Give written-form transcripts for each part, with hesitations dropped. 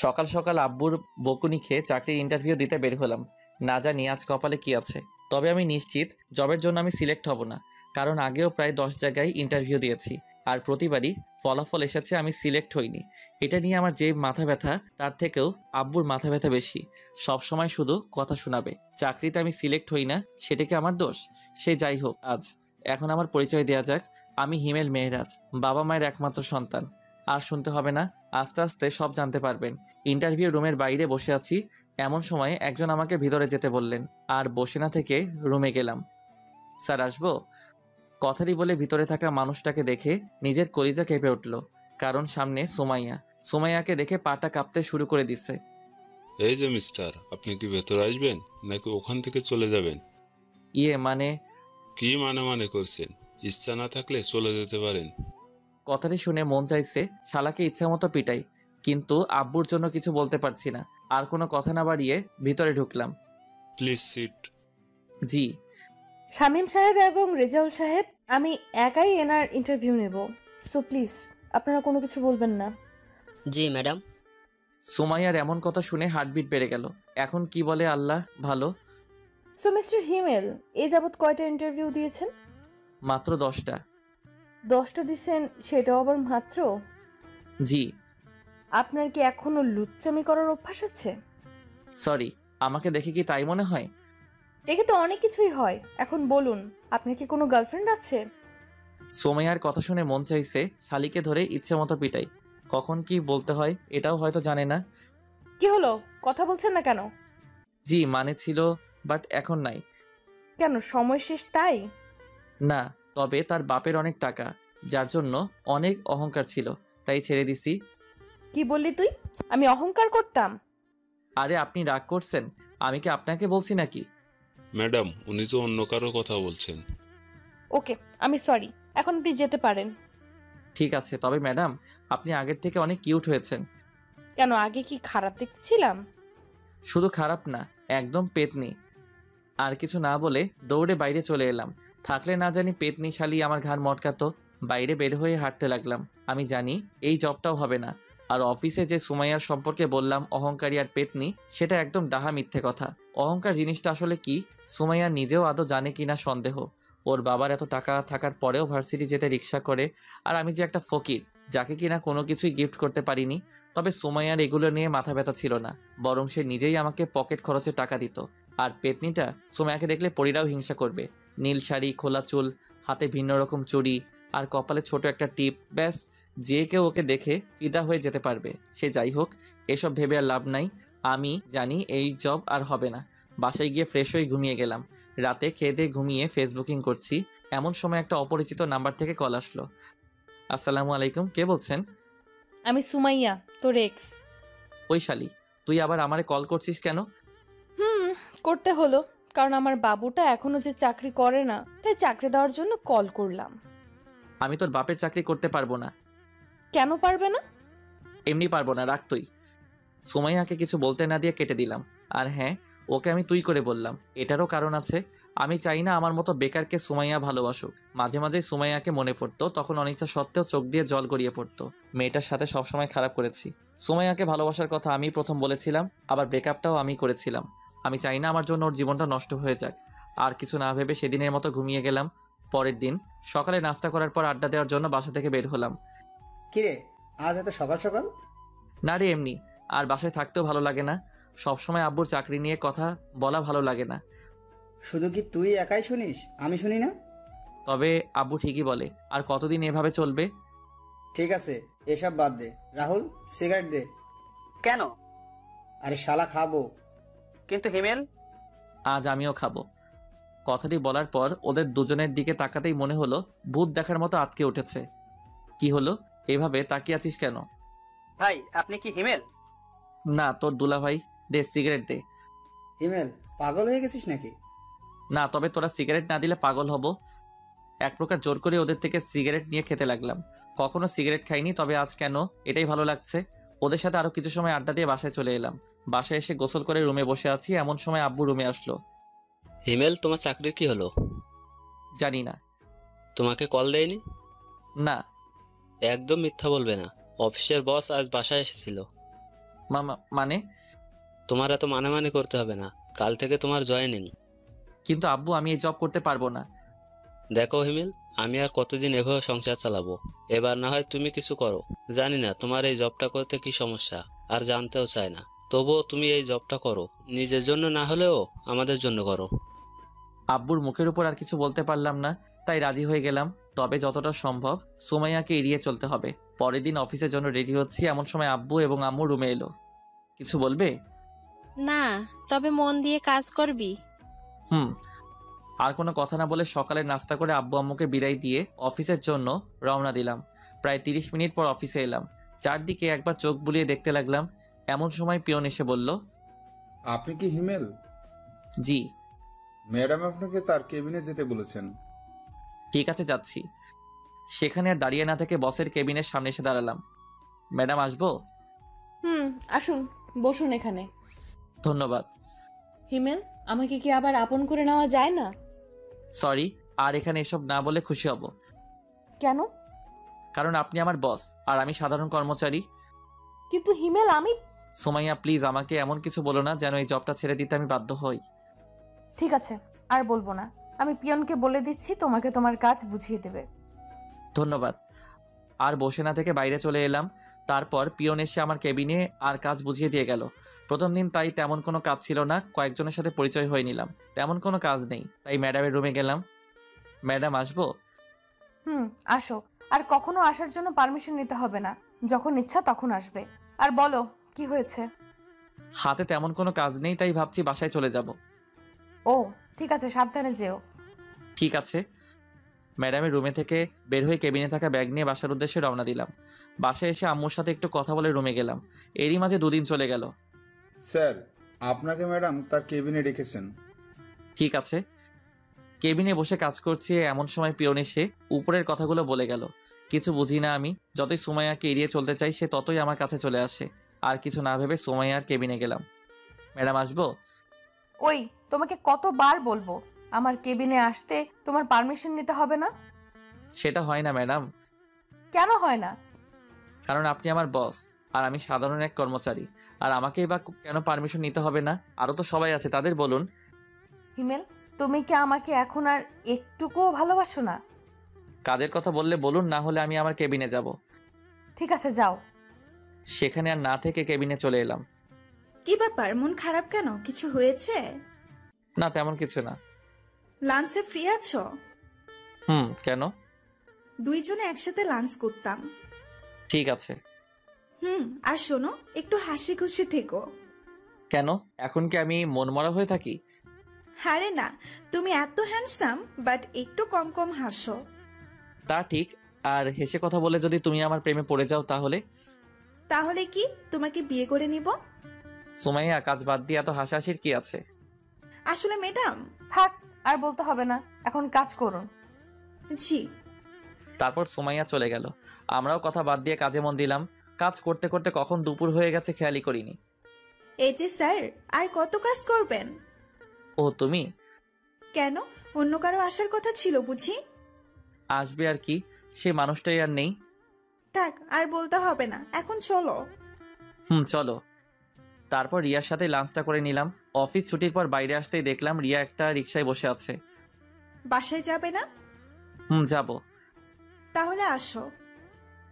সকাল সকাল আব্বুর বকুনি খেয়ে চাকরির ইন্টারভিউ দিতে বের হলাম। না জানি আজ কপালে কি আছে। তবে আমি নিশ্চিত জবের জন্য আমি সিলেক্ট হব না, কারণ আগেও প্রায় 10 জায়গায় ইন্টারভিউ দিয়েছি, আর প্রতিবারই ফলাফল এসেছে আমি সিলেক্ট হইনি। এটা নিয়ে আমার যে মাথা ব্যথা, তার থেকেও আব্বুর মাথা ব্যথা বেশি। সব সময় শুধু কথা শোনাবে, চাকরিতে আমি সিলেক্ট হই না, সেটা কি আমার দোষ? সে যাই হোক, এখন আমার পরিচয় দেওয়া যাক। আমি হিমেল মেহরাজ, বাবা মায়ের একমাত্র সন্তান। আর শুনতে হবে না, আস্তে আস্তে সব জানতে পারবেন। ইন্টারভিউ রুমের বাইরে বসে আছি, এমন সময় একজন আমাকে ভিতরে যেতে বললেন, আর বসে না থেকে রুমে গেলাম। স্যার আসবো? কথাটি বলে ভিতরে থাকা মানুষটাকে দেখে নিজের কলিজা কেঁপে উঠল, কারণ সামনে সুমাইয়া। সুমাইয়াকে দেখে পাটা কাঁপতে শুরু করে দিচ্ছে। এই যে মিস্টার, আপনি কি ভেতরে আসবেন নাকি ওখান থেকে চলে যাবেন? মানে? কি মানে করছেন? ইচ্ছা না থাকলে চলে যেতে পারেন। কথাটি শুনে মন চাইছে শালাকে ইচ্ছামতো পিটাই, কিন্তু আব্বুর জন্য কিছু বলতে পারছি না। আর কোনো কথা না বাড়িয়ে ভিতরে ঢুকলাম। Please sit. জি। শামীম সাহেব এবং রেজাউল সাহেব, আমি একাই এনার ইন্টারভিউ নেব, সো প্লিজ আপনারা কোনো কিছু বলবেন না। জি ম্যাডাম। সুমাইয়ার এমন কথা শুনে হার্টবিট বেড়ে গেল। এখন কি বলে আল্লাহ ভালো। সো মিস্টার হিমেল, এ যাবৎ কয়টা ইন্টারভিউ দিয়েছেন? মাত্র 10টা। 10টা দিছেন, সেটাও আবার মাত্র? জি। আপনার কি এখনো লুচ্চামি করার অভ্যাস আছে? সরি, আমাকে দেখে কি তাই মনে হয়? দেখে তো অনেক কিছুই হয়। এখন বলুন, আপনার কি কোনো গার্লফ্রেন্ড আছে? সুমাইয়ার কথা শুনে মন চাইছে শালিকে ধরে ইচ্ছে মতো পিটাই। কখন কি বলতে হয় এটাও হয়তো জানে না। কি হলো, কথা বলছেন না কেন? জি মানে ছিল, বাট এখন নাই। কেন, সময় শেষ তাই? না, তবে তার বাপের অনেক টাকা, যার জন্য অনেক অহংকার ছিল, তাই ছেড়ে দিছি। কি বললি তুই? আমি অহংকার করতাম? আরে আপনি রাগ করছেন? আমি কি আপনাকে বলছি নাকি? ম্যাডাম, উনি তো অন্য কারো কথা বলছেন। ওকে, আমি সরি, এখন আপনি যেতে পারেন। ঠিক আছে, তবে ম্যাডাম আপনি আগের থেকে অনেক কিউট হয়েছেন। কেন, আগে কি খারাপ দেখতেছিলাম? শুধু খারাপ না, একদম পেতনি। আর কিছু না বলে দৌড়ে বাইরে চলে এলাম। থাকলে না জানি পেতনি শালি আমার ঘাড় মটকাতো। বাইরে বের হয়ে হাঁটতে লাগলাম। আমি জানি এই জবটাও হবে না। আর অফিসে যে সুমাইয়ার সম্পর্কে বললাম অহংকারী আর পেতনি, সেটা একদম ডাহা মিথ্যে কথা। অহংকার জিনিসটা আসলে কি সুমাইয়া নিজেও আদৌ জানে কিনা সন্দেহ। ওর বাবার এত টাকা থাকার পরেও ভার্সিটি যেতে রিক্সা করে, আর আমি যে একটা ফকির, যাকে কিনা কোনো কিছুই গিফট করতে পারিনি। তবে সুমাইয়ার এগুলো নিয়ে মাথা ব্যথা ছিল না, বরং সে নিজেই আমাকে পকেট খরচে টাকা দিত। আর পেতনিটা সুমাইয়াকে দেখলে পরীরাও হিংসা করবে। নীল শাড়ি, খোলা চুল, হাতে ভিন্ন রকম চুড়ি, আর কপালে ছোট একটা টিপ, ব্যাস যে কেউ ওকে দেখে ফিদা হয়ে যেতে পারবে। সে যাই হোক, এসব ভেবে আর লাভ নাই। আমি জানি এই জব আর হবে না। বাসায় গিয়ে ফ্রেশ হয়ে ঘুমিয়ে গেলাম। রাতে খেয়ে দিয়ে ঘুমিয়ে ফেসবুকিং করছি, এমন সময় একটা অপরিচিত নাম্বার থেকে কল আসলো। আসসালামু আলাইকুম, কে বলছেন? আমি সুমাইয়া, তোর এক্স। ওই শালি, তুই আবার আমারে কল করছিস কেন? করতে হলো, কারণ আমার বাবুটা এখনো যে চাকরি করে না, তাই চাকরি দেওয়ার জন্য কল করলাম। আমি তোর বাপের চাকরি করতে পারবো না। কেন পারবে না? এমনি পারবো না, রাখ তুই। সুমাইয়াকে কিছু বলতে না দিয়ে কেটে দিলাম। আর হ্যাঁ, ওকে আমি তুই করে বললাম, এটারও কারণ আছে। আমি চাই না আমার মতো বেকারকে সুমাইয়া ভালোবাসুক। মাঝে মাঝে সুমাইয়াকে মনে পড়তো, তখন অনিচ্ছা সত্ত্বেও চোখ দিয়ে জল গড়িয়ে পড়তো। মেয়েটার সাথে সবসময় খারাপ করেছি। সুমাইয়াকে ভালোবাসার কথা আমি প্রথম বলেছিলাম, আবার ব্রেকআপটাও আমি করেছিলাম। আমি চাই না আমার জন্য ওর জীবনটা নষ্ট হয়ে যাক। আর কিছু না ভেবে সেদিনের মতো ঘুমিয়ে গেলাম। পরের দিন সকালে নাস্তা করার পর আড্ডা দেওয়ার জন্য বাসা থেকে বের হলাম। কিরে, আজ এত সকাল সকাল? না রে, এমনি। আর বাসায় থাকতেও ভালো লাগে না। সবসময় আব্বুর চাকরি নিয়ে কথা বলা ভালো লাগে না। শুধু কি তুই একাই শুনিস, আমি শুনি না? তবে আব্বু ঠিকই বলে, আর কতদিন এভাবে চলবে? ঠিক আছে, এসব বাদ দে। রাহুল, সিগারেট দে। কেন? আরে শালা, খাবো। কিন্তু হিমেল? আজ আমিও খাবো। কথাটি বলার পর ওদের দুজনের দিকে তাকাতেই মনে হলো ভূত দেখার মতো আটকে উঠেছে। কি হলো, এভাবে তাকিয়ে আছিস কেন? ভাই, আপনি কি হিমেল? না, তোর দুলা ভাই। দে সিগারেট দে। হিমেল, পাগল হয়ে গেছিস নাকি? না, তবে তোরা সিগারেট না দিলে পাগল হব। এক প্রকার জোর করে ওদের থেকে সিগারেট নিয়ে খেতে লাগলাম। কখনো সিগারেট খাইনি, তবে আজ কেন এটাই ভালো লাগছে। ওদের সাথে আরো কিছু সময় আড্ডা দিয়ে বাসায় চলে এলাম। বাসায় এসে গোসল করে রুমে বসে আছি, এমন সময় আব্বু রুমে আসলো। হিমেল, তোমার চাকরির কি হলো? জানি না। তোমাকে কল দেয়নি? না। একদম মিথ্যা বলবে না, অফিসের বস আজ বাসায় এসেছিল। মানে? তোমার এত মানে মানে করতে হবে না, কাল থেকে তোমার জয়েনিং। কিন্তু আব্বু, আমি এই জব করতে পারবো না। দেখো হিমেল, আমি আর কতদিন এভাবে সংসার চালাবো? এবার না হয় তুমি কিছু করো। জানি না তোমার এই জবটা করতে কি সমস্যা, আর জানতেও চাই না। তবুও তুমি এই জবটা করো, নিজের জন্য না হলেও আমাদের জন্য করো। আব্বুর মুখের উপর আর কিছু বলতে পারলাম না, তাই রাজি হয়ে গেলাম। তবে যতটা সম্ভব সুমাইয়াকে এড়িয়ে চলতে হবে। পরের দিন অফিসের জন্য রেডি হচ্ছি, এমন সময় আব্বু এবং আম্মু রুমে এলো। কিছু বলবে? না, তবে মন দিয়ে কাজ করবি। হুম। আর কোনো কথা না বলে সকালে নাস্তা করে আব্বু আম্মুকে বিদায় দিয়ে অফিসের জন্য রওনা দিলাম। প্রায় 30 মিনিট পর অফিসে এলাম। চারদিকে একবার চোখ বুলিয়ে দেখতে লাগলাম। এমন সময় পিয়ন এসে বলল, আপনি কি হিমেল? জি। ম্যাডাম আপনাকে তার কেবিনে যেতে বলেছেন। ঠিক আছে, যাচ্ছি। সেখানে আর দাঁড়িয়ে না থেকে বসের কেবিনের সামনে এসে দাঁড়ালাম। ম্যাডাম, আসবো? আসুন, বসুন এখানে। ধন্যবাদ। হিমেল, আমাকে কি আবার আপন করে নেওয়া যায় না? সরি, আর এখানে এসব না বলে খুশি হব। কেন? কারণ আপনি আমার বস আর আমি সাধারণ কর্মচারী। কিন্তু হিমেল, আমি... সুমাইয়া, প্লিজ আমাকে এমন কিছু বলো না যেন এই জবটা ছেড়ে দিতে আমি বাধ্য হই। ঠিক আছে, আর বলবো না। আমি পিয়নকে বলে দিচ্ছি, তোমাকে তোমার কাজ বুঝিয়ে দেবে। ধন্যবাদ। আর বসে না থেকে বাইরে চলে এলাম। তারপর পিয়ন এসে আমার কেবিনে আর কাজ বুঝিয়ে দিয়ে গেল। প্রথম দিন তাই তেমন কোনো কাজ ছিল না, কয়েকজনের সাথে পরিচয় হয়ে নিলাম। তেমন কোনো কাজ নেই, তাই ম্যাডামের রুমে গেলাম। ম্যাডাম, আসবো? আসো। আর কখনো আসার জন্য পারমিশন নিতে হবে না, যখন ইচ্ছা তখন আসবে। আর বলো, কি হয়েছে? হাতে তেমন কোনো কাজ নেই, তাই ভাবছি বাসায় চলে যাব। ও, ঠিক আছে, সাবধানে যেও। ঠিক আছে। ম্যাডামের রুমে থেকে বের হয়ে কেবিনে থাকা ব্যাগ নিয়ে বাসার উদ্দেশ্যে রওনা দিলাম। বাসায় এসে আম্মুর সাথে একটু কথা বলে রুমে গেলাম। এরই মাঝে 2 দিন চলে গেল। স্যার, আপনাকে ম্যাডাম তার কেবিনে ডেকেছেন। ঠিক আছে। কেবিনে বসে কাজ করছি, এমন সময় পিয়ন এসে উপরের কথাগুলো বলে গেল। কিছু বুঝি না আমি। যতই সুমাইয়াকে এড়িয়ে চলতে চাই, সে ততই আমার কাছে চলে আসে। আর কিছু না ভেবে সুমাইয়ার কেবিনে গেলাম। ম্যাডাম, আসবো? ওই, তোমাকে কতবার বলবো আমার কেবিনে আসতে তোমার পারমিশন নিতে হবে না? সেটা হয় না ম্যাডাম। কেন হয় না? কারণ আপনি আমার বস আর আমি সাধারণ এক কর্মচারী। আর আমাকেই বা কেন পারমিশন নিতে হবে না? আরও তো সবাই আছে, তাদের বলুন। হিমেল, তুমি কি আমাকে এখন আর একটুকুও ভালোবাসো না? কাজের কথা বললে বলুন, না হলে আমি আমার কেবিনে যাব। ঠিক আছে, যাও। সেখানে আর না থেকে কেবিনে চলে এলাম। কি ব্যাপার, মন খারাপ কেন? কিছু হয়েছে? না, তেমন কিছু না। লাঞ্চে ফ্রি আছো? কেন? দুইজনে একসাথে লাঞ্চ করতাম। ঠিক আছে। আর শোনো, একটু হাসি খুশি থেকো। কেন, এখন কি আমি মনমরা হয়ে থাকি? আরে না, তুমি এত হ্যান্ডসাম, বাট একটু কম কম হাসো। তা ঠিক। আর হেসে কথা বলে যদি তুমি আমার প্রেমে পড়ে যাও তাহলে? তাহলে কি তোমাকে বিয়ে করে নিব? সুমাইয়া, কাজ বাদ দিয়ে এত হাসাহাসির কি আছে? আসলে ম্যাডাম... থাক, আর বলতে হবে না, এখন কাজ করুন। জি। তারপর সুমাইয়া চলে গেল। আমরাও কথা বাদ দিয়ে কাজে মন দিলাম। কাজ করতে করতে কখন দুপুর হয়ে গেছে খেয়ালই করিনি। এই যে স্যার, আর কত কাজ করবেন? ও, তুমি? কেন, অন্য কারো আসার কথা ছিল বুঝি? আসবে আর কি, সে মানুষটাই আর নেই। থাক, আর বলতে হবে না, এখন চলো। চলো। তারপর রিয়ার সাথে লাঞ্চটা করে নিলাম। অফিস ছুটির পর বাইরে আসতেই দেখলাম রিয়া একটা রিকশায় বসে আছে। বাসায় যাবে না? যাব। তাহলে আসো।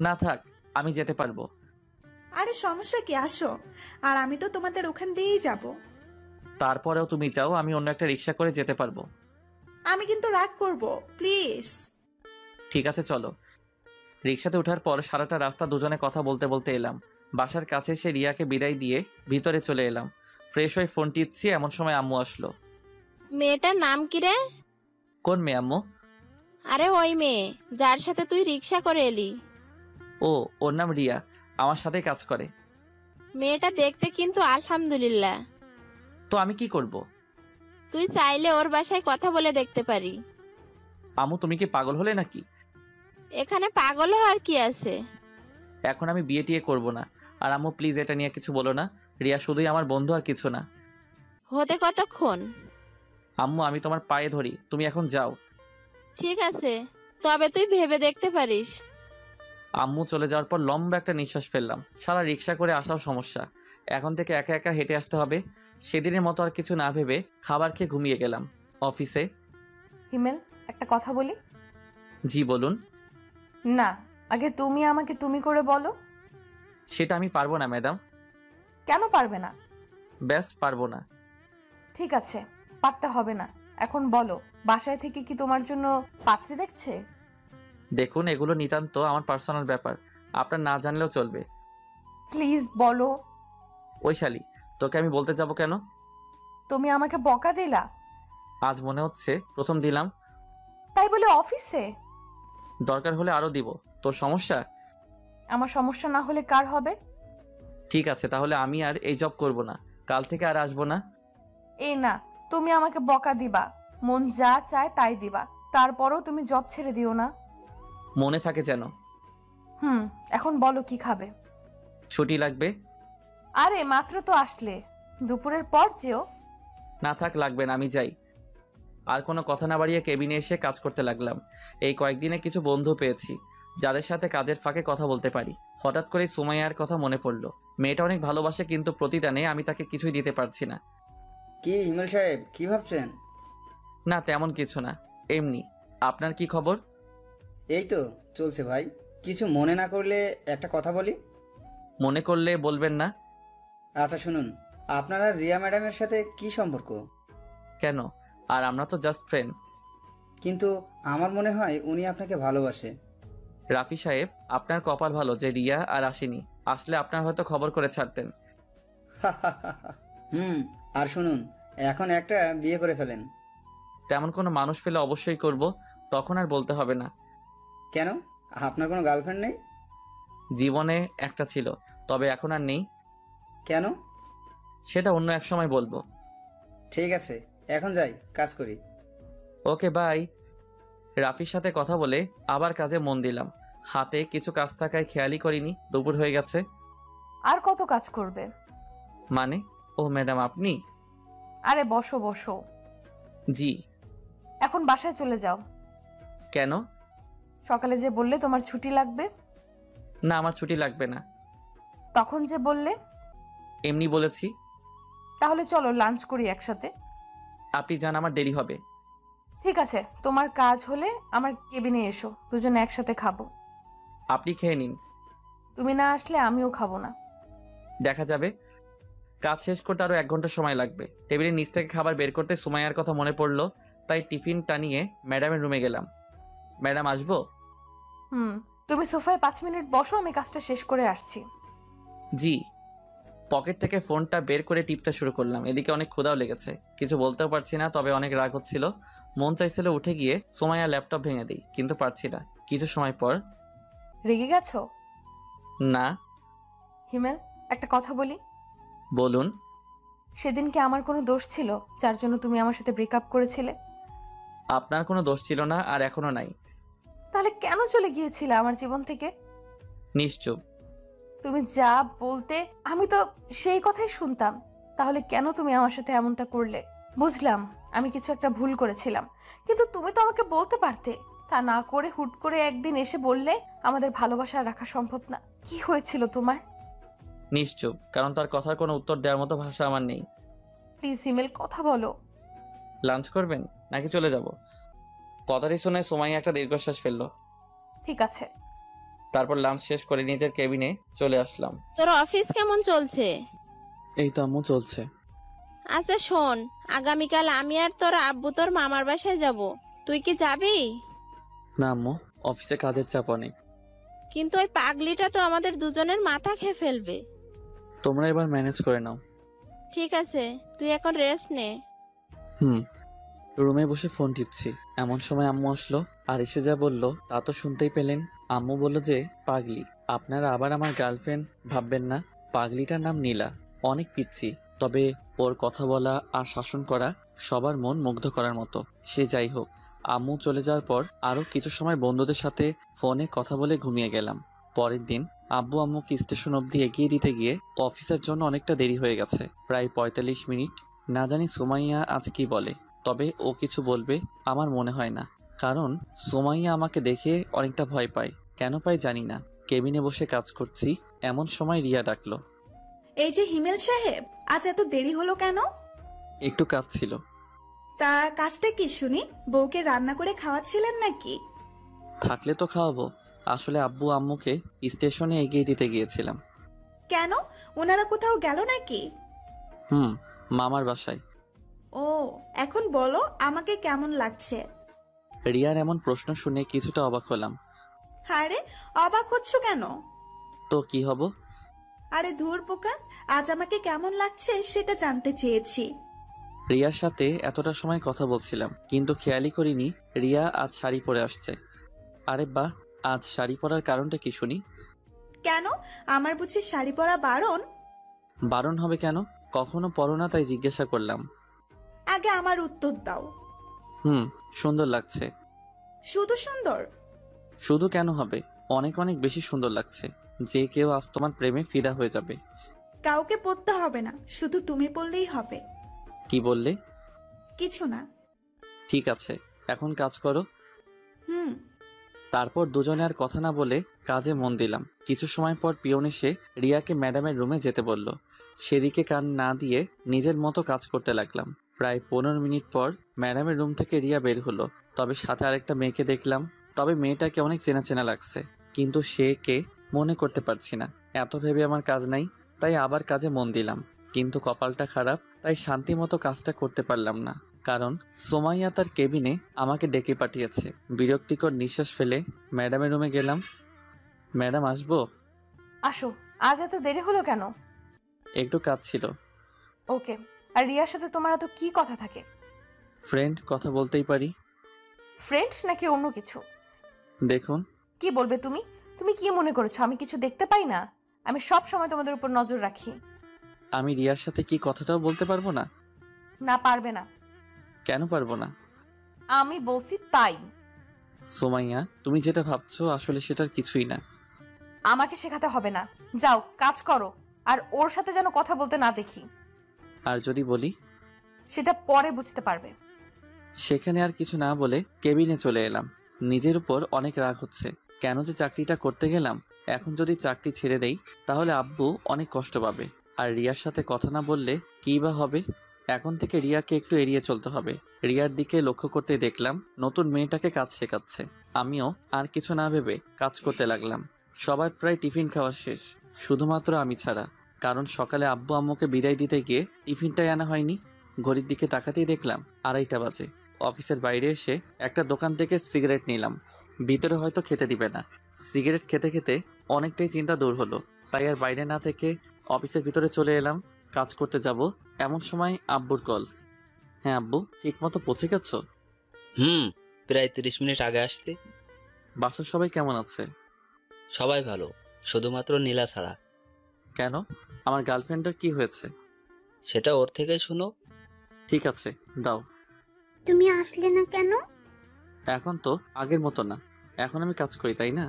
না থাক, আমি যেতে পারবো। আরে সমস্যা কি, আসো। আর আমি তো তোমাদের ওখান দিয়েই যাব। তারপরেও তুমি যাও, আমি অন্য একটা রিকশা করে যেতে পারবো। আমি কিন্তু রাগ করব, প্লিজ। ঠিক আছে, চলো। রিকশাতে ওঠার পর সারাটা রাস্তা দুজনে কথা বলতে বলতে এলাম। বাসার কাছে এসে রিয়াকে বিদায় দিয়ে ভিতরে চলে এলাম। ফ্রেশ হয়ে ফোন টিপছি, এমন সময় আম্মু আসলো। মেয়েটার নাম কি রে? কোন মেয়ে আম্মু? আরে ওই মেয়ে যার সাথে তুই রিক্সা করে এলি। ও, ওর নাম রিয়া, আমার সাথেই কাজ করে। মেয়েটা দেখতে কিন্তু আলহামদুলিল্লাহ। তো আমি কি করব? তুই চাইলে ওর বাসায় কথা বলে দেখতে পারি। আম্মু, তুমি কি পাগল হলে নাকি? এখানে পাগল হওয়ার কি আছে? এখন আমি বিয়ে টিয়ে করবো না। আর আম্মু প্লিজ এটা নিয়ে কিছু বলো না। রিয়া শুধুই আমার বন্ধু, আর কিছু না। হতে কতক্ষণ? আম্মু, আমি তোমার পায়ে ধরি, তুমি এখন যাও। ঠিক আছে, তবে তুই ভেবে দেখতে পারিস। আম্মু চলে যাওয়ার পর লম্বা একটা নিঃশ্বাস ফেললাম। সারা রিক্সা করে আসাও সমস্যা, এখন থেকে একা একা হেঁটে আসতে হবে। সেদিনের মতো আর কিছু না ভেবে খাবার খেয়ে ঘুমিয়ে গেলাম। অফিসে। হিমেল, একটা কথা বলি? জি বলুন। না, আগে তুমি আমাকে তুমি করে বলো। সেটা আমি পারবো না ম্যাডাম। কেন পারবে না? ব্যাস পারবো না। ঠিক আছে, পারতে হবে না। এখন বলো, বাসায় থেকে কি তোমার জন্য পাত্রী দেখছে? দেখুন, এগুলো নিতান্ত আমার পার্সোনাল ব্যাপার, আপনার না জানলেও চলবে। প্লিজ বলো। ওই শালি, তোকে আমি বলতে যাব কেন? তুমি আমাকে বকা দিলা, আজ মনে হচ্ছে প্রথম দিলাম। তাই বলে অফিসে? দরকার হলে আরও দিব। তোর সমস্যা? আমার সমস্যা না হলে কার হবে? ঠিক আছে, তাহলে আমি আর এই জব করব না, কাল থেকে আর আসবো না। এই না, তুমি আমাকে বকা দিবা, মন যা চায় তাই দিবা, তারপরও তুমি জব ছেড়ে দিও না। মনে থাকে যেন। এখন বলো কি খাবে? ছুটি লাগবে। আরে মাত্র তো আসলে, দুপুরের পর যেও। না থাক, লাগবে না, আমি যাই। আর কোনো কথা না বাড়িয়ে কেবিনে এসে কাজ করতে লাগলাম। এই কয়েকদিনে কিছু বন্ধু পেয়েছি যাদের সাথে কাজের ফাঁকে কথা বলতে পারি। হঠাৎ করে সুমাইয়ার কথা মনে পড়ল। মেয়েটা অনেক ভালোবাসে, কিন্তু প্রতিদানে আমি তাকে কিছুই দিতে পারছি না। কি হিমেল সাহেব, কি ভাবছেন? না তেমন কিছু না, এমনি। আপনার কি খবর? এই তো চলছে ভাই। কিছু মনে না করলে একটা কথা বলি? মনে করলে বলবেন না। আচ্ছা শুনুন, আপনার আর রিয়া ম্যাডামের সাথে কি সম্পর্ক? কেন? আর আমরা তো জাস্ট ফ্রেন্ড। কিন্তু আমার মনে হয় উনি আপনাকে ভালোবাসে। রাফি সাহেব, আপনার কপাল ভালো যে রিয়া আর আসেনি, আসলে আপনার হয়তো খবর করে ছাড়তেন। আর শুনুন, এখন একটা বিয়ে করে ফেলেন। তেমন কোনো মানুষ পেলে অবশ্যই করব, তখন আর বলতে হবে না। কেন, আপনার কোনো গার্লফ্রেন্ড নেই? জীবনে একটা ছিল, তবে এখন আর নেই। কেন? সেটা অন্য এক সময় বলবো। ঠিক আছে, এখন যাই, কাজ করি। Okay bye. রাফির সাথে কথা বলে আবার কাজে মন দিলাম। হাতে কিছু কাজ থাকায় খেয়ালই করিনি দুপুর হয়ে গেছে। আর কত কাজ করবে? মানে? ও ম্যাডাম আপনি? আরে বসো বসো। জি। এখন বাসায় চলে যাও। কেন? সকালে যে বললে তোমার ছুটি লাগবে। না, আমার ছুটি লাগবে না। তখন যে বললে। এমনি বলেছি। তাহলে চলো লাঞ্চ করি একসাথে। আপনি যান, আমার দেরি হবে। ঠিক আছে, তোমার কাজ হলে আমার কেবিনে এসো, দুজনে একসাথে খাবো। আপনি খেয়ে নিন। তুমি না আসলে আমিও খাবো না। দেখা যাবে। কাজ শেষ করতে আরও 1 ঘন্টা সময় লাগবে। টেবিলের নিচ থেকে খাবার বের করতে সুমাইয়ার কথা মনে পড়লো, তাই টিফিনটা নিয়ে ম্যাডামের রুমে গেলাম। ম্যাডাম আসবো? তুমি সোফায় 5 মিনিট বসো, আমি কাজটা শেষ করে আসছি। জি। পকেট থেকে ফোনটা বের করে টিপতে শুরু করলাম। এদিকে অনেক ক্ষুধাও লেগেছে, কিছু বলতেও পারছি না, তবে অনেক রাগ হচ্ছিল। মন চাইছিল উঠে গিয়ে সুমাইয়ার ল্যাপটপ ভেঙে দিই, কিন্তু পারছি না। কিছু সময় পর। রেগে গেছো? না। হিমেল, একটা কথা বলি? বলুন। সেদিন কি আমার কোনো দোষ ছিল যার জন্য তুমি আমার সাথে ব্রেকআপ করেছিলে? আপনার কোনো দোষ ছিল না, আর এখনো নাই। তাহলে কেন চলে গিয়েছিলে আমার জীবন থেকে? নিশ্চুপ। তুমি যা বলতে আমি তো সেই কথাই শুনতাম। তাহলে কেন তুমি আমার সাথে এমনটা করলে? বুঝলাম আমি কিছু একটা ভুল করেছিলাম, কিন্তু তুমি তো আমাকে বলতে পারতে। তা না করে হুট করে একদিন এসে বললে আমাদের ভালোবাসা রাখা সম্ভব না। কি হয়েছিল তোমার? নিশ্চুপ, কারণ তার কথার কোনো উত্তর দেওয়ার মতো ভাষা আমার নেই। প্লিজ হিমেল, কথা বলো। লাঞ্চ করবেন নাকি চলে যাব? কথাটি শুনে সুমাইয়া একটা দীর্ঘশ্বাস ফেললো। ঠিক আছে। তারপর লাঞ্চ শেষ করে নিজের কেবিনে চলে আসলাম। তোর অফিস কেমন চলছে? এই তো আম্মু, চলছে। আচ্ছা শোন, আগামীকাল আমি আর তোর আব্বু তোর মামার বাসায় যাব, তুই কি যাবি? না আম্মু, অফিসে কাজের চাপ অনেক। কিন্তু ওই পাগলিটা তো আমাদের দুজনের মাথা খেয়ে ফেলবে। তোমরা এবার ম্যানেজ করে নাও। ঠিক আছে, তুই এখন রেস্ট নে। রুমে বসে ফোন টিপছি, এমন সময় আম্মু আসলো। আর এসে যা বলল তা তো শুনতেই পেলেন। আম্মু বলল যে পাগলি, আপনারা আবার আমার গার্লফ্রেন্ড ভাববেন না। পাগলিটার নাম নীলা, অনেক পিচ্ছি, তবে ওর কথা বলা আর শাসন করা সবার মন মুগ্ধ করার মতো। সে যাই হোক, আম্মু চলে যাওয়ার পর আরও কিছু সময় বন্ধুদের সাথে ফোনে কথা বলে ঘুমিয়ে গেলাম। পরের দিন আব্বু আম্মুকে স্টেশন অবধি এগিয়ে দিতে গিয়ে অফিসের জন্য অনেকটা দেরি হয়ে গেছে, প্রায় 45 মিনিট। না জানি সুমাইয়া আজ কি বলে, তবে ও কিছু বলবে আমার মনে হয় না, কারণ সুমাইয়া আমাকে দেখে অনেকটা ভয় পায়। কেন পায় জানি না, কেবিনে বসে কাজ করছি, এমন সময় রিয়া ডাকলো। এই যে হিমেল সাহেব, আজ এত দেরি হলো কেন? একটু কাজ ছিল। তা কাজটা কি শুনি? বউকে রান্না করে খাওয়াচ্ছিলেন নাকি? থাকলে তো খাওয়াবো। আসলে আব্বু আম্মুকে স্টেশনে এগিয়ে দিতে গিয়েছিলাম। কেন, ওনারা কোথাও গেল নাকি? মামার বাসায়। ও, এখন বলো আমাকে কেমন লাগছে? রিয়ার এমন প্রশ্ন শুনে কিছুটা অবাক হলাম। আরে অবাক হচ্ছ কেন? তো কি হব? আরে ধুর পোকা, আজ আমাকে কেমন লাগছে সেটা জানতে চেয়েছি। রিয়ার সাথে এতটা সময় কথা বলছিলাম, কিন্তু খেয়ালই করিনি রিয়া আজ শাড়ি পরে আসছে। আরে বাহ, আজ শাড়ি পরার কারণটা কি শুনি। কেন, আমার বুঝি শাড়ি পরা বারণ? বারণ হবে কেন? কখনো পরো না, তাই জিজ্ঞাসা করলাম। আগে আমার উত্তর দাও। সুন্দর লাগছে। শুধু সুন্দর? শুধু কেন হবে, অনেক অনেক বেশি সুন্দর লাগছে। যে কেউ আজ তোমার প্রেমে ফিদা হয়ে যাবে। কাউকে পড়তে হবে না, শুধু তুমি পড়লেই হবে। কি বললে? কিছু না। ঠিক আছে, এখন কাজ করো। হুম। তারপর দুজনে আর কথা না বলে কাজে মন দিলাম। কিছু সময় পর পিয়ন এসে রিয়াকে ম্যাডামের রুমে যেতে বলল। সেদিকে কান না দিয়ে নিজের মতো কাজ করতে লাগলাম। প্রায় 15 মিনিট পর ম্যাডামের রুম থেকে রিয়া বের হলো। তবে সাথে আরেকটা মেয়েকে দেখলাম। তবে মেয়েটাকে অনেক চেনা চেনা লাগছে, কিন্তু সে কে মনে করতে পারছি না। এত ভেবে আমার কাজ নাই, তাই আবার কাজে মন দিলাম। কিন্তু কপালটা খারাপ, তাই শান্তি মতো কাজটা করতে পারলাম না। কারণ সোমাইয়া তার কেবিনে আমাকে ডেকে পাঠিয়েছে। বিরক্তিকর নিঃশ্বাস ফেলে ম্যাডামের রুমে গেলাম। ম্যাডাম, আসবো? আসো। আজ এত দেরি হলো কেন? একটু কাজ ছিল। ওকে। আর রিয়ার সাথে তোমার এত কি কথা থাকে? ফ্রেন্ড, কথা বলতেই পারি। ফ্রেন্ড নাকি অন্য কিছু? দেখুন। কি বলবে তুমি? তুমি কি মনে করেছো আমি কিছু দেখতে পাই না? আমি সব সময় তোমাদের উপর নজর রাখি। আমি রিয়ার সাথে কি কথাটাও বলতে পারবো না? না, পারবে না। কেন পারবো না? আমি বলছি তাই। সোমাইয়া, তুমি যেটা ভাবছো আসলে সেটার কিছুই না। আমাকে শেখাতে হবে না, যাও কাজ করো। আর ওর সাথে যেন কথা বলতে না দেখি। আর যদি বলি? সেটা পরে বুঝতে পারবে। সেখানে আর কিছু না বলে কেবিনে চলে এলাম। নিজের উপর অনেক রাগ হচ্ছে। কেন যে চাকরিটা করতে গেলাম। এখন যদি চাকরি ছেড়ে দেই তাহলে আব্বু অনেক কষ্ট পাবে। আর রিয়ার সাথে কথা না বললে কী বা হবে। এখন থেকে রিয়াকে একটু এড়িয়ে চলতে হবে। রিয়ার দিকে লক্ষ্য করতে দেখলাম নতুন মেয়েটাকে কাজ শেখাচ্ছে। আমিও আর কিছু না ভেবে কাজ করতে লাগলাম। সবার প্রায় টিফিন খাওয়া শেষ, শুধুমাত্র আমি ছাড়া। কারণ সকালে আব্বু আম্মুকে বিদায় দিতে গিয়ে টিফিনটাই আনা হয়নি। ঘড়ির দিকে তাকাতেই দেখলাম 2:30 বাজে। অফিসের বাইরে এসে একটা দোকান থেকে সিগারেট নিলাম। ভিতরে হয়তো খেতে দিবে না। সিগারেট খেতে খেতে অনেকটাই চিন্তা দূর হলো, তাই আর বাইরে না থেকে অফিসের ভিতরে চলে এলাম। কাজ করতে যাব এমন সময় আব্বুর কল। হ্যাঁ আব্বু, ঠিক মতো পৌঁছে গেছো? প্রায় 30 মিনিট আগে আসছি। বাসার সবাই কেমন আছে? সবাই ভালো, শুধুমাত্র নীলা ছাড়া। কেন, আমার গার্লফ্রেন্ডের কি হয়েছে? সেটা ওর থেকেই শুনো। ঠিক আছে, দাও। তুমি আসলে না কেন? এখন তো আগের মতো না, এখন আমি কাজ করি, তাই না?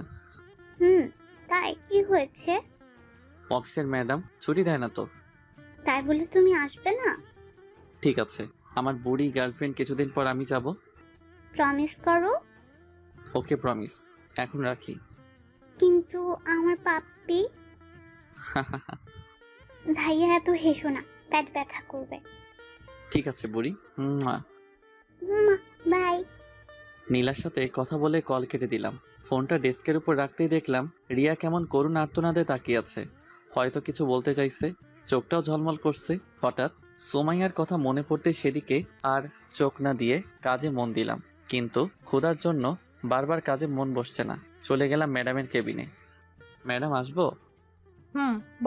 তাই কি হয়েছে? অফিসের ম্যাডাম ছুটি দেয় না তো। তাই বলে তুমি আসবে না? ঠিক আছে, আমার বুড়ি গার্লফ্রেন্ড কিছুদিন পর আমি যাব। প্রমিস করো। ওকে, প্রমিস। এখন রাখি। কিন্তু আমার পাপ্পি। ভাইয়া এত হেসো না, পেট ব্যথা করবে। ঠিক আছে বুড়ি। বাই। নীলার সাথে কথা বলে কল কেটে দিলাম। ফোনটা ডেস্কের উপর রাখতেই দেখলাম রিয়া কেমন করুণ আর্তনাদে তাকিয়ে আছে। হয়তো কিছু বলতে চাইছে, চোখটাও ঝলমল করছে। হঠাৎ সোমাইয়ার কথা মনে পড়তে সেদিকে আর চোখ না দিয়ে কাজে মন দিলাম। কিন্তু ক্ষুধার জন্য বারবার কাজে মন বসছে না। চলে গেলাম ম্যাডামের কেবিনে। ম্যাডাম, আসবো?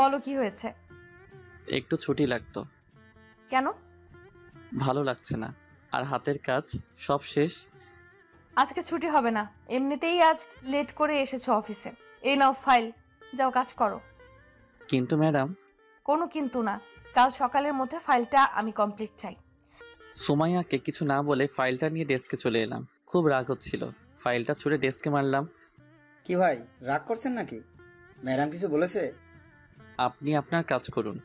বলো কি হয়েছে? একটু ছুটি লাগতো। কেন? ভালো লাগছে না, আর হাতের কাজ সব শেষ। আজকে ছুটি হবে না, এমনিতেই আজ লেট করে এসেছো অফিসে। এই নাও ফাইল, যাও কাজ করো। কিন্তু ম্যাডাম। কোনো কিন্তু না, কাল সকালের মধ্যে ফাইলটা আমি কমপ্লিট চাই। সুমাইয়াকে কিছু না বলে ফাইলটা নিয়ে ডেস্কে চলে এলাম। খুব রাগ হচ্ছিল, ফাইলটা ছুঁড়ে ডেস্কে মারলাম। কি ভাই, রাগ করছেন নাকি? ম্যাডাম কিছু বলেছে? আপনি আপনার কাজ করুন।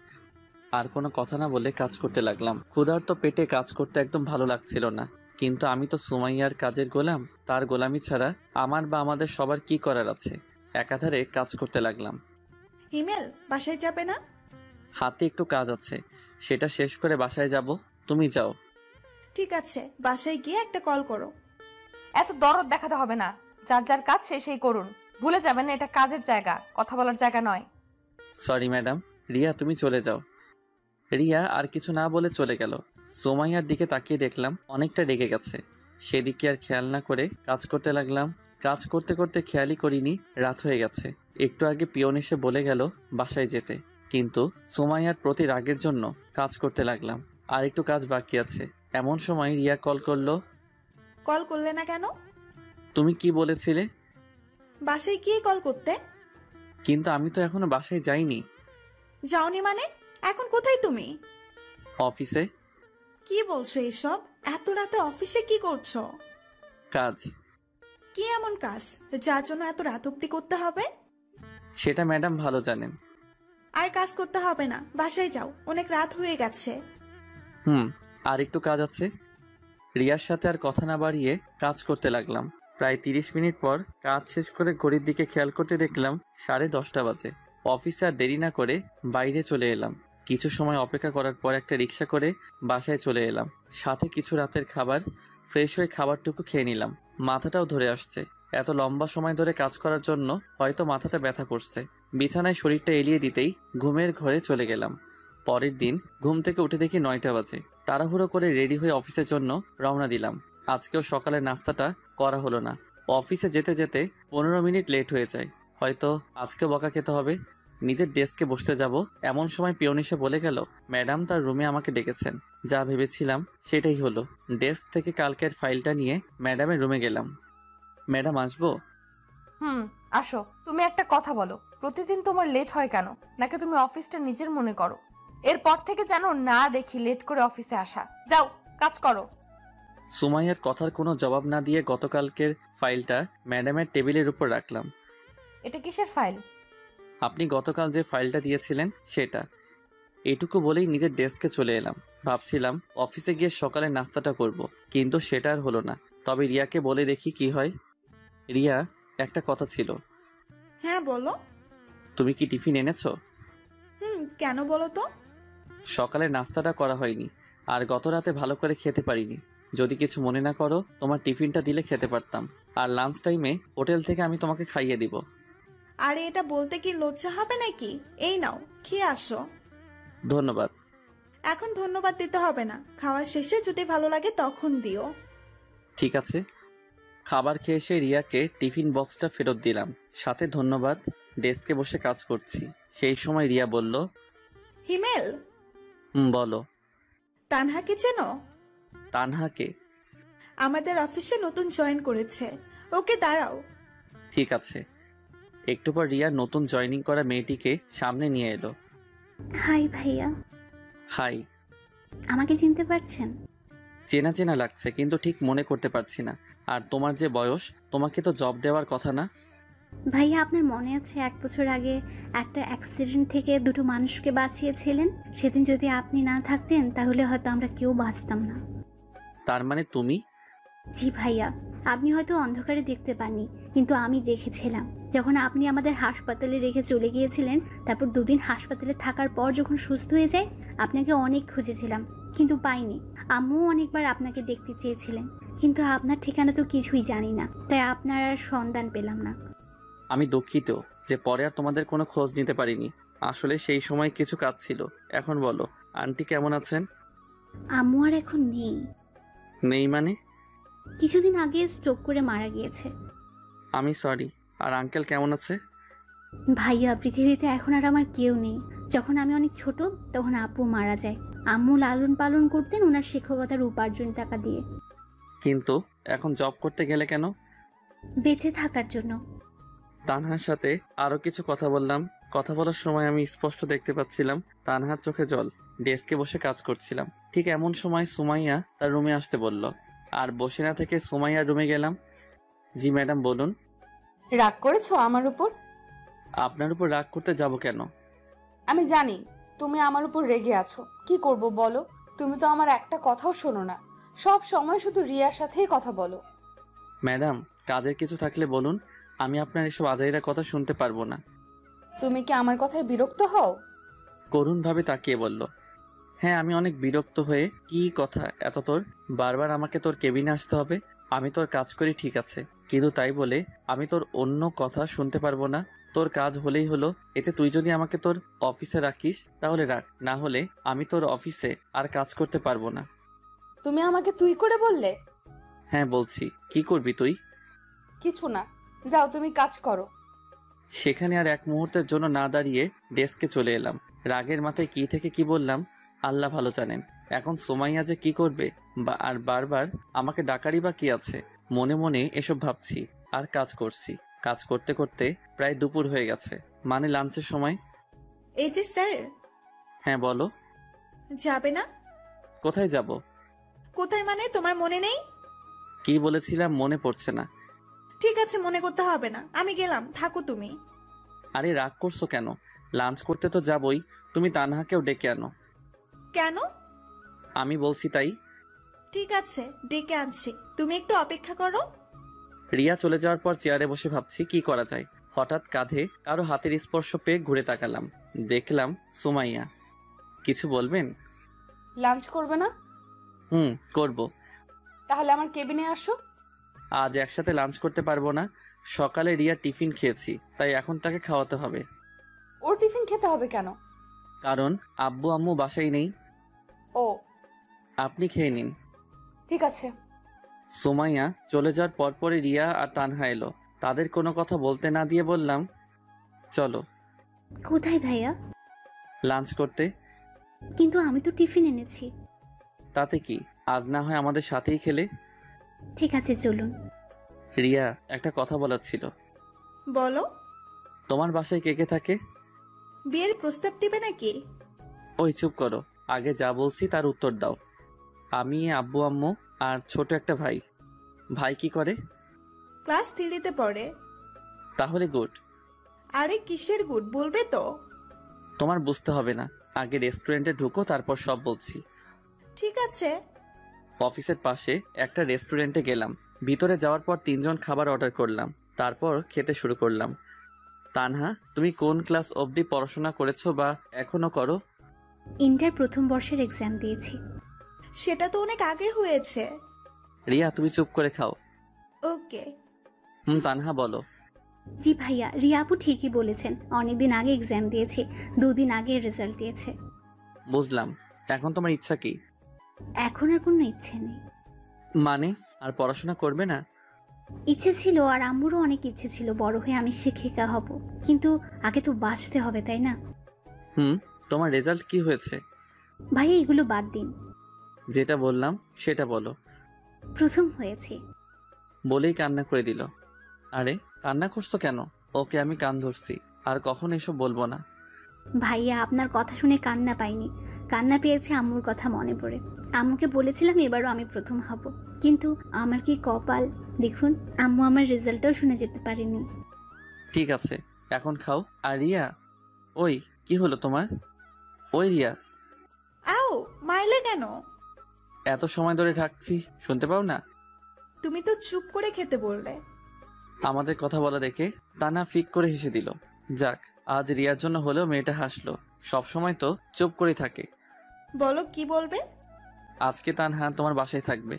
আর কোনো কথা না বলে কাজ করতে লাগলাম। ক্ষুধার্ত পেটে কাজ করতে একদম ভালো লাগছিল না। কিন্তু আমি তো সুমাইয়ার কাজের গোলাম। তার গোলামি ছাড়া আমার বা আমাদের সবার কি করার আছে? একাধারে কাজ করতে লাগলাম। হিমেল বাসায় যাবে না? হাতে একটু কাজ আছে, সেটা শেষ করে বাসায় যাব। তুমি যাও। ঠিক আছে, বাসায় গিয়ে একটা কল করো। এত দরদ দেখাতে হবে না, যার যার কাজ সে সেই করুন। ভুলে যাবেন না, এটা কাজের জায়গা, কথা বলার জায়গা নয়। Sorry madam. রিয়া তুমি চলে যাও। রিয়া আর কিছু না বলে চলে গেল। সুমাইয়ার দিকে তাকিয়ে দেখলাম অনেকটা রেগে গেছে। সেদিকে আর খেয়াল না করে কাজ করতে লাগলাম। কাজ করতে করতে খেয়ালই করিনি রাত হয়ে গেছে। একটু আগে পিয়ন এসে বলে গেল বাসায় যেতে, কিন্তু সুমাইয়ার প্রতি রাগের জন্য কাজ করতে লাগলাম। আর একটু কাজ বাকি আছে। এমন সময় রিয়া কল করলো। কল করলে না কেন? তুমি কি বলেছিলে? বাসায় গিয়ে কল করতে। কিন্তু আমি তো এখনো বাসায় যাইনি। যাওনি মানে? এখন কোথায় তুমি? অফিসে। কি বলছো এসব? এত রাতে অফিসে কি করছো? কাজ। কি এমন কাজ যার জন্য এত রাত অব্দি করতে হবে? সেটা ম্যাডাম ভালো জানেন। আর কাজ করতে হবে না, বাসায় যাও, অনেক রাত হয়ে গেছে। আর একটু কাজ আছে। রিয়ার সাথে আর কথা না বাড়িয়ে কাজ করতে লাগলাম। প্রায় 30 মিনিট পর কাজ শেষ করে ঘড়ির দিকে খেয়াল করতে দেখলাম 10:30 বাজে। অফিসে আর দেরি না করে বাইরে চলে এলাম। কিছু সময় অপেক্ষা করার পর একটা রিক্সা করে বাসায় চলে এলাম। সাথে কিছু রাতের খাবার। ফ্রেশ হয়ে খাবারটুকু খেয়ে নিলাম। মাথাটাও ধরে আসছে। এত লম্বা সময় ধরে কাজ করার জন্য হয়তো মাথাটা ব্যথা করছে। বিছানায় শরীরটা এলিয়ে দিতেই ঘুমের ঘরে চলে গেলাম। পরের দিন ঘুম থেকে উঠে দেখি 9টা বাজে। তাড়াহুড়ো করে রেডি হয়ে অফিসের জন্য রওনা দিলাম। আজকেও সকালের নাস্তাটা করা হলো না। অফিসে যেতে যেতে 15 মিনিট লেট হয়ে যায়। হয়তো আজকেও বকা খেতে হবে। নিজের ডেস্কে বসতে যাব এমন সময় পিয়ন এসে বলে গেল ম্যাডাম তার রুমে আমাকে ডেকেছেন। যা ভেবেছিলাম সেটাই হলো। ডেস্ক থেকে কালকের ফাইলটা নিয়ে ম্যাডামের রুমে গেলাম। ম্যাডাম আসবো? আসো। তুমি একটা কথা বলো, প্রতিদিন তোমার লেট হয় কেন? নাকি তুমি অফিসটা নিজের মনে করো? এরপর থেকে যেন না দেখি লেট করে অফিসে আসা। যাও কাজ করো। সুমাইয়ার কথার কোনো জবাব না দিয়ে গতকালকের ফাইলটা ম্যাডামের টেবিলের উপর রাখলাম। এটা কিসের ফাইল? আপনি গতকাল যে ফাইলটা দিয়েছিলেন সেটা। এটুকু বলেই নিজের ডেস্কে চলে এলাম। ভাবছিলাম অফিসে গিয়ে সকালে নাস্তাটা করব, কিন্তু সেটা আর হলো না। তবে রিয়াকে বলে দেখি কি হয়। রিয়া, একটা কথা ছিল। হ্যাঁ বলো। তুমি কি টিফিন এনেছো? কেন বলো তো? সকালে নাস্তাটা করা হয়নি, আর গত রাতে ভালো করে খেতে পারিনি। যদি কিছু মনে না করো তোমার টিফিনটা দিলে খেতে পারতাম। আর লাঞ্চ টাইমে হোটেল থেকে আমি তোমাকে খাইয়ে দিব। আরে এটা বলতে কি লজ্জা হবে নাকি? এই নাও, খেয়ে আসো। ধন্যবাদ। এখন ধন্যবাদ দিতে হবে না, খাওয়ার শেষে যদি ভালো লাগে তখন দিও। ঠিক আছে। খাবার খেয়ে এসে রিয়াকে টিফিন বক্সটা ফেরত দিলাম, সাথে ধন্যবাদ। ডেস্কে বসে কাজ করছি। সেই সময় রিয়া বলল, হিমেল। বলো। তানহাকে চেনো? তানহাকে? আমাদের অফিসে নতুন জয়েন করেছে। ওকে দাঁড়াও। ঠিক আছে। একটু পর রিয়া নতুন জয়েনিং করা মেয়েটিকে সামনে নিয়ে এলো। হাই ভাইয়া। হাই। আমাকে চিনতে পারছেন? চেনা চেনা লাগছে, কিন্তু ঠিক মনে করতে পারছি না। আর তোমার যে বয়স, তোমাকে তো জব দেওয়ার কথা না? ভাইয়া আপনার মনে আছে 1 বছর আগে একটা অ্যাক্সিডেন্ট থেকে 2টো মানুষকে বাঁচিয়েছিলেন? সেদিন যদি আপনি না থাকতেন তাহলে হয়তো আমরা কেউ বাঁচতাম না। তার মানে তুমি? জি ভাইয়া, আপনি হয়তো অন্ধকারে দেখতে পাননি, কিন্তু আমি দেখেছিলাম। যখন আপনি আমাদের হাসপাতালে রেখে চলে গিয়েছিলেন, তারপর 2 দিন হাসপাতালে থাকার পর যখন সুস্থ হয়ে যায়, আপনাকে অনেক খুঁজেছিলাম কিন্তু পাইনি। আম্মুও অনেকবার আপনাকে দেখতে চেয়েছিলেন, কিন্তু আপনার ঠিকানা তো কিছুই জানি না, তাই আপনার আর সন্ধান পেলাম না। আমি দুঃখিত যে পরে আর তোমাদের কোনো খোঁজ নিতে পারিনি। আসলে সেই সময় কিছু কাজ ছিল। এখন বলো, আন্টি কেমন আছেন? আম্মু আর এখন নেই। নেই মানে? কিছুদিন আগে স্ট্রোক করে মারা গিয়েছে। আমি সরি। আর আঙ্কেল কেমন আছে? ভাইয়া, পৃথিবীতে এখন আর আমার কেউ নেই। যখন আমি অনেক ছোট তখন আব্বু মারা যায়। আম্মু লালন পালন করতেন ওনার শিক্ষকতার উপার্জন টাকা দিয়ে। কিন্তু এখন জব করতে গেলে কেন? বেঁচে থাকার জন্য। তানহার সাথে আরো কিছু কথা বললাম। কথা বলার সময় আমি স্পষ্ট দেখতে পাচ্ছিলাম তানহার চোখে জল। ডেস্কে বসে কাজ করছিলাম। ঠিক এমন সময় সুমাইয়া তার রুমে আসতে বলল, আর বসে না থেকে সুমাইয়ার রুমে গেলাম। জি ম্যাডাম বলুন। রাগ করেছো আমার উপর? আপনার উপর রাগ করতে যাব কেন? আমি জানি তুমি আমার উপর রেগে আছো। কি করব বলো? তুমি তো আমার একটা কথাও শোনো না। সব সময় শুধু রিয়ার সাথেই কথা বলো। ম্যাডাম, কাজের কিছু থাকলে বলুন, আমি আপনার এসব আজাইরা কথা শুনতে পারবো না। তুমি কি আমার কথায় বিরক্ত হও? করুণভাবে তাকিয়ে বলল, হ্যাঁ আমি অনেক বিরক্ত হয়ে। কি কথা এত তোর? বারবার আমাকে তোর কেবিনে আসতে হবে? আমি তোর কাজ করি ঠিক আছে, কিন্তু তাই বলে আমি তোর অন্য কথা শুনতে পারবো না? তোর কাজ হলেই হলো। এতে তুই যদি আমাকে তোর অফিসে রাখিস তাহলে রাখ, না হলে আমি তোর অফিসে আর কাজ করতে পারবো না। তুমি আমাকে তুই করে বললে? হ্যাঁ বলছি। কি করবি তুই? কিছু না, যাও তুমি কাজ করো। সেখানে আর এক মুহূর্তের জন্য না দাঁড়িয়ে ডেস্কে চলে এলাম। রাগের মাথায় কি থেকে কি বললাম আল্লাহ ভালো জানেন। এখন সোমাইয়া যে কি করবে আর বারবার আমাকে ডাকারই বা কি আছে। মনে মনে এসব ভাবছি আর কাজ করছি। কাজ করতে করতে প্রায় দুপুর হয়ে গেছে, মানে লাঞ্চের সময়। এই যে স্যার। হ্যাঁ বলো। যাবে না? কোথায় যাব? কোথায় মানে তোমার মনে নেই? কি বলেছিলাম মনে পড়ছে না। ঠিক আছে, মনে করতে হবে না, আমি গেলাম, থাকো তুমি। আরে রাগ করছো কেন? লাঞ্চ করতে তো যাবই, তুমি তানহাকেও ডেকে আনো। কেন? আমি বলছি তাই। ঠিক আছে, ডেকে আনছি, তুমি একটু অপেক্ষা করো। রিয়া চলে যাওয়ার পর চেয়ারে বসে ভাবছি কি করা যায়। হঠাৎ কাঁধে কারো হাতের স্পর্শ পেয়ে ঘুরে তাকালাম, দেখলাম সুমাইয়া। কিছু বলবেন? লাঞ্চ করবে না? করব। তাহলে আমার কেবিনে আসো। আজ একসাথে লাঞ্চ করতে পারবো না। সকালে রিয়া টিফিন খেয়েছি, তাই এখন তাকে খাওয়াতে হবে। ওর টিফিন খেতে হবে কেন? কারণ আব্বু আম্মু বাসায় নেই। ও, আপনি খেয়ে নিন। ঠিক আছে। সুমাইয়া চলে যাওয়ার পরপরই রিয়া আর তানহা এলো। তাদের কোনো কথা বলতে না দিয়ে বললাম, চলো। কোথায় ভাইয়া? লাঞ্চ করতে। কিন্তু আমি তো টিফিন এনেছি। তাতে কি, আজ না হয় আমাদের সাথেই খেলে। ঠিক আছে চলুন। রিয়া, একটা কথা বলার ছিল। বলো। তোমার বাসায় কে কে থাকে? বিয়ের প্রস্তাব দিবে নাকি? ওই চুপ করো, আগে যা বলছি তার উত্তর দাও। আমি, আব্বু আম্মু আর ছোট একটা ভাই। ভাই কি করে? ক্লাস 3-তে পড়ে। তাহলে গুড। আরে কিসের গুড, বলবে তো? তোমার বুঝতে হবে না, আগে রেস্টুরেন্টে ঢুকো, তারপর সব বলছি। ঠিক আছে। অফিসের পাশে একটা রেস্টুরেন্টে গেলাম। ভিতরে যাওয়ার পর 3জন খাবার অর্ডার করলাম, তারপর খেতে শুরু করলাম। তানহা, তুমি কোন ক্লাস অবধি পড়াশোনা করেছো বা এখনো করো? ইন্টার প্রথম বর্ষের এক্সাম দিয়েছি। সেটা তো অনেক আগে হয়েছে। রিয়া, তুমি চুপ করে খাও। ওকে। তানহা বলো। জি ভাইয়া, রিয়া আপু ঠিকই বলেছেন, অনেকদিন আগে এক্সাম দিয়েছি, 2 দিন আগে রেজাল্ট দিয়েছে। বুঝলাম। এখন তোমার ইচ্ছা কি? এখন আর কোনো ইচ্ছে নেই। মানে আর পড়াশোনা করবে না? ইচ্ছে ছিল, আর আম্মুরও অনেক ইচ্ছে ছিল বড় হয়ে আমি শিক্ষিকা হব, কিন্তু আগে তো বাঁচতে হবে তাই না? তোমার রেজাল্ট কি হয়েছে? ভাইয়া এগুলো বাদ দিন, যেটা বললাম সেটা বলো। প্রথম হয়েছি। বলেই কান্না করে দিল। আরে কান্না করছো কেন? ওকে আমি কান ধরছি, আর কখন এসব বলবো না। ভাইয়া আপনার কথা শুনে কান্না পাইনি, কান্না পেয়েছে আম্মুর কথা মনে পড়ে। আম্মুকে বলেছিলাম এবারও আমি প্রথম হব, কিন্তু আমার কি কপাল দেখুন, আম্মু আমার রেজাল্টটাও শুনে যেতে পারেনি। ঠিক আছে, এখন খাও। আর রিয়া, ওই কি হলো তোমার? ওই রিয়া, আও মারলে কেন? এত সময় ধরে থাকছি, শুনতে পাও না? তুমি তো চুপ করে খেতে বললে। আমাদের কথা বলা দেখে তানা ফিক করে হেসে দিল। যাক, আজ রিয়ার জন্য হলেও মেয়েটা হাসলো। সব সময় তো চুপ করেই থাকে। বলো কি বলবে? আজকে তানহা তোমার বাসায় থাকবে।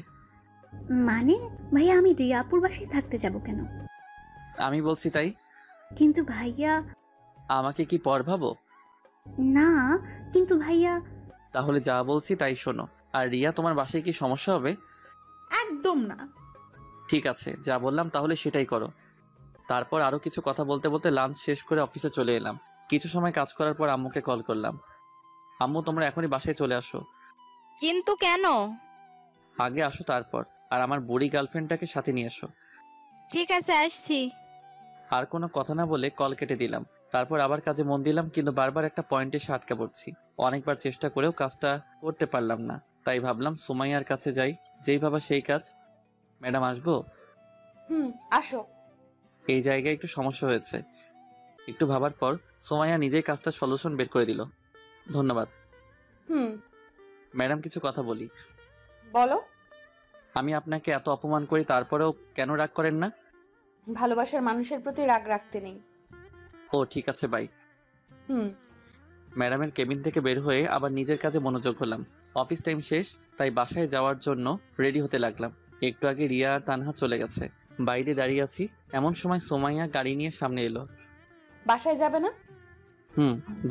মানে ভাইয়া আমি রিয়াপুর বাসায় থাকতে যাব কেন? আমি বলছি তাই। কিন্তু ভাইয়া। আমাকে কি পর ভাবো? না, কিন্তু ভাইয়া। তাহলে যা বলছি তাই শোনো। আর রিয়া, তোমার বাসায় কি সমস্যা হবে? একদম না। ঠিক আছে, যা বললাম তাহলে সেটাই করো। তারপর আরো কিছু কথা বলতে বলতে লাঞ্চ শেষ করে অফিসে চলে এলাম। কিছু সময় কাজ করার পর আম্মুকে কল করলাম। আম্মু, তোমরা এখনই বাসায় চলে আসো। কিন্তু কেন? আগে আসো, তারপর আর আমার বুড়ি গার্লফ্রেন্ডটাকে সাথে নিয়ে এসো। ঠিক আছে, আসছি। আর কোনো কথা না বলে কল কেটে দিলাম। তারপর আবার কাজে মন দিলাম, কিন্তু বারবার একটা পয়েন্টে এসে আটকা পড়ছি। অনেকবার চেষ্টা করেও কাজটা করতে পারলাম না। তাই ভাবলাম সুমাইয়ার কাছে যাই, যেই ভাবা সেই কাজ। ম্যাডাম আসবো? আসো। এই জায়গায় একটু সমস্যা হয়েছে। একটু ভাবার পর সুমাইয়া নিজেই কাজটা সলিউশন বের করে দিল। ধন্যবাদ। ম্যাডাম, কিছু কথা বলি। বলো। আমি আপনাকে এত অপমান করি, তারপরেও কেন রাগ করেন না? ভালোবাসার মানুষের প্রতি রাগ রাখতে নেই। ও ঠিক আছে, বাই। হুম। ম্যাডামের কেবিন থেকে বের হয়ে আবার নিজের কাজে মনোযোগ হলাম। অফিস টাইম শেষ, তাই বাসায় যাওয়ার জন্য রেডি হতে লাগলাম। একটু আগে রিয়া আর তানহা চলে গেছে। বাইরে দাঁড়িয়ে আছি, এমন সময় সোমাইয়া গাড়ি নিয়ে সামনে এলো। বাসায় যাবে না?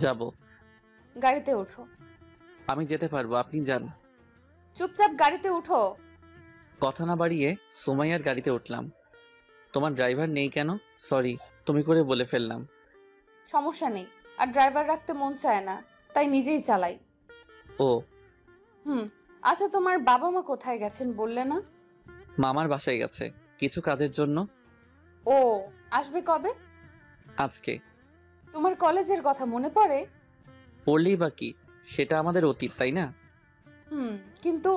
যাব। গাড়িতে ওঠো। আমি যেতে পারবো, আপনি যান। চুপচাপ গাড়িতে উঠো। কথা না বাড়িয়ে সোমাইয়ার গাড়িতে উঠলাম। তোমার ড্রাইভার নেই কেন? সরি, তুমি করে বলে ফেললাম। সমস্যা নেই, আর ড্রাইভার রাখতে মন চায় না, তাই নিজেই চালাই। ও আচ্ছা, তোমার বাবা মা কোথায় গেছেন বললে না? মামার বাসায় গেছে কিছু কাজের জন্য। ও আসবে কবে? আজকে। তোমার কলেজের কথা মনে পড়ে? পড়লেই বা কি, সেটা আমাদের অতীত, তাই না? কিন্তু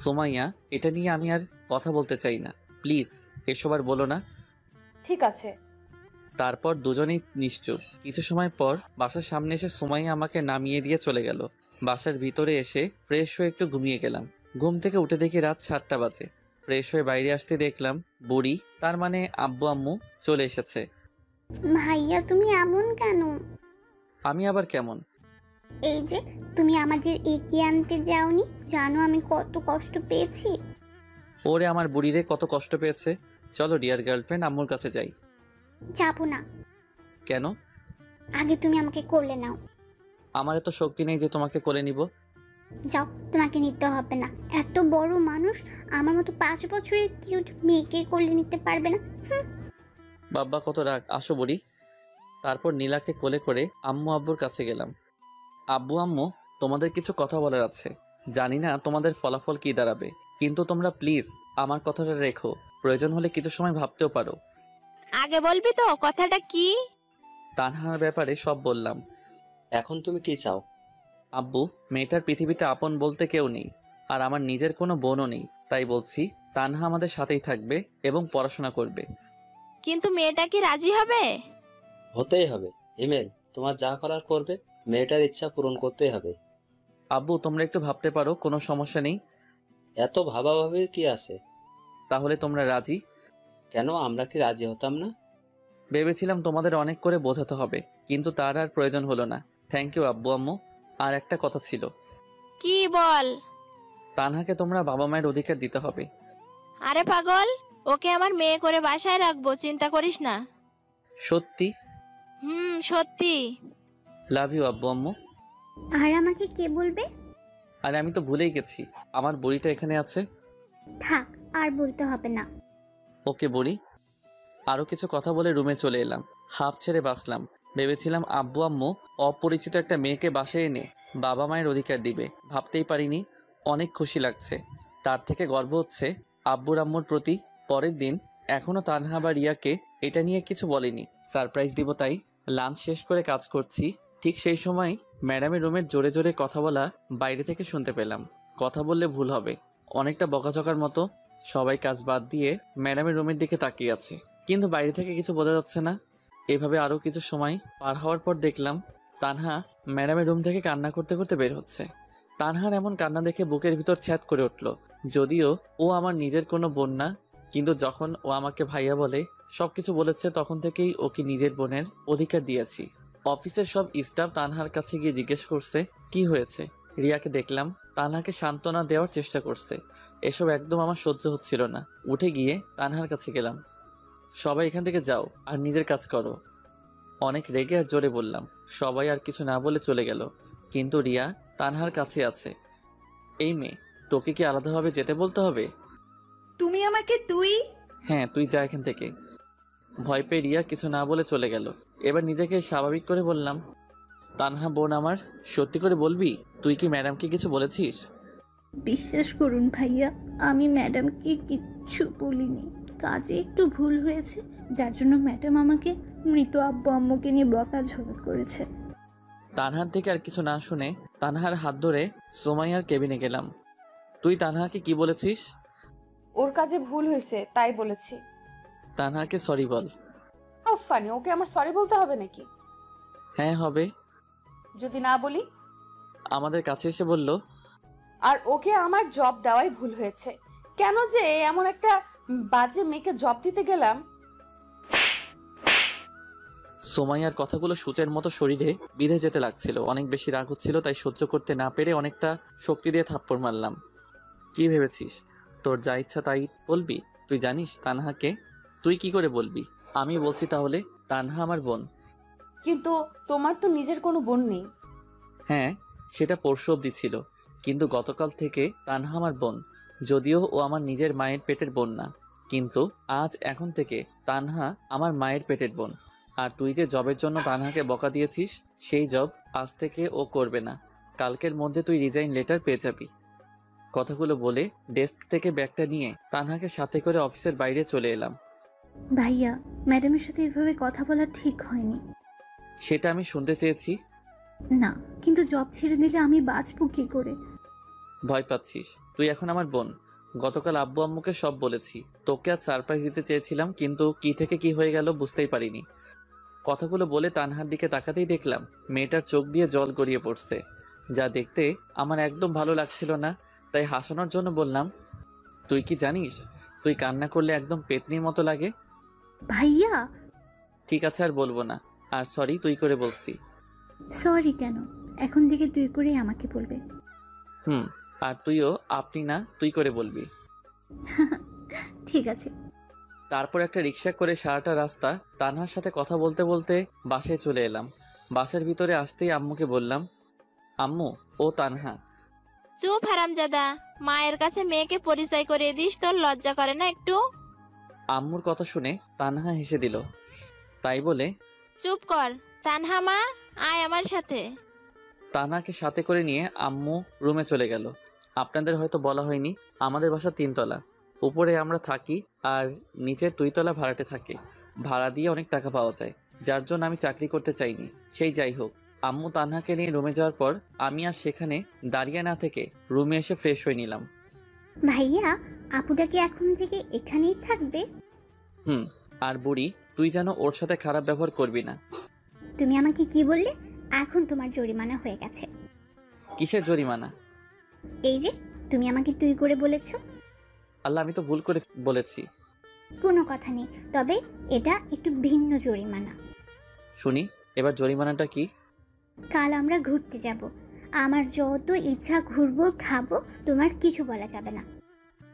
সোমাইয়া, এটা নিয়ে আমি আর কথা বলতে চাই না, প্লিজ এসব আর বলো না। ঠিক আছে। তারপর দুজনেই নিশ্চুপ। কিছু সময় পর বাসার সামনে এসে সোমাইয়া আমাকে নামিয়ে দিয়ে চলে গেল। বাসার ভিতরে এসে ফ্রেশ হয়ে একটু ঘুমিয়ে গেলাম। ঘুম থেকে উঠে দেখি রাত 7টা বাজে। ফ্রেশ হয়ে বাইরে আসতে দেখলাম বুড়ি, তার মানে আব্বু আম্মু চলে এসেছে। ভাইয়া তুমি এমন কেন? আমি আবার কেমন? এই যে তুমি আমাদের এগিয়ে আনতে যাওনি, জানো আমি কত কষ্ট পেয়েছি। ওরে আমার বুড়িরে, কত কষ্ট পেয়েছে। চলো ডিয়ার গার্লফ্রেন্ড, আম্মুর কাছে যাই। যাবো না। কেন? আগে তুমি আমাকে কোলে নাও। আমার এত শক্তি নেই যে তোমাকে কোলে নিব। যাও, তোমাকে নিতে হবে না। এত বড় মানুষ আমার মতো 5 বছরের কিউট মেয়েকে কোলে নিতে পারবে না। বাব্বা কত রাগ, আসো বুড়ি। তারপর নীলাকে কোলে করে আম্মু আব্বুর কাছে গেলাম। আব্বু আম্মু, তোমাদের কিছু কথা বলার আছে। জানি না তোমাদের ফলাফল কি দাঁড়াবে, কিন্তু তোমরা প্লিজ আমার কথাটা রেখো। প্রয়োজন হলে কিছু সময় ভাবতেও পারো। আগে বলবি তো কথাটা কি? তানহার ব্যাপারে সব বললাম। এখন তুমি কি চাও? আব্বু, মেয়েটার পৃথিবীতে আপন বলতে কেউ নেই, আর আমার নিজের কোনো বোনও নেই। তাই বলছি তানহা আমাদের সাথেই থাকবে এবং পড়াশোনা করবে। কিন্তু মেয়েটা কি রাজি হবে? হতেই হবে। হিমেল, তোমার যা করার করবে, মেয়েটার ইচ্ছা পূরণ করতেই হবে। আব্বু, তোমরা একটু ভাবতে পারো, কোনো সমস্যা নেই। এত ভাবাভাবির কি আছে? তাহলে তোমরা রাজি? কেন, আমরা কি রাজি হতাম না? ভেবেছিলাম তোমাদের অনেক করে বোঝাতে হবে, কিন্তু তার আর প্রয়োজন হলো না। থ্যাংক ইউ আব্বু আম্মু। আর একটা কথা ছিল। কি বল? তানহাকে তোমরা বাবা মায়ের অধিকার দিতে হবে। আরে পাগল, ওকে আমার মেয়ে করে বাসায় রাখবো, চিন্তা করিস না। সত্যি? সত্যি। লাভ ইউ আব্বু আম্মু। আর আমাকে কে বলবে? আরে আমি তো ভুলেই গেছি, আমার বুড়িটা এখানে আছে। থাক, আর বলতে হবে না। ওকে বুড়ি। আরও কিছু কথা বলে রুমে চলে এলাম। হাফ ছেড়ে বাঁচলাম। ভেবেছিলাম আব্বু আম্মু অপরিচিত একটা মেয়েকে বাসায় এনে বাবা মায়ের অধিকার দিবে, ভাবতেই পারিনি। অনেক খুশি লাগছে, তার থেকে গর্ব হচ্ছে আব্বুর আম্মুর প্রতি। পরের দিন এখনও তানহা বা রিয়াকে এটা নিয়ে কিছু বলেনি, সারপ্রাইজ দিব। তাই লাঞ্চ শেষ করে কাজ করছি, ঠিক সেই সময় ম্যাডামের রুমের জোরে জোরে কথা বলা বাইরে থেকে শুনতে পেলাম। কথা বললে ভুল হবে, অনেকটা বকাঝকার মতো। সবাই কাজ বাদ দিয়ে ম্যাডামের রুমের দিকে তাকিয়ে আছে, কিন্তু বাইরে থেকে কিছু বোঝা যাচ্ছে না। এভাবে আরও কিছু সময় পার হওয়ার পর দেখলাম তানহা ম্যাডামের রুম থেকে কান্না করতে করতে বের হচ্ছে। তানহার এমন কান্না দেখে বুকের ভিতর ছ্যাদ করে উঠল। যদিও ও আমার নিজের কোনো বোন না, কিন্তু যখন ও আমাকে ভাইয়া বলে, সব কিছু বলেছে, তখন থেকেই ওকে নিজের বোনের অধিকার দিয়েছি। অফিসের সব স্টাফ তানহার কাছে গিয়ে জিজ্ঞেস করছে কি হয়েছে। রিয়াকে দেখলাম তানহাকে সান্ত্বনা দেওয়ার চেষ্টা করছে। এসব একদম আমার সহ্য হচ্ছিল না। উঠে গিয়ে তানহার কাছে গেলাম। সবাই এখান থেকে যাও আর নিজের কাজ করো। অনেক রেগে আর জোরে বললাম। সবাই আর কিছু না বলে চলে গেল, কিন্তু রিয়া তানহার কাছে আছে। এই মেয়ে, তোকে কি আলাদাভাবে যেতে বলতে হবে? তুমি আমাকে তুই? হ্যাঁ, তুই যা এখান থেকে। ভয় পেয়ে রিয়া কিছু না বলে চলে গেল। এবার নিজেকে স্বাভাবিক করে বললাম, তানহা বোন আমার, সত্যি করে বলবি তুই কি ম্যাডামকে কিছু বলেছিস? বিশ্বাস করুন ভাইয়া, আমি ম্যাডামকে কিচ্ছু বলিনি। কাজে একটু ভুল হয়েছে, যার জন্য ম্যাডাম আমাকে মৃত আব্বু আম্মুকে নিয়ে বকাঝকা করেছে। তানহার থেকে আর কিছু না শুনে তানহার হাত ধরে সোমাইয়ার কেবিনে গেলাম। তুই তানহাকে কি বলেছিস? ওর কাজে ভুল হয়েছে তাই বলেছি। তানহাকে সরি বল। হাউ ফানি, ওকে আমার সরি বলতে হবে নাকি? হ্যাঁ হবে। যদি না বলি? আমাদের কাছে এসে বলল, আর ওকে আমার জব দেওয়াই ভুল হয়েছে। কেন যে এমন একটা বাজে মেয়েকে জব দিতে গেলাম। সোমাইয়ার কথাগুলো সূচের মতো শরীরে বিঁধে যেতে লাগছিল। অনেক বেশি রাগ হচ্ছিল, তাই সহ্য করতে না পেরে অনেকটা শক্তি দিয়ে থাপ্পড় মারলাম। কি ভেবেছিস তোর যা ইচ্ছা তাই বলবি? তুই জানিস তানহাকে? তুই কি করে বলবি? আমি বলছি তাহলে, তানহা আমার বোন। কিন্তু তোমার তো নিজের কোনো বোন নেই। হ্যাঁ, সেটা পরশু অবধি ছিল, কিন্তু গতকাল থেকে তানহা আমার বোন। যদিও ও আমার নিজের মায়ের পেটের বোন না, কিন্তু এখন থেকে তানহা আমার মায়ের পেটের বোন। আর তুই যে জবের জন্য তানহাকে বকা দিয়েছিস, সেই জব আজ থেকে ও করবে না। কালকের মধ্যে তুই রিজাইন লেটার পেয়ে যাবি। কথাগুলো বলে ডেস্ক থেকে ব্যাগটা নিয়ে তানহাকে সাথে করে অফিসের বাইরে চলে এলাম। ভাইয়া, ম্যাডামের সাথে এভাবে কথা বলা ঠিক হয়নি। সেটা আমি শুনতে চেয়েছি। না, কিন্তু জব ছেড়ে দিলে আমি বাঁচবো কি করে? ভয় পাচ্ছিস? তুই এখন আমার বোন। গতকাল আব্বু আম্মুকে সব বলেছি। তোকে আজ সারপ্রাইজ দিতে চেয়েছিলাম, কিন্তু কি থেকে কি হয়ে গেল বুঝতেই পারিনি। কথাগুলো বলে তানহার দিকে তাকাতেই দেখলাম মেয়েটার চোখ দিয়ে জল গড়িয়ে পড়ছে, যা দেখতে আমার একদম ভালো লাগছিল না। তাই হাসানোর জন্য বললাম, তুই কি জানিস তুই কান্না করলে একদম পেতনির মতো লাগে। ভাইয়া। ঠিক আছে, আর বলবো না। আর সরি তুই করে বলছি। সরি কেন? এখন থেকে তুই করে আমাকে বলবে। আর তুইও আপনি না তুই করে বলবি। ঠিক আছে। তারপর একটা রিক্সা করে সারাটা রাস্তা তানহার সাথে কথা বলতে বলতে বাসায় চলে এলাম। বাসার ভিতরে আসতেই আম্মুকে বললাম, আম্মু ও তানহা। চুপ হারামজাদা, মায়ের কাছে মেয়েকে পরিচয় করিয়ে দিস, তোর লজ্জা করে না একটু? আম্মুর কথা শুনে তানহা হেসে দিল। তাই বলে, চুপ কর। তানহা মা, আয় আমার সাথে। তানহাকে সাথে করে নিয়ে আম্মু রুমে চলে গেল। আপনাদের হয়তো বলা হয়নি, আমাদের বাসা 3 তলা। উপরে আমরা থাকি আর নিচের 2 তলা ভাড়াটে থাকে। ভাড়া দিয়ে অনেক টাকা পাওয়া যায়, যার জন্য আমি চাকরি করতে চাইনি। সেই যাই হোক, আম্মু তানহাকে নিয়ে রুমে যাওয়ার পর আমি আর সেখানে দাঁড়িয়ে না থেকে রুমে এসে ফ্রেশ হয়ে নিলাম। ভাইয়া, আপুটা কি এখন থেকে এখানেই থাকবে? আর বুড়ি, তুই যেন ওর সাথে খারাপ ব্যবহার করবি না। তুমি আমাকে কি বললে? এখন তোমার জরিমানা হয়ে গেছে। কিসের জরিমানা? এই যে তুমি আমাকে তুই করে বলেছো। আল্লাহ, আমি তো ভুল করে বলেছি। কোনো কথা নেই, তবে এটা একটু ভিন্ন জরিমানা। শুনি, এবার জরিমানাটা কি? কাল আমরা ঘুরতে যাব। আমার যত ইচ্ছা ঘুরবো, খাবো, তোমার কিছু বলা যাবে না।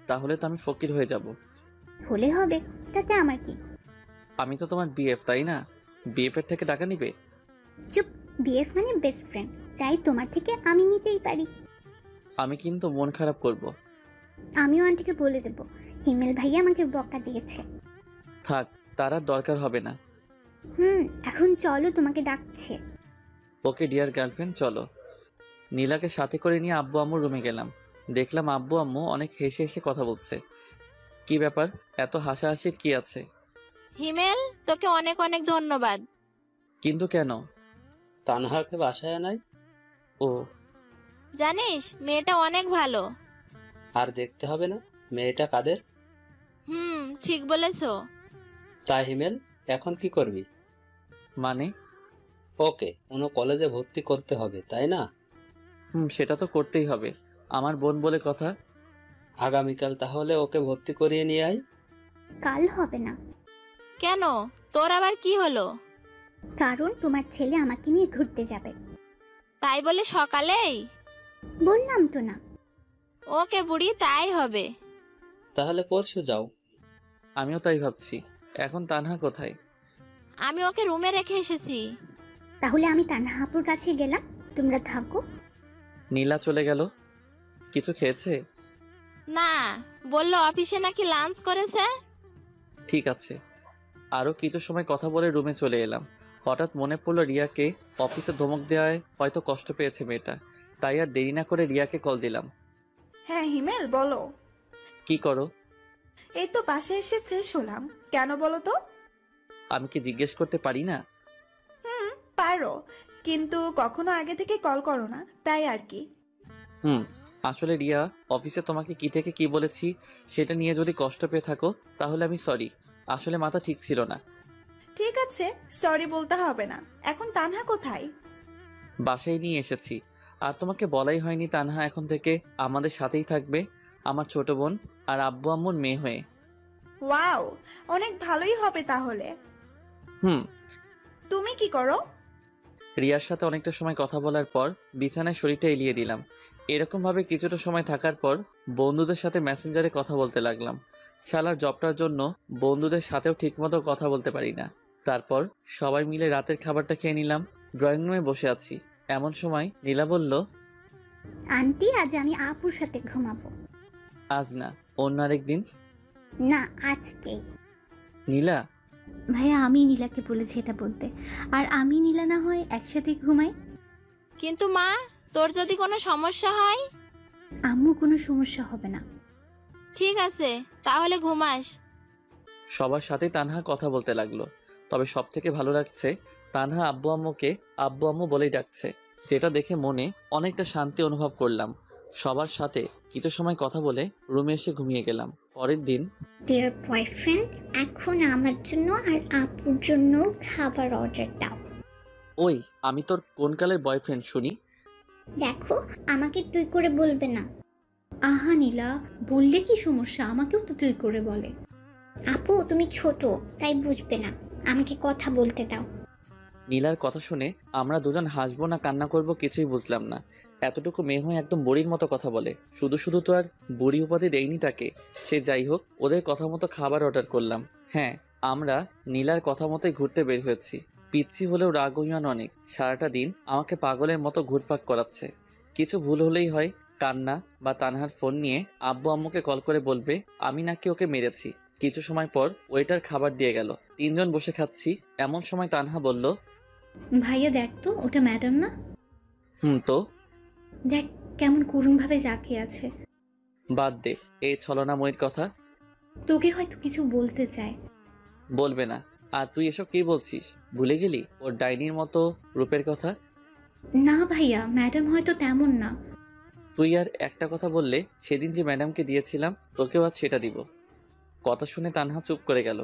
তাহলে তো আমি ফকির হয়ে যাব। হলে হবে, তাতে আমার কি? আমি তো তোমার বিএফ, তাই না? বিএফ এর থেকে টাকা নিবে? চুপ, বিএফ মানে বেস্ট ফ্রেন্ড, তাই তোমার থেকে আমি নিতেই পারি। আমি কিন্তু মন খারাপ করব। আমিও আন্টিকে বলে দেব হিমেল ভাইয়া আমাকে বকা দিয়েছে। থাক, তার আর দরকার হবে না। এখন চলো, তোমাকে ডাকছে। ওকে ডিয়ার গার্লফ্রেন্ড, চলো। নীলাকে সাথে করে নিয়ে আব্বু আম্মুর রুমে গেলাম। দেখলাম আব্বু আম্মু অনেক হেসে হেসে কথা বলছে। কি ব্যাপার, এত হাসাহাসির কি আছে? হিমেল, তোকে অনেক অনেক ধন্যবাদ। কিন্তু কেন? তানহাকে বাসায় আনাই। ও, জানিস মেয়েটা অনেক ভালো। আর দেখতে হবে না মেয়েটা কাদের। ঠিক বলেছো। তাই হিমেল, এখন কি করবি? মানে? ওকে কোনো কলেজে ভর্তি করতে হবে, তাই না? সেটা তো করতেই হবে, আমার বোন বলে কথা। আগামীকাল তাহলে ওকে ভর্তি করিয়ে নিয়ে আয়। কাল হবে না। কেন, তোর আবার কি হলো? কারণ তোমার ছেলে আমাকে নিয়ে ঘুরতে যাবে। তাই বলে সকালেই? বললাম তো না। ওকে বুড়ি, তাই হবে। তাহলে পরশু যাও। আমিও তাই ভাবছি। এখন তানহা কোথায়? আমি ওকে রুমে রেখে এসেছি। তাহলে আমি তানহাপুর কাছে গেলাম, তোমরা থাকো। নীলা চলে গেল। কিছু খেয়েছে? না, বললো অফিসে নাকি লাঞ্চ করেছে। ঠিক আছে। আরও কিছু সময় কথা বলে রুমে চলে এলাম। হঠাৎ মনে পড়লো রিয়াকে অফিসে ধমক দেওয়ায় হয়তো কষ্ট পেয়েছে মেয়েটা। তাই আর দেরি না করে রিয়াকে কল দিলাম। হ্যাঁ হিমেল, বলো। কি করো? এই তো বাসায় এসে ফ্রেশ হলাম। কেন বলো তো? আমি কি জিজ্ঞেস করতে পারি না? পারো, কিন্তু কখনো আগে থেকে কল করো না, তাই আর কি। আসলে রিয়া, অফিসে তোমাকে কি থেকে কি বলেছি সেটা নিয়ে যদি কষ্ট পেয়ে থাকো তাহলে আমি সরি। আসলে মাথা ঠিক ছিল না। ঠিক আছে, সরি বলতে হবে না। এখন তানহা কোথায়? বাসায় নিয়ে এসেছি। আর তোমাকে বলাই হয়নি তানহা এখন থেকে আমাদের সাথেই থাকবে, আমার ছোট বোন আর আব্বু আম্মুর মেয়ে হয়ে। ওয়াও, অনেক ভালোই হবে তাহলে। তুমি কি করো? রিয়ার সাথে অনেকটা সময় কথা বলার পর বিছানায় শরীরটা এলিয়ে দিলাম। এরকমভাবে কিছুটা সময় থাকার পর বন্ধুদের সাথে মেসেঞ্জারে কথা বলতে লাগলাম। শালার জবটার জন্য বন্ধুদের সাথেও ঠিকমতো কথা বলতে পারি না। তারপর সবাই মিলে রাতের খাবারটা খেয়ে নিলাম। ড্রয়িং রুমে বসে আছি, এমন সময় নীলা বলল, আন্টি আজ আমি আপুর সাথে ঘুমাবো। আজ না, অন্য আরেক দিন। না, আজকেই। নীলা, ভাইয়া আমি নীলাকে বলেছি এটা বলতে, আর আমি নীলা না হয় একসাথে ঘুমাই। কিন্তু মা, তোর যদি কোনো সমস্যা হয়? আম্মু কোনো সমস্যা হবে না। ঠিক আছে, তাহলে ঘুমাস। সবার সাথে তানহা কথা বলতে লাগলো। তবে সব থেকে ভালো লাগছে তানহা আব্বু আম্মুকে আব্বু আম্মু বলেই ডাকছে, যেটা দেখে মনে অনেকটা শান্তি অনুভব করলাম। সবার সাথে কিছু সময় কথা বলে রুমে এসে ঘুমিয়ে গেলাম। পরের দিন, ডিয়ার বয়ফ্রেন্ড, এখন আমার জন্য আর আপুর জন্য খাবার অর্ডার দাও। ওই আমি তোর কোন কালের বয়ফ্রেন্ড শুনি? দেখো, আমাকে তুই করে বলবে না। আহা নীলা, বললে কি সমস্যা? আমাকেও তো তুই করে বলে। আপু তুমি ছোট, তাই বুঝবে না, আমাকে কথা বলতে দাও। নীলার কথা শুনে আমরা দুজন হাসবো না কান্না করব কিছুই বুঝলাম না। এতটুকু মেয়ে হয়ে একদম বুড়ির মতো কথা বলে। শুধু শুধু তো আর বুড়ি উপাধি দেয়নি তাকে। সে যাই হোক, ওদের কথা মতো খাবার অর্ডার করলাম। হ্যাঁ, আমরা নীলার কথা মতোই ঘুরতে বের হয়েছি। পিচ্ছি হলেও রাগ অভিমান অনেক। সারাটা দিন আমাকে পাগলের মতো ঘুরপাক করাচ্ছে। কিছু ভুল হলেই হয় কান্না বা তানহার ফোন নিয়ে আব্বু আম্মুকে কল করে বলবে আমি নাকি ওকে মেরেছি। কিছু সময় পর ওয়েটার খাবার দিয়ে গেল। তিনজন বসে খাচ্ছি, এমন সময় তানহা বলল, ভাইয়া দেখ তো, ওটা ম্যাডাম না? তো দেখ কেমন করুণ ভাবে জাকিয়ে আছে। বাদ দে এই ছলনাময়ীর কথা। তোকে হয়তো কিছু বলতে চায়। বলবে না। আর তুই এসব কি বলছিস? ভুলে গেলি ওর ডাইনির মতো রূপের কথা? না ভাইয়া, ম্যাডাম হয়তো তেমন না। তুই আর একটা কথা বললে সেদিন যে ম্যাডামকে দিয়েছিলাম তোকেও আজ সেটা দিব। কথা শুনে তানহা চুপ করে গেল।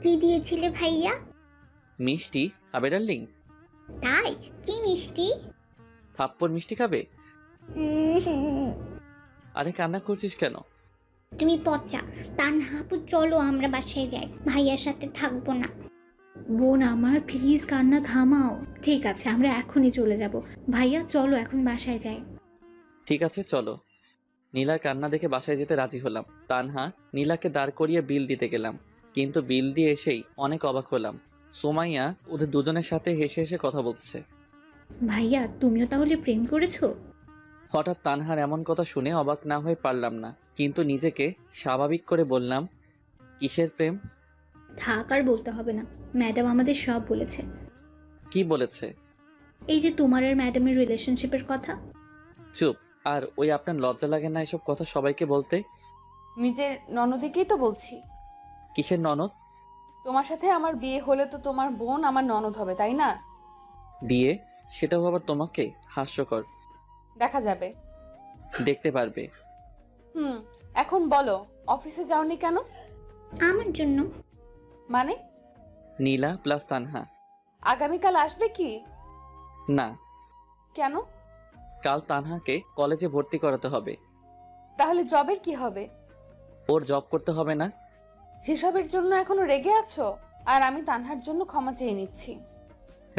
কি দিয়েছিলে ভাইয়া? মিষ্টি খাবে ডার্লিং? তাই? কি মিষ্টি? থাপ্পড় মিষ্টি খাবে? আরে কান্না করছিস কেন? তুমি পচা। তানহা আপু চলো আমরা বাসায় যাই, ভাইয়ার সাথে থাকবো না। বোন আমার, প্লিজ কান্না থামাও। ঠিক আছে, আমরা এখনই চলে যাব। ভাইয়া চলো এখন বাসায় যাই। ঠিক আছে চলো। নীলার কান্না দেখে বাসায় যেতে রাজি হলাম। তানহা নীলাকে দাঁড় করিয়ে বিল দিতে গেলাম, কিন্তু বিল দিয়ে এসেই অনেক অবাক হলাম। সুমাইয়া ওদের দুজনের সাথে হেসে হেসে কথা বলছে। ভাইয়া তুমিও তাহলে প্রেম করেছো? হঠাৎ তানহার এমন কথা শুনে অবাক না হয়ে পারলাম না, কিন্তু নিজেকে স্বাভাবিক করে বললাম, কিসের প্রেম? থাক আর বলতে হবে না, ম্যাডাম আমাদের সব বলেছে। কি বলেছে? এই যে তোমার আর ম্যাডামের রিলেশনশিপের কথা। চুপ। আর ওই আপনার লজ্জা লাগে না এসব কথা সবাইকে বলতে? নিজের ননদিকেই তো বলছি। কিসের ননদ? তোমার সাথে আমার বিয়ে হলে তো তোমার বোন আমার ননদ হবে, তাই না? বিয়ে? সেটাও আবার তোমাকে? হাস্যকর। দেখা যাবে। দেখতে পারবে। এখন বলো, অফিসে যাওনি কেন? আমার জন্য। মানে? নীলা প্লাস তানহা। আগামীকাল আসবে কি? না। কেন? কাল তানহাকে কলেজে ভর্তি করাতে হবে। তাহলে জবের কি হবে? ওর জব করতে হবে না? সেসবের জন্য এখনো রেগে আছো? আর আমি তানহার জন্য ক্ষমা চেয়ে নিচ্ছি।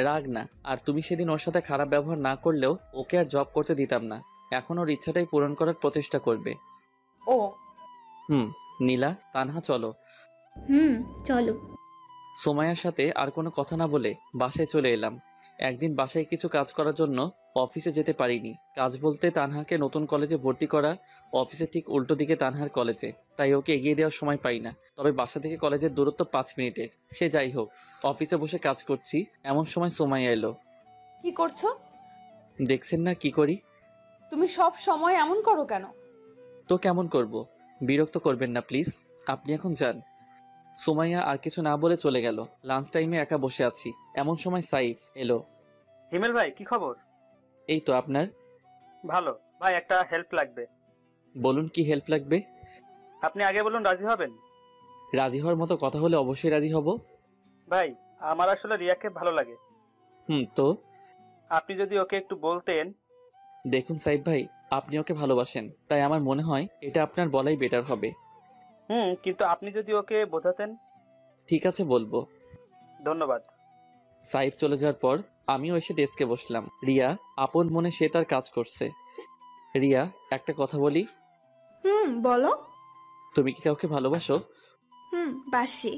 রাগ না। আর তুমি সেদিন ওর সাথে খারাপ ব্যবহার না করলেও ওকে আর জব করতে দিতাম না। এখন ওর ইচ্ছাটাই পূরণ করার প্রচেষ্টা করবে। ও নীলা, তানহা চলো। চলো। সোমাইয়ার সাথে আর কোনো কথা না বলে বাসায় চলে এলাম। একদিন বাসায় কিছু কাজ করার জন্য অফিসে যেতে পারিনি। কাজ বলতে তানহাকে নতুন কলেজে ভর্তি করা। অফিসে ঠিক উল্টো দিকে তানহার কলেজে, তাই ওকে এগিয়ে দেওয়ার সময় পাই না। তবে বাসা থেকে কলেজের দূরত্ব 5 মিনিটের। সে যাই হোক, অফিসে বসে কাজ করছি, এমন সময় সোমাইয়া এলো। কি করছো? দেখছেন না কি করি? তুমি সব সময় এমন করো কেন? তো কেমন করব? বিরক্ত করবেন না প্লিজ, আপনি এখন যান। সোমাইয়া আর কিছু না বলে চলে গেল। লাঞ্চ টাইমে একা বসে আছি, এমন সময় সাইফ এলো। হিমেল ভাই, কি খবর? এই তো আপনার। ভালো ভাই, একটা হেল্প লাগবে। বলুন কি হেল্প লাগবে? আপনি আগে বলুন, রাজি হবেন? রাজি হওয়ার মতো কথা হলে অবশ্যই রাজি হব। ভাই, আমার আসলে রিয়াকে ভালো লাগে। তো আপনি যদি ওকে একটু বলতেন। দেখুন সাইফ ভাই, আপনি ওকে ভালোবাসেন, তাই আমার মনে হয় এটা আপনার বলাই বেটার হবে। কিন্তু আপনি যদি ওকে বোঝাতেন। ঠিক আছে, বলবো। ধন্যবাদ। সাইফ চলে যাওয়ার পর আমিও এসে ডেস্কে বসলাম। রিয়া আপন মনে সে তার কাজ করছে। রিয়া, একটা কথা বলি। বলো। তুমি কি কাউকে ভালোবাসো? বাসি।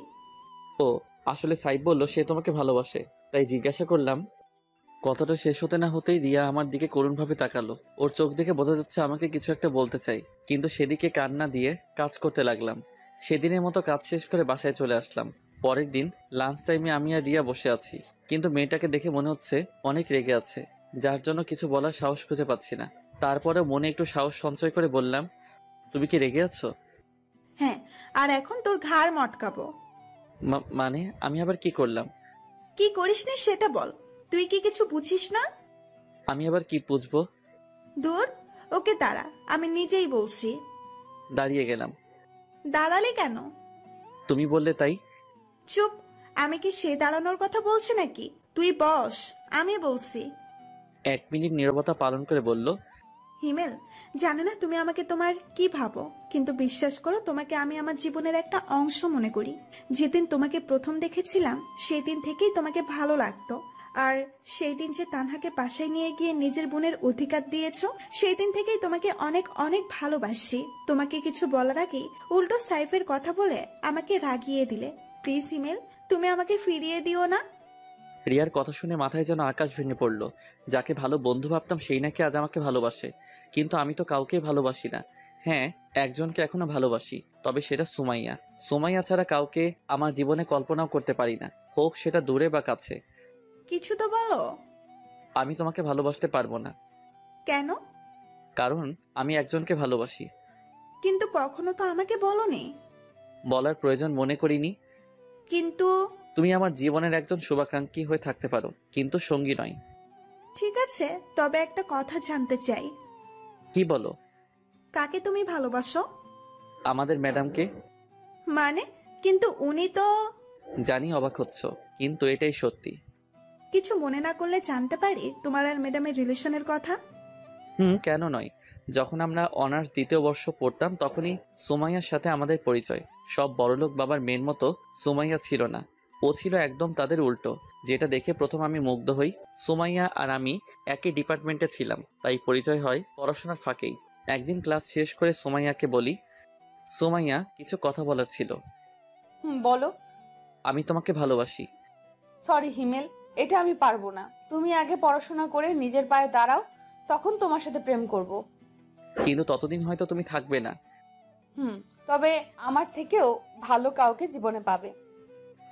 ও, আসলে সাইফ বলল সে তোমাকে ভালোবাসে, তাই জিজ্ঞাসা করলাম। কথাটা শেষ হতে না হতেই রিয়া আমার দিকে করুণভাবে তাকালো। ওর চোখ দেখে বোঝা যাচ্ছে আমাকে কিছু একটা বলতে চাই, কিন্তু সেদিকে কান না দিয়ে কাজ করতে লাগলাম। সেদিনের মতো কাজ শেষ করে বাসায় চলে আসলাম। পরের দিন লাঞ্চ টাইমে আমি আর রিয়া বসে আছি, কিন্তু মেয়েটাকে দেখে মনে হচ্ছে অনেক রেগে আছে, যার জন্য কিছু বলার সাহস খুঁজে পাচ্ছি না। তারপরে মনে একটু সাহস সঞ্চয় করে বললাম, তুমি কি রেগে আছো? হ্যাঁ, আর এখন তোর ঘাড় মটকাবো। মানে আমি আবার কি করলাম? কি করিসনি সেটা বল। তুই কি কিছু বুঝিস না? আমি আবার কি বুঝবো? দূর, ওকে দাঁড়া, আমি নিজেই বলছি। দাঁড়িয়ে গেলাম। দাঁড়ালে কেন? তুমি বললে তাই। চুপ, আমি কি সে দাঁড়ানোর কথা বলছি নাকি? তুই বস, আমি বলছি। 1 মিনিট নীরবতা পালন করে বলল, হিমেল, জানে না তুমি আমাকে তোমার কি ভাবো, কিন্তু বিশ্বাস করো, তোমাকে আমি আমার জীবনের একটা অংশ মনে করি। যেদিন তোমাকে প্রথম দেখেছিলাম সেই দিন থেকেই তোমাকে ভালো লাগতো। আর সেই দিন যে তানহাকে বাসায় নিয়ে গিয়ে নিজের বোনের অধিকার দিয়েছো, সেই দিন থেকেই তোমাকে অনেক অনেক ভালোবাসি। তোমাকে কিছু বলার আগেই উল্টো সাইফের কথা বলে আমাকে রাগিয়ে দিলে। প্লিজ হিমেল, তুমি আমাকে ফিরিয়ে দিও না। রিয়ার কথা শুনে মাথায় যেন আকাশ ভেঙে পড়ল। যাকে ভালো বন্ধু ভাবতাম সেই নাকি আজ আমাকে ভালোবাসে, কিন্তু আমি তো কাউকে ভালোবাসি না। হ্যাঁ, একজনকে এখনো ভালোবাসি, তবে সেটা সুমাইয়া। সুমাইয়া ছাড়া কাউকে আমার জীবনে কল্পনাও করতে পারি না, হোক সেটা দূরে বা কাছে। কিছু তো বলো। আমি তোমাকে ভালোবাসতে পারবো না। কেন? কারণ আমি একজনকে ভালোবাসি। কিন্তু কখনো তো আমাকে বলোনি। বলার প্রয়োজন মনে করিনি। কিন্তু তুমি আমার জীবনের একজন শুভাকাঙ্ক্ষী হয়ে থাকতে পারো, কিন্তু সঙ্গী নয়। ঠিক আছে, তবে একটা কথা জানতে চাই। কি বলো? কাকে তুমি ভালোবাসো? আমাদের ম্যাডামকে। মানে? কিন্তু উনি তো। জানি অবাক হচ্ছ, কিন্তু এটাই সত্যি। কিছু মনে না করলে জানতে পারি তোমার আর ম্যাডামের রিলেশনের কথা? কেন নয়। যখন আমরা অনার্স 2য় বর্ষ পড়তাম তখনই সুমাইয়ার সাথে আমাদের পরিচয়। সব বড়লোক বাবার মেয়ের মতো সুমাইয়া ছিল না, ও ছিল একদম তাদের উল্টো, যেটা দেখে প্রথম আমি মুগ্ধ হই। সুমাইয়া আর আমি একই ডিপার্টমেন্টে ছিলাম, তাই পরিচয় হয় পড়াশোনার ফাঁকেই। একদিন ক্লাস শেষ করে সুমাইয়াকে বলি, সুমাইয়া, কিছু কথা বলার ছিল। বলো। আমি তোমাকে ভালোবাসি। সরি হিমেল, এটা আমি পারবো না। তুমি আগে পড়াশোনা করে নিজের পায়ে দাঁড়াও, তখন তোমার সাথে প্রেম করব। কিন্তু ততদিন হয়তো তুমি থাকবে না। তবে আমার থেকেও ভালো কাউকে জীবনে পাবে।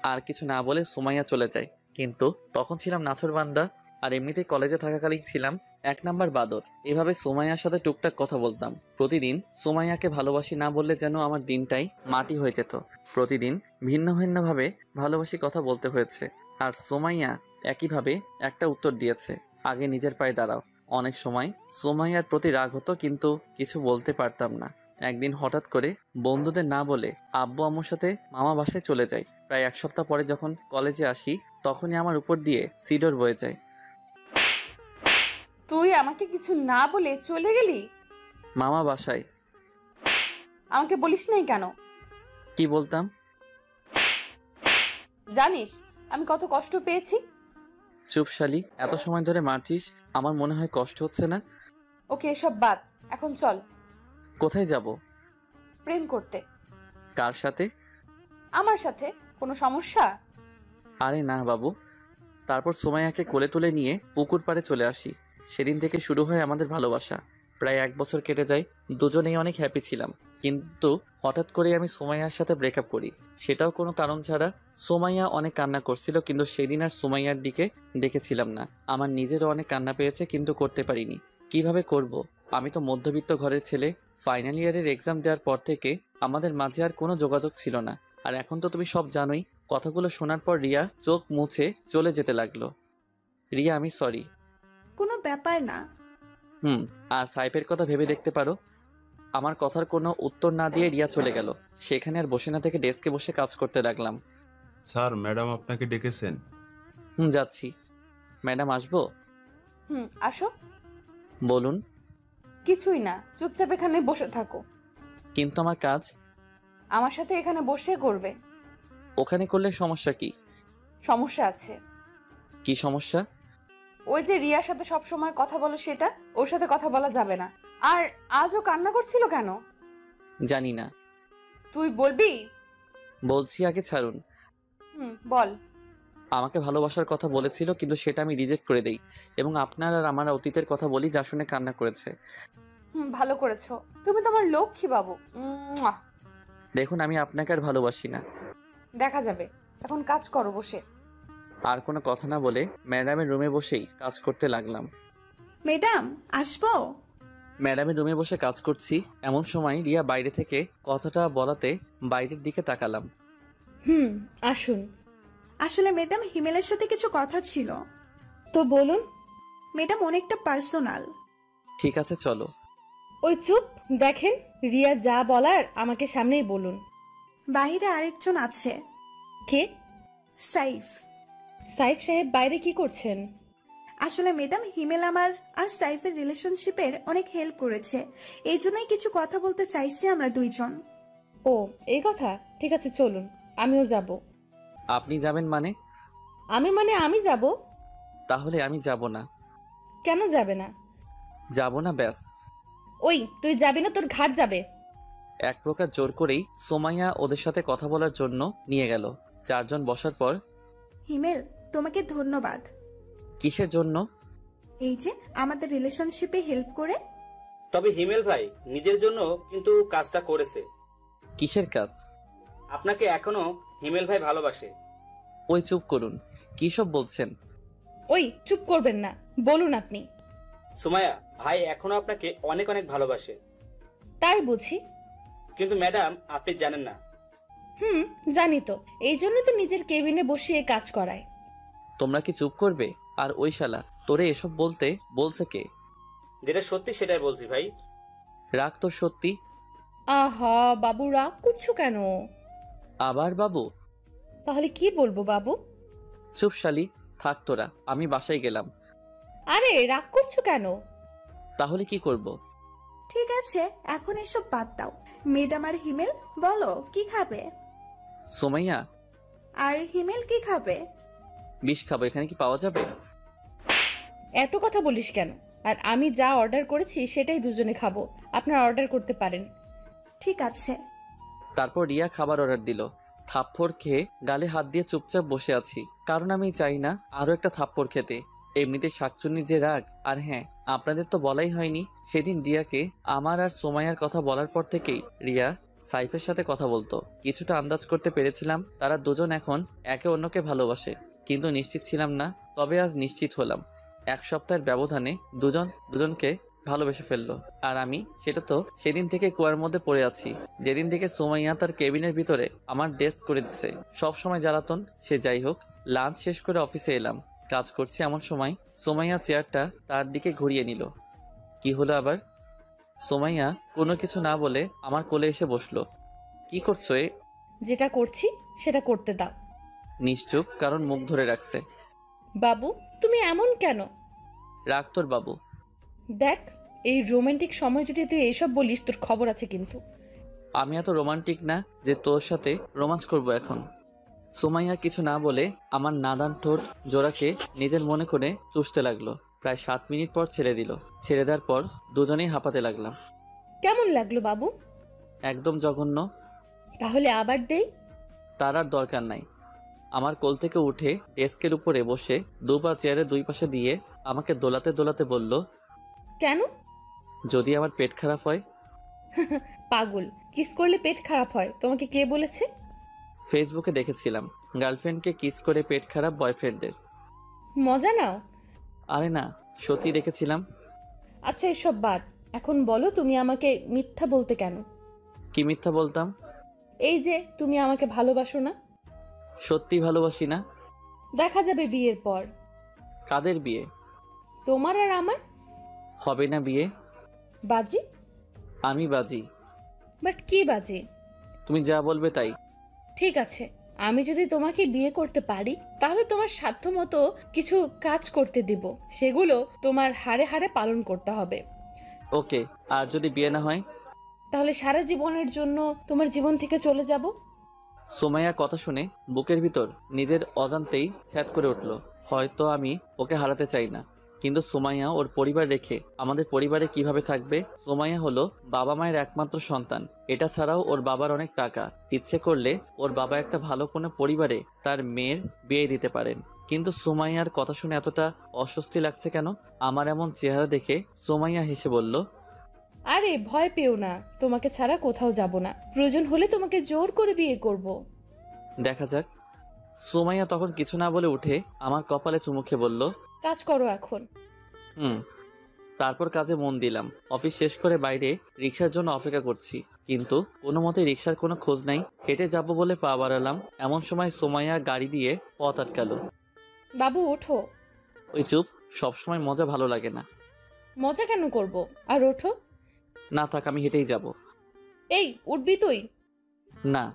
আর কিছু না বলে সুমাইয়া চলে যায়। কিন্তু তখন ছিলাম নাছোড়বান্দা, আর এমনিতেই কলেজে থাকাকালীন ছিলাম 1 নাম্বার বাদর। এভাবে সুমাইয়ার সাথে টুকটাক কথা বলতাম। প্রতিদিন সুমাইয়াকে ভালোবাসি না বললে যেন আমার দিনটাই মাটি হয়ে যেত। প্রতিদিন ভিন্ন ভিন্নভাবে ভালোবাসি কথা বলতে হয়েছে, আর সুমাইয়া একইভাবে একটা উত্তর দিয়েছে, আগে নিজের পায়ে দাঁড়াও। অনেক সময় সুমাইয়ার প্রতি রাগ হতো, কিন্তু কিছু বলতে পারতাম না। একদিন হঠাৎ করে বন্ধুদের না বলে আব্বু আম্মুর সাথে মামা বাসায় চলে যাই। প্রায় 1 সপ্তাহ পরে যখন কলেজে আসি তখনই আমার উপর দিয়ে সিডর বয়ে যায়। তুই আমাকে কিছু না বলে চলে গেলি? মামা বাসায়। আমাকে বলিস নাই কেন? কি বলতাম? জানিস আমি কত কষ্ট পেয়েছি? চুপ শালি, এত সময় ধরে মারছিস, আমার মনে হয় কষ্ট হচ্ছে না? ওকে, এসব বাদ, এখন চল। কোথায় যাব? প্রেম করতে। কার সাথে? আমার সাথে। কোনো সমস্যা? আরে না বাবু। তারপর সুমাইয়াকে কোলে তুলে নিয়ে পুকুর পাড়ে চলে আসি। সেদিন থেকে শুরু হয় আমাদের ভালোবাসা। প্রায় 1 বছর কেটে যায়, দুজনেই অনেক হ্যাপি ছিলাম। কিন্তু হঠাৎ করে আমি সুমাইয়ার সাথে ব্রেকআপ করি, সেটাও কোনো কারণ ছাড়া। সুমাইয়া অনেক কান্না করছিল, কিন্তু সেদিন আর সুমাইয়ার দিকে দেখেছিলাম না। আমার নিজেরও অনেক কান্না পেয়েছে, কিন্তু করতে পারিনি। কিভাবে করব? আমি তো মধ্যবিত্ত ঘরের ছেলে। ফাইনাল ইয়ারের এক্সাম দেওয়ার পর থেকে আমাদের মাঝে আর কোনো যোগাযোগ ছিল না। আর এখন তো তুমি সব জানোই। কথাগুলো শোনার পর রিয়া চোখ মুছে চলে যেতে লাগলো। রিয়া, আমি সরি। কোনো ব্যাপার না। আর সাইফের কথা ভেবে দেখতে পারো। আমার কথার কোনো উত্তর না দিয়ে রিয়া চলে গেল। সেখানে আর বসে না থেকে ডেস্কে বসে কাজ করতে লাগলাম। স্যার, ম্যাডাম আপনাকে ডেকেছেন। যাচ্ছি। ম্যাডাম আসবো? আসো। বলুন। কিছুই না, চুপচাপ এখানে বসে থাকো। কিন্তু আমার কাজ? আমার সাথে এখানে বসে করবে। ওখানে করলে সমস্যা কি? সমস্যা আছে। কি সমস্যা? ওই যে রিয়ার সাথে সব সময় কথা বলো সেটা, ওর সাথে কথা বলা যাবে না। আর আজও কান্না করছিল কেন? জানি না। তুই বলবি? বলছি, আগে ছাড়ুন। বল। আমাকে ভালোবাসার কথা বলেছিল, কিন্তু সেটা আমি রিজেক্ট করে দেই এবং আপনার আর আমার অতীতের কথা বলি, যা শুনে কান্না করেছে। ভালো করেছো, তুমি তো আমার লক্ষ্মী বাবু। দেখুন, আমি আপনাকে আর ভালোবাসি না। দেখা যাবে, এখন কাজ করো বসে। আর কোনো কথা না বলে ম্যাডামের রুমে বসেই কাজ করতে লাগলাম। ম্যাডাম আসবো? ম্যাডামের রুমে বসে কাজ করছি, এমন সময় রিয়া বাইরে থেকে কথাটা বলাতে বাইরের দিকে তাকালাম। আসুন। আসলে ম্যাডাম হিমেলের সাথে কিছু কথা ছিল। তো বলুন। ম্যাডাম অনেকটা পার্সোনাল। ঠিক আছে, চলো। ওই চুপ, দেখেন রিয়া যা বলার আমাকে সামনেই বলুন। বাইরে আরেকজন আছে। কে? সাইফ। সাইফ সাহেব বাইরে কি করছেন? আসলে ম্যাডাম হিমেল আমার আর সাইফের রিলেশনশিপের অনেক হেল্প করেছে, এই জন্যই কিছু কথা বলতে চাইছি আমরা দুইজন। ও এই কথা, ঠিক আছে চলুন, আমিও যাব। আপনি যাবেন মানে? আমি যাব। তাহলে আমি যাব না। কেন যাবে না? যাব না, ব্যাস। ওই তুই যাবি না, তোর ঘাট যাবে। এক প্রকার জোর করেই সোমাইয়া ওদের সাথে কথা বলার জন্য নিয়ে গেল। চারজন বসার পর, হিমেল তোমাকে ধন্যবাদ। কিসের জন্য? এই যে আমাদের রিলেশনশিপে হেল্প করে। তবে হিমেল ভাই নিজের জন্য কিন্তু কাজটা করেছে। কিসের কাজ? আপনাকে এখনো হিমেল ভাই ভালোবাসে। ওই চুপ করুন, কি সব বলছেন? ওই চুপ করবেন না, বলুন আপনি। সুমাইয়া, ভাই এখনো আপনাকে অনেক অনেক ভালোবাসে। তাই বুঝি? কিন্তু ম্যাডাম আপনি জানেন না। জানি তো, এই জন্য তো নিজের কেবিনে বসিয়ে কাজ করায়। তোমরা কি চুপ করবে? আর ওই শালা তোরে এসব বলতে বলছে কে? যেটা সত্যি সেটাই বলছি ভাই। রাগ তোর সত্যি? আহা বাবু, রাগ করছো কেন? আবার বাবু? তাহলে কি বলবো বাবু? চুপ শালি, থাক তোরা, আমি বাসায় গেলাম। আরে রাগ করছো কেন? তাহলে কি করব? ঠিক আছে, এখন এসব বাদ দাও। ম্যাডাম আর হিমেল বলো কি খাবে? সোমাইয়া আর হিমেল কি খাবে? বিষ খাবো, এখানে কি পাওয়া যাবে? এত কথা বলিস কেন? আর আমি যা অর্ডার করেছি সেটাই দুজনে খাবো, আপনারা অর্ডার করতে পারেন। ঠিক আছে। তারপর রিয়া খাবার অর্ডার দিল। থাপ্পড় খেয়ে গালে হাত দিয়ে চুপচাপ বসে আছি, কারণ আমি চাই না আরো একটা থাপ্পড় খেতে। এমনিতে শাকচুন্নির যে রাগ। আর হ্যাঁ, আপনাদের তো বলাই হয়নি, সেদিন রিয়াকে আমার আর সোমাইয়ার কথা বলার পর থেকেই রিয়া সাইফের সাথে কথা বলতো। কিছুটা আন্দাজ করতে পেরেছিলাম তারা দুজন এখন একে অন্যকে ভালোবাসে, কিন্তু নিশ্চিত ছিলাম না। তবে আজ নিশ্চিত হলাম। এক সপ্তাহের ব্যবধানে দুজনকে ভালোবেসে ফেললো। আর আমি সেটা তো সেদিন থেকে কুয়ার মধ্যে পড়ে আছি, যেদিন থেকে সোমাইয়া তার কেবিনের ভিতরে আমার ডেস্ক করে দিছে। সব সময় জ্বালাতন, সে যাই হোক। লাঞ্চ শেষ করে অফিসে এলাম, কাজ করছি এমন সময় সোমাইয়া চেয়ারটা তার দিকে ঘুরিয়ে নিল। কি হলো আবার? সোমাইয়া কোনো কিছু না বলে আমার কোলে এসে বসলো। কি করছো? যেটা করছি সেটা করতে দাও। নিশ্চুপ, কারণ মুখ ধরে রাখছে। বাবু তুমি এমন কেন? রাখ তোর বাবু। দেখ, এই রোমান্টিক সময় যদি তুই এইসব বলিস তোর খবর আছে কিন্তু। আমি এত রোমান্টিক না যে তোর সাথে রোমান্স করব এখন। সোমাইয়া কিছু না বলে আমার নাদান ঠোঁট জোড়াকে নিজের মনে করে চুষতে লাগলো। প্রায় 7 মিনিট পর ছেড়ে দিল। ছেড়ে দেওয়ার পর দুজনেই হাঁপাতে লাগলাম। কেমন লাগলো বাবু? একদম জঘন্য। তাহলে আবার দেই? তার আর দরকার নাই। আমার কোল থেকে উঠে ডেস্কের উপরে বসে দুপা চেয়ারের দুই পাশে দিয়ে আমাকে দোলাতে দোলাতে বলল, কেন? যদি আমার পেট খারাপ হয়। পাগল, কিস করলে পেট খারাপ হয় তোমাকে কে বলেছে? ফেসবুকে দেখেছিলাম গার্লফ্রেন্ডকে কিস করে পেট খারাপ বয়ফ্রেন্ডের। মজা নাও। আরে না, সত্যি দেখেছিলাম। আচ্ছা এসব বাদ, এখন বলো তুমি আমাকে মিথ্যা বলতে কেন? কি মিথ্যা বলতাম? এই যে তুমি আমাকে ভালোবাসো না। সত্যি ভালোবাসি না। দেখা যাবে বিয়ের পর। কাদের বিয়ে? তোমার আর আমার। হবে না বিয়ে। বাজি? আমি বাজি। বাট কি বাজি? তুমি যা বলবে তাই। ঠিক আছে, আমি যদি তোমাকে বিয়ে করতে পারি তাহলে তোমার সাধ্যমতো কিছু কাজ করতে দিব, সেগুলো তোমার হাড়ে হাড়ে পালন করতে হবে। ওকে, আর যদি বিয়ে না হয়? তাহলে সারা জীবনের জন্য তোমার জীবন থেকে চলে যাব। সোমাইয়া কথা শুনে বুকের ভিতর নিজের অজান্তেই ছ্যাদ করে উঠল। হয়তো আমি ওকে হারাতে চাই না, কিন্তু সুমাইয়া ওর পরিবার রেখে আমাদের পরিবারে কিভাবে থাকবে? সুমাইয়া হলো বাবা মায়ের একমাত্র সন্তান। এটা ছাড়াও ওর বাবার অনেক টাকা। ইচ্ছে করলে ওর বাবা একটা ভালো কোনো পরিবারে তার মেয়ের বিয়ে দিতে পারেন। কিন্তু সুমাইয়ার কথা শুনে এতটা অস্বস্তি লাগছে কেন? আমার এমন চেহারা দেখে সুমাইয়া হেসে বলল, আরে ভয় পেও না, তোমাকে ছাড়া কোথাও যাব না। প্রয়োজন হলে তোমাকে জোর করে বিয়ে করব। দেখা যাক। সুমাইয়া তখন কিছু না বলে উঠে আমার কপালে চুমু খেয়ে বলল, কাজ করো এখন। তারপর কাজে মন দিলাম। অফিস শেষ করে বাইরে রিক্সার জন্য অপেক্ষা করছি, কিন্তু কোনো মতে রিক্সার কোনো খোঁজ নাই। হেঁটে যাব বলে পা বাড়ালাম, এমন সময় সুমাইয়া গাড়ি দিয়ে পথ আটকালো। বাবু ওঠো। ওই চুপ, সবসময় মজা ভালো লাগে না। মজা কেন করব? আর ওঠো। না থাক, আমি হেঁটেই যাব। এই উঠবি তুই? না।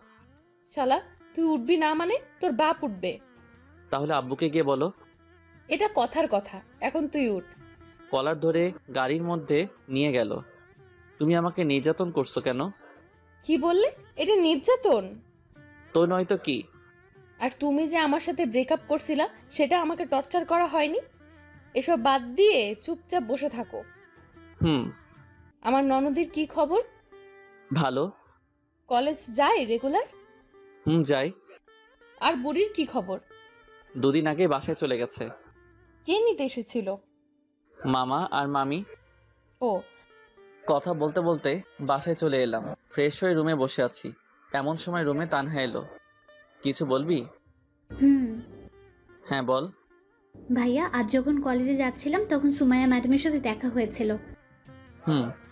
শালা, তুই উঠবি না মানে তোর বাপ উঠবে। তাহলে আব্বুকে গিয়ে বলো। এটা কথার কথা, এখন তুই উঠ। কলার ধরে গাড়ির মধ্যে নিয়ে গেল। তুমি আমাকে নির্যাতন করছো কেন? কি বললে? এটা নির্যাতন? তো নয়তো কি? আর তুমি যে আমার সাথে ব্রেকআপ করছিলা, সেটা আমাকে টর্চার করা হয়নি? এসব বাদ দিয়ে চুপচাপ বসে থাকো। আমার ননদির কি খবর? ভালো। কলেজ যায় রেগুলার? যাই। আর বুড়ির কি খবর? 2 দিন আগে বাসায় চলে গেছে। কে নিতে এসেছিল? মামা আর মামি। ও। কথা বলতে বলতে বাসায় চলে এলাম। ফ্রেশ হয়ে রুমে বসে আছি, এমন সময় রুমে তানহা এলো। কিছু বলবি? হ্যাঁ বল। ভাইয়া, আজ যখন কলেজে যাচ্ছিলাম তখন সুমাইয়া ম্যাডামের সাথে দেখা হয়েছিল।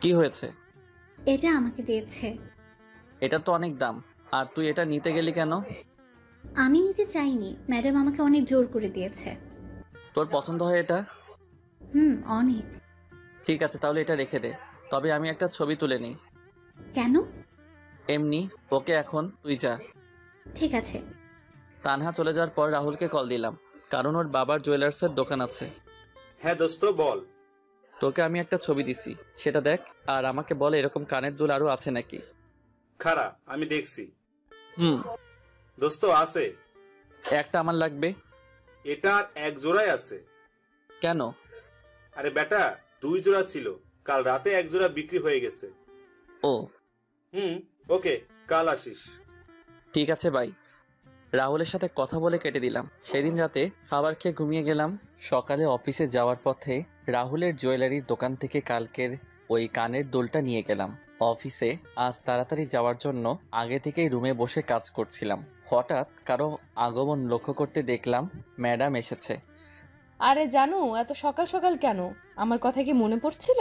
কি হয়েছে? এটা আমাকে দিয়েছে। এটা তো অনেক দাম, আর তুই এটা নিতে গেলি কেন? আমি নিতে চাইনি, ম্যাডাম আমাকে অনেক জোর করে দিয়েছে। তোর পছন্দ হয় এটা? অনেক। ঠিক আছে, তাহলে এটা রেখে দে। তবে আমি একটা ছবি তুলে নিই। কেন? এমনি। ওকে, এখন তুই যা। ঠিক আছে। তানহা চলে যাওয়ার পর রাহুলকে কল দিলাম, কারণ ওর বাবার জুয়েলার্সের দোকান আছে। হ্যাঁ দোস্ত বল। তোকে আমি একটা ছবি দিছি, সেটা দেখ, আর আমাকে বল এরকম কানের দুল আরো আছে নাকি। খারা, আমি দেখছি। দোস্ত আছে। একটা আমার লাগবে। এটার 1 জোড়াই আছে। কেন? আরে বেটা, 2 জোড়া ছিল, কাল রাতে 1 জোড়া বিক্রি হয়ে গেছে। ও। ওকে, কাল আসিস। ঠিক আছে ভাই। রাহুলের সাথে কথা বলে কেটে দিলাম। সেদিন রাতে খাবার খেয়ে ঘুমিয়ে গেলাম। সকালে অফিসে যাওয়ার পথে রাহুলের জুয়েলারির দোকান থেকে কালকের ওই কানের দুলটা নিয়ে গেলাম। অফিসে আজ তাড়াতাড়ি যাওয়ার জন্য আগে থেকেই রুমে বসে কাজ করছিলাম। হঠাৎ কারো আগমন লক্ষ্য করতে দেখলাম ম্যাডাম এসেছে। আরে জানু, এত সকাল সকাল কেন? আমার কথা কি মনে পড়ছিল?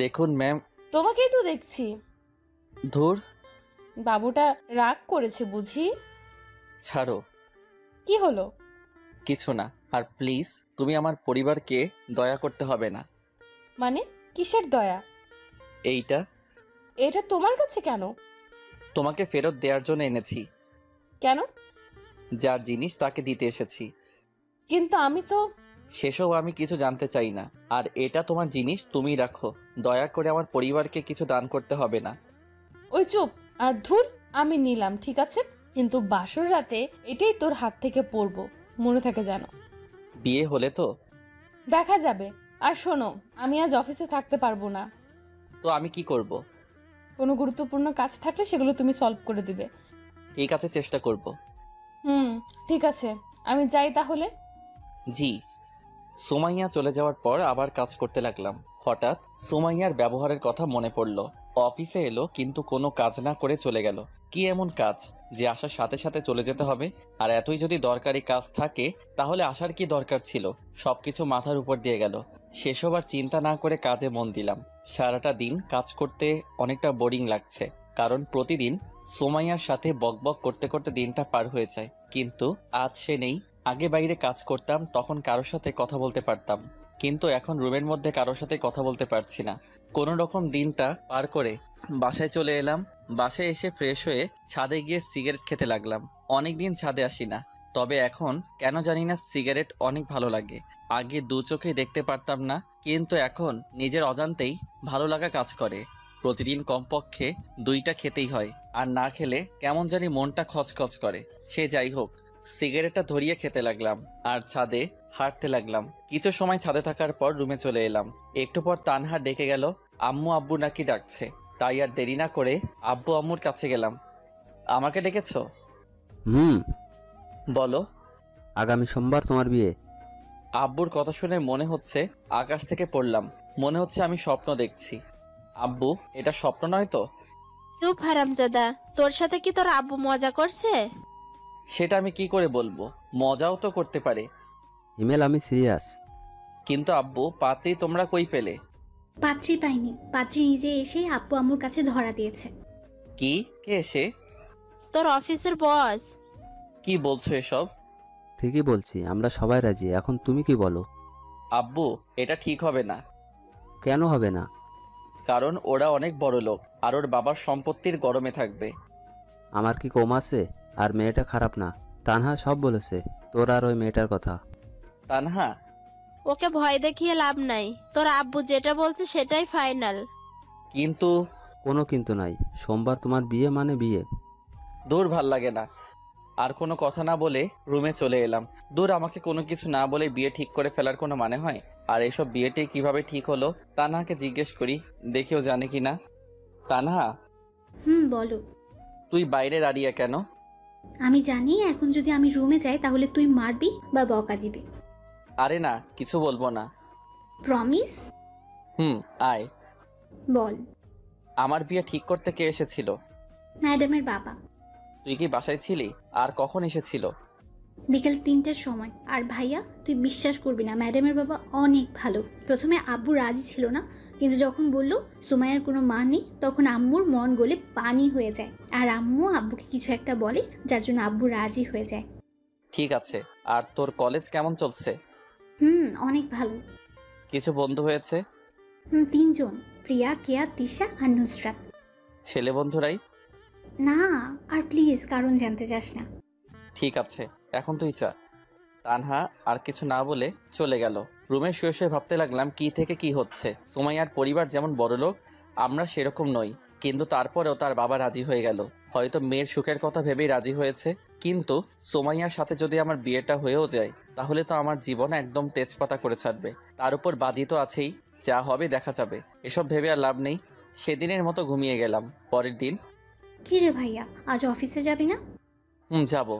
দেখুন ম্যাম। তোমাকেই তো দেখছি। ধুর, বাবুটা রাগ করেছে বুঝি? ছাড়ো। কি হলো? কিছু না। আর প্লিজ, তুমি আমার পরিবারকে দয়া করতে হবে না। মানে কিসের দয়া? এইটা। এটা তোমার কাছে কেন? তোমাকে ফেরত দেওয়ার জন্য এনেছি। কেন? যার জিনিস তাকে দিতে এসেছি। কিন্তু আমি তো। সেসব আমি কিছু জানতে চাই না। আর এটা তোমার জিনিস, তুমি রাখো। দয়া করে আমার পরিবারকে কিছু দান করতে হবে না। ওই চুপ। আর ধুর, আমি নিলাম ঠিক আছে, কিন্তু বাসর রাতে এটাই তোর হাত থেকে পড়বো, মনে থাকে জানো। বিয়ে হলে তো দেখা যাবে। আর শোনো, আমি আজ অফিসে থাকতে পারবো না। তো আমি কি করব? কোনো গুরুত্বপূর্ণ কাজ থাকলে সেগুলো তুমি সলভ করে দিবে। ঠিক আছে, চেষ্টা করব। ঠিক আছে, আমি যাই তাহলে। জি। সুমাইয়া চলে যাওয়ার পর আবার কাজ করতে লাগলাম। হঠাৎ সুমাইয়ার ব্যবহারের কথা মনে পড়ল। অফিসে এলো কিন্তু কোনো কাজ না করে চলে গেল। কি এমন কাজ যে আসার সাথে সাথে চলে যেতে হবে? আর এতই যদি দরকারি কাজ থাকে তাহলে আসার কি দরকার ছিল? সবকিছু মাথার উপর দিয়ে গেল। সেসব আর চিন্তা না করে কাজে মন দিলাম। সারাটা দিন কাজ করতে অনেকটা বোরিং লাগছে, কারণ প্রতিদিন সুমাইয়ার সাথে বকবক করতে করতে দিনটা পার হয়ে যায়। কিন্তু আজ সে নেই। আগে বাইরে কাজ করতাম, তখন কারোর সাথে কথা বলতে পারতাম, কিন্তু এখন রুমের মধ্যে কারোর সাথে কথা বলতে পারছি না। কোনো রকম দিনটা পার করে বাসায় চলে এলাম। বাসায় এসে ফ্রেশ হয়ে ছাদে গিয়ে সিগারেট খেতে লাগলাম। অনেক দিন ছাদে আসি না, তবে এখন কেন জানি না সিগারেট অনেক ভালো লাগে। আগে 2 চোখেই দেখতে পারতাম না, কিন্তু এখন নিজের অজান্তেই ভালো লাগা কাজ করে। প্রতিদিন কমপক্ষে 2টা খেতেই হয়, আর না খেলে কেমন জানি মনটা খচখচ করে। সে যাই হোক, সিগারেটটা ধরিয়ে খেতে লাগলাম আর ছাদে হাঁটতে লাগলাম। কিছু সময় ছাদে থাকার পর রুমে চলে এলাম। একটু পর তানহা ডেকে গেল। আম্মু আব্বু নাকি ডাকছে, তাই আর দেরি না করে আব্বু আম্মুর কাছে গেলাম। আমাকে ডেকেছো? বলো। আগামী সোমবার তোমার বিয়ে। আব্বুর কথা শুনে মনে হচ্ছে আকাশ থেকে পড়লাম। মনে হচ্ছে আমি স্বপ্ন দেখছি। আব্বু, এটা স্বপ্ন নয় তো? চুপ হারামজাদা, তোর সাথে কি তোর আব্বু মজা করছে? সেটা আমি কি করে বলবো, মজাও তো করতে পারে। হিমেল, আমি সিরিয়াস। কিন্তু আব্বু, পাত্রী তোমরা কই পেলে? পাত্রী পাইনি, পাত্রী নিজে এসে আব্বু আম্মুর কাছে ধরা দিয়েছে। কি? কে এসে? তোর অফিসের বস। কি বলছো এসব? ঠিকই বলছি, আমরা সবাই রাজি, এখন তুমি কি বলো? আব্বু, এটা ঠিক হবে না। কেন হবে না? কারণ ওরা অনেক বড় লোক আর ওর বাবার সম্পত্তির গরমে থাকবে। আমার কি কম আছে? আর মেয়েটা খারাপ না। তানহা সব বলেছে তোর আর ওই মেয়েটার কথা। তানহা, ওকে ভয় দেখিয়ে লাভ নাই, তোর আব্বু যেটা বলছে সেটাই ফাইনাল। কিন্তু কোনো কিন্তু নাই, সোমবার তোমার বিয়ে মানে বিয়ে। দূর, ভাল লাগে না। আর কোনো কথা না বলে রুমে চলে এলাম। দূর, আমাকে কোনো কিছু না বলে বিয়ে ঠিক করে ফেলার কোনো মানে হয়? আর এসব বিয়েটি কিভাবে ঠিক হলো তানহাকে জিজ্ঞেস করি, দেখেও জানে কি না। তানহা, বলো। তুই বাইরে দাঁড়িয়ে কেন? আমি জানি এখন যদি আমি রুমে যাই তাহলে তুই মারবি বা বকা দিবি। আরে না, কিছু বলবো না। প্রমিস? আয়। বল। আমার বিয়ে ঠিক করতে কে এসেছিল? ম্যাডামের বাবা। তুই কি বাসায় ছিলি? আর কখন এসেছিল? বিকেল 3টার সময়। আর ভাইয়া, তুই বিশ্বাস করবি না, ম্যাডামের বাবা অনেক ভালো। প্রথমে আব্বু রাজি ছিল না, কিন্তু যখন বলল সুমাইয়ার কোনো মা নেই, তখন আম্মুর মন গলে পানি হয়ে যায়। আর আম্মু আব্বুকে কিছু একটা বলে, যার জন্য আব্বু রাজি হয়ে যায়। ঠিক আছে। আর তোর কলেজ কেমন চলছে? অনেক ভালো। কিছু বন্ধু হয়েছে? 3জন, প্রিয়া, কেয়া, তিশা আর নুসরাত। ছেলে বন্ধুরাই? না, আর প্লিজ কারণ জানতে চাস না। ঠিক আছে, এখন তুই চা। তানহা আর কিছু না বলে চলে গেল। রুমে শুয়ে শুয়ে ভাবতে লাগলাম কি থেকে কি হচ্ছে। সুমাইয়ার পরিবার যেমন বড়লোক, আমরা সেরকম নই, কিন্তু তারপরেও তার বাবা রাজি হয়ে গেল। হয়তো মেয়ের সুখের কথা ভেবেই রাজি হয়েছে। কিন্তু সুমাইয়ার সাথে যদি আমার বিয়েটা হয়েও যায়, তাহলে তো আমার জীবন একদম তেজপাতা করে ছাড়বে। তার উপর বাজি তো আছেই, যা হবে দেখা যাবে। এসব ভেবে আর লাভ নেই। সেদিনের মতো ঘুমিয়ে গেলাম। পরের দিন। কি রে ভাইয়া, আজ অফিসে যাবি না? যাব।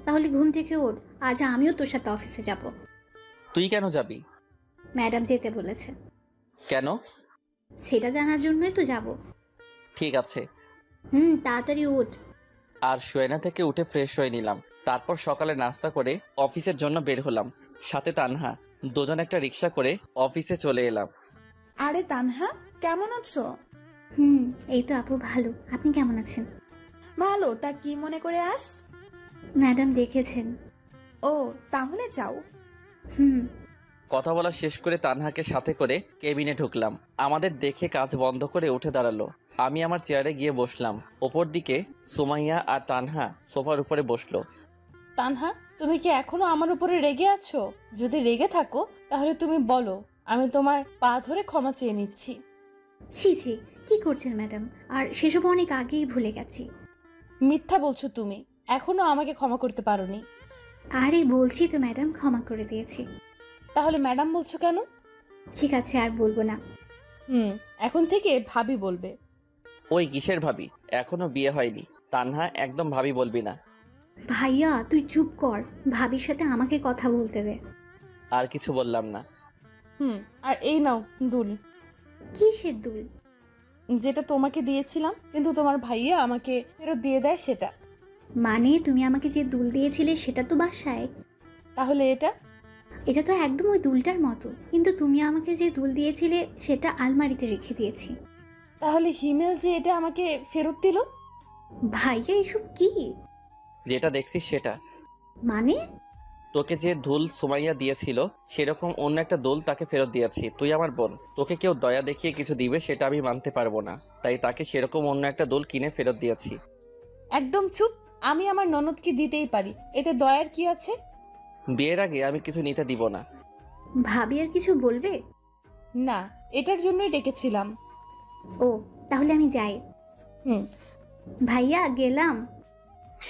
তাহলে ঘুম থেকে ওঠ, আজ আমিও তোর সাথে অফিসে যাব। তুই কেন যাবি? ম্যাডাম যেতে বলেছে। কেন? সেটা জানার জন্যই তো যাব। ঠিক আছে। তাড়াতাড়ি ওঠ। আর শোয়না থেকে উঠে ফ্রেশ হয়ে নিলাম। তারপর সকালে নাস্তা করে অফিসের জন্য বের হলাম। সাথে তানহা। দুজন একটা রিক্সা করে অফিসে চলে এলাম। আরে তানহা, কেমন আছো? এই তো আপু ভালো, আপনি কেমন আছেন? ভালো। তা কি মনে করে আস? ম্যাডাম দেখেছেন। ও, তাহলে যাও। কথা বলা শেষ করে তানহাকে সাথে করে কেবিনে ঢুকলাম। আমাদের দেখে কাজ বন্ধ করে উঠে দাঁড়ালো। আমি আমার চেয়ারে গিয়ে বসলাম। ওপর দিকে সুমাইয়া আর তানহা সোফার উপরে বসলো। তানহা, তুমি কি এখনো আমার উপরে রেগে আছো? যদি রেগে থাকো তাহলে তুমি বলো, আমি তোমার পা ধরে ক্ষমা চেয়ে নিচ্ছি। ছি ছি, কি করছেন ম্যাডাম? আর সেসব অনেক আগেই ভুলে গেছি। মিথ্যা বলছো তুমি, এখনো আমাকে ক্ষমা করতে পারোনি। আরে বলছি তো ম্যাডাম, ক্ষমা করে দিয়েছি। তাহলে ম্যাডাম বলছো কেন? ঠিক আছে, আর বলবো না। এখন থেকে ভাবি বলবে। ওই কিসের ভাবি? এখনো বিয়ে হয়নি। তানহা, একদম ভাবি বলবি না। ভাইয়া তুই চুপ কর, ভাবির সাথে আমাকে কথা বলতে দে। আর কিছু বললাম না। আর এই নাও দুল। কিসের দুল? যেটা তোমাকে দিয়েছিলাম, কিন্তু তোমার ভাইয়া আমাকে ফেরত দিয়ে দেয় সেটা। মানে তুমি আমাকে যে দুল দিয়েছিলে সেটা তো বাসায়। তাহলে এটা? এটা তো একদম ওই দুলটার মতো, কিন্তু তুমি আমাকে যে দুল দিয়েছিলে সেটা আলমারিতে রেখে দিয়েছি। তাহলে হিমেল যে এটা আমাকে ফেরত দিল? ভাইয়া এসব কি? যেটা দেখছিস সেটা। মানে? তোকে যে দুল সুমাইয়া দিয়েছিল সেরকম অন্য একটা দুল তাকে ফেরত দিয়েছি। তুই আমার বোন, তোকে কেউ দয়া দেখিয়ে কিছু দিবে সেটা আমি মানতে পারবো না, তাই তাকে সেরকম অন্য একটা দুল কিনে ফেরত দিয়েছি। একদম চুপ। আমি আমার ননদকে দিতেই পারি, এতে দয়ার কি আছে? বিয়ের আগে আমি কিছু নিতে দিব না। ভাবি আর কিছু বলবে না, এটার জন্যই ডেকেছিলাম। ও, তাহলে আমি যাই। হুম। ভাইয়া গেলাম।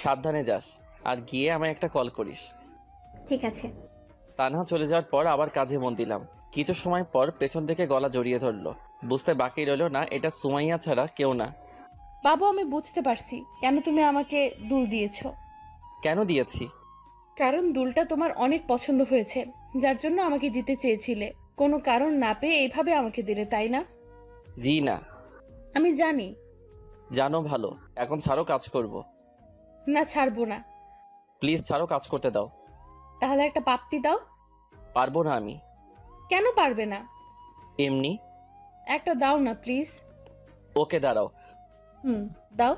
সাবধানে যাস। আর গিয়ে আমায় একটা কল করিস। ঠিক আছে। তানহা চলে যাওয়ার পর আবার কাজে মন দিলাম। কিছু সময় পর পেছন থেকে গলা জড়িয়ে ধরলো। বুঝতে বাকি রইল না এটা সুমাইয়া ছাড়া কেউ না। বাবু, আমি বুঝতে পারছি কেন তুমি আমাকে দুল দিয়েছো। কেন দিয়েছি? কারণ দুলটা তোমার অনেক পছন্দ হয়েছে, যার জন্য আমাকে দিতে চেয়েছিলে। কোনো কারণ না পেয়ে এইভাবে আমাকে দিলে, তাই না? জি না। আমি জানি। জানো ভালো। এখন ছাড়ো, কাজ করব। না, ছাড়বো না। প্লিজ ছাড়ো, কাজ করতে দাও। তাহলে একটা পাপ্পি দাও। পারবো না আমি। কেন পারবে না? এমনি। একটা দাও না প্লিজ। ওকে দাঁড়াও। দাও।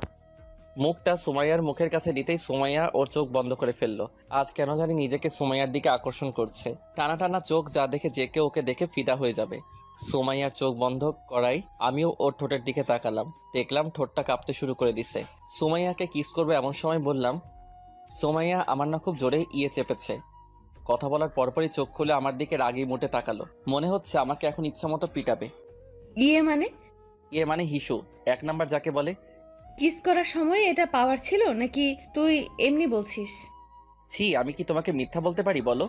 মুখটা সুমাইয়ার মুখের কাছে দিতেই সুমাইয়া ওর চোখ বন্ধ করে ফেললো। আজ কেন জানি নিজেকে সুমাইয়ার দিকে আকর্ষণ করছে। টানা টানা চোখ যা দেখে যে কেউ ওকে দেখে ফিদা হয়ে যাবে। সুমাইয়ার চোখ বন্ধ করাই আমিও ওর ঠোঁটের দিকে তাকালাম। দেখলাম ঠোঁটটা কাঁপতে শুরু করে দিছে। সুমাইয়াকে কিস করবে এমন সময় বললাম, সুমাইয়া আমার না খুব জোরে চেপেছে। কথা বলার পরপরই চোখ খুলে আমার দিকে রাগি মুটে তাকালো। মনে হচ্ছে আমাকে এখন ইচ্ছা মতো পিটাবে। ইয়ে মানে হিসু, 1 নাম্বার যাকে বলে। কিস করার সময় এটা পাওয়ার ছিল নাকি তুই এমনি বলছিস? ছি, আমি কি তোমাকে মিথ্যা বলতে পারি বলো?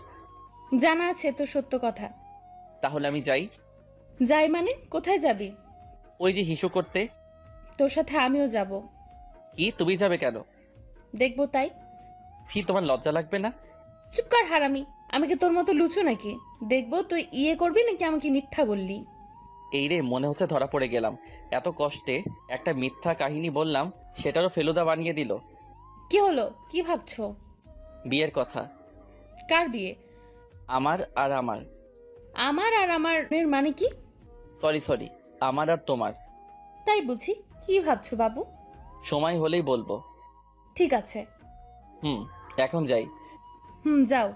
জানা আছে তো সত্য কথা। তাহলে আমি যাই। যাই মানে? কোথায় যাবি? ওই যে হিসু করতে। তোর সাথে আমিও যাব। কি, তুমি যাবে কেন? দেখবো তাই। ছি, তোমার লজ্জা লাগবে না? চুপ কর হারামি। আমি কি তোর মতো লুচু নাকি? দেখবো তুই ইয়ে করবি নাকি আমাকে মিথ্যা বললি। এই রে, মনে হচ্ছে ধরা পড়ে গেলাম। এত কষ্টে একটা মিথ্যা কাহিনী বললাম, সেটারও ফেলুদা বানিয়ে দিল। কি হলো? কি ভাবছো? বিয়ের কথা। কার বিয়ে? আমার আর আমার। আমার আর আমার মানে কি? সরি, আমার আর তোমার। তাই বুঝি। কি ভাবছো বাবু? সময় হলেই বলবো। ঠিক আছে। এখন যাই। যাও।